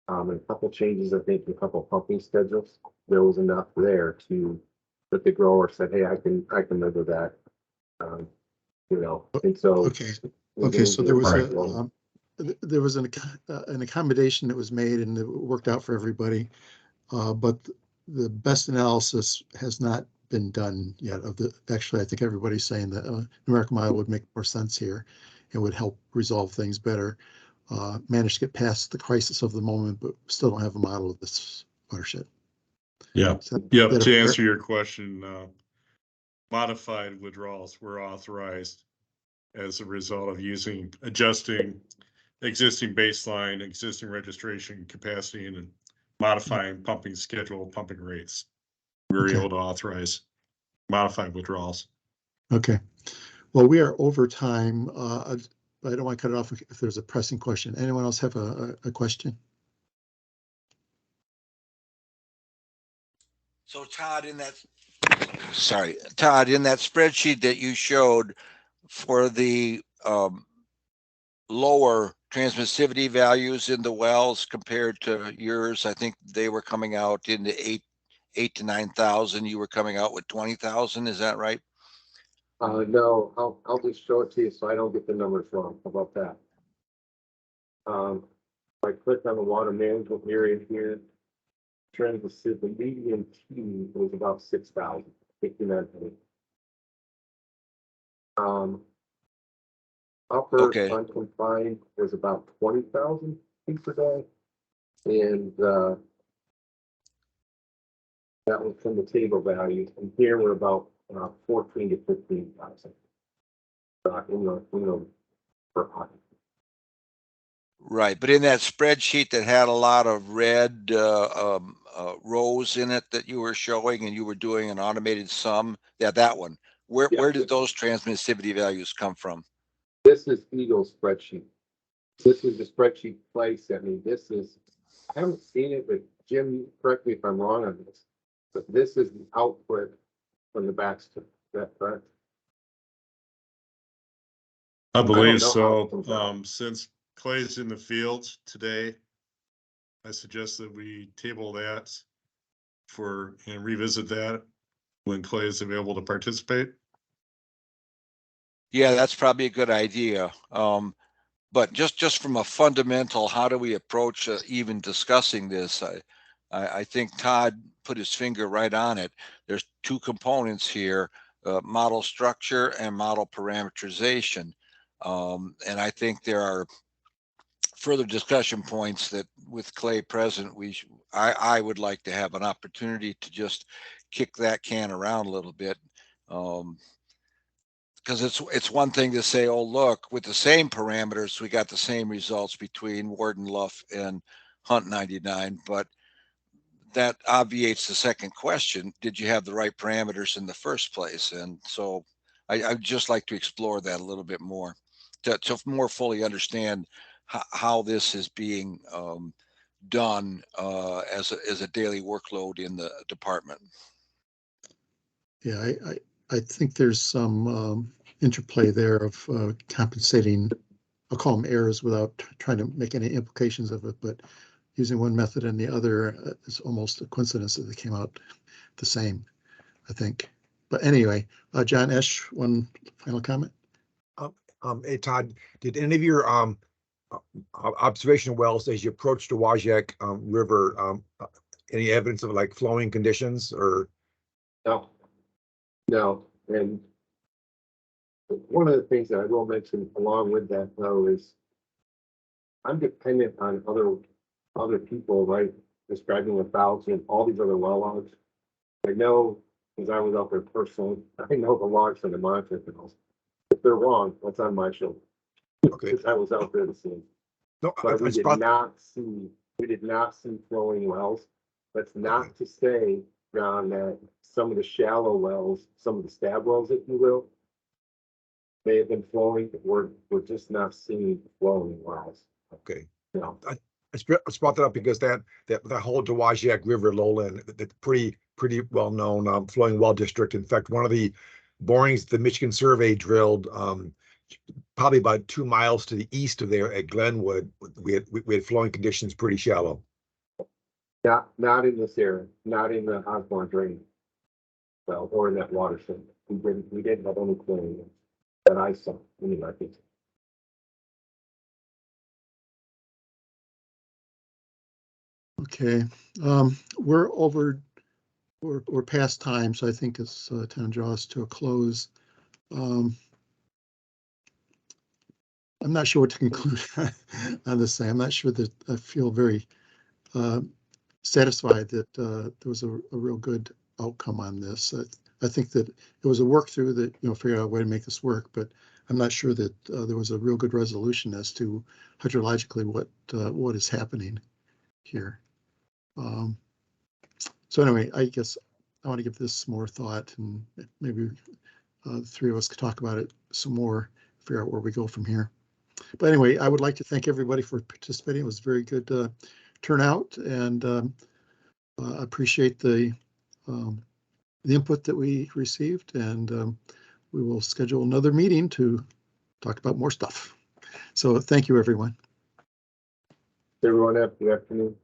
and a couple changes, I think, a couple pumping schedules, there was enough there that the grower said, hey, I can live with that. And so okay, so there was there was an accommodation that was made and it worked out for everybody. But the best analysis has not been done yet of the, actually, I think everybody's saying that numerical model would make more sense here. It would help resolve things better. Manage to get past the crisis of the moment, but still don't have a model of this watershed. Yeah. So Yeah. that To a- answer your question, modified withdrawals were authorized as a result of adjusting existing baseline, existing registration capacity, and modifying pumping schedule, pumping rates. We were Okay. able to authorize modified withdrawals. Okay. Well, we are over time. I don't want to cut it off if there's a pressing question. Anyone else have a question? So Todd, in that spreadsheet that you showed for the lower transmissivity values in the wells compared to yours, I think they were coming out in the 8 to 9,000. You were coming out with 20,000. Is that right? No, I'll just show it to you so I don't get the numbers wrong. How about that? I clicked on the water management area here. Trying to see the median T was about 6,000, 59. Upper Okay. unconfined was about 20,000 feet per day. And that was from the table values. And here we're about 14 to 15,000. In the per hour. Right, but in that spreadsheet that had a lot of red rows in it that you were showing, and you were doing an automated sum, that one. Where did those transmissivity values come from? This is EGLE's spreadsheet. This is the spreadsheet Clay sent me. I haven't seen it, but Jim, correct me if I'm wrong on this, but this is the output from the Baxter. Is that correct? I believe know how it comes so. out. Since Clay's in the field today, I suggest that we table that and revisit that when Clay is available to participate. Yeah, that's probably a good idea. But just from a fundamental, how do we approach even discussing this? I think Todd put his finger right on it. There's two components here, model structure and model parameterization. And I think there are further discussion points that with Clay present, I would like to have an opportunity to just kick that can around a little bit. Because it's one thing to say, oh, look, with the same parameters, we got the same results between Warden Luff and Hunt 99, but that obviates the second question. Did you have the right parameters in the first place? And so I'd just like to explore that a little bit more to more fully understand how this is being done as a daily workload in the department. Yeah, I think there's some interplay there of compensating, I'll call them errors without trying to make any implications of it, but using one method and the other is almost a coincidence that they came out the same, I think. But anyway, John Esch, one final comment. Hey Todd, did any of your observation wells as you approach the WUAC River, any evidence of like flowing conditions or? No. And one of the things that I will mention along with that though is I'm dependent on other people, right? Describing the valves and all these other well logs. I know, because I was out there personally, I know the logs and the monitoring panels. If they're wrong, that's on my shoulder. Okay. Because I was out there to see. No, But we did not see flowing wells. That's not to say, John, that some of the shallow wells, some of the stab wells, if you will, may have been flowing, but we're just not seeing flowing wells. Okay. No. I brought that up because that whole WUAC River lowland, that's pretty well known flowing well district. In fact, one of the borings the Michigan Survey drilled probably about 2 miles to the east of there at Glenwood, we had flowing conditions pretty shallow. Not in this area, not in the Osborne drain well, or in that watershed. We didn't have any flowing that I saw anyway. Okay, we're over, we're past time, so I think it's time to draw us to a close. I'm not sure what to conclude on this thing. I'm not sure that I feel very satisfied that there was a real good outcome on this. I think that it was a work through that, figured out a way to make this work, but I'm not sure that there was a real good resolution as to hydrologically what is happening here. So anyway, I guess I want to give this more thought, and maybe the three of us could talk about it some more, figure out where we go from here. But anyway, I would like to thank everybody for participating. It was a very good turnout, and I appreciate the input that we received, and we will schedule another meeting to talk about more stuff. So thank you, everyone. Everyone have a good afternoon.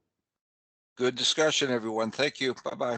Good discussion, everyone. Thank you. Bye-bye.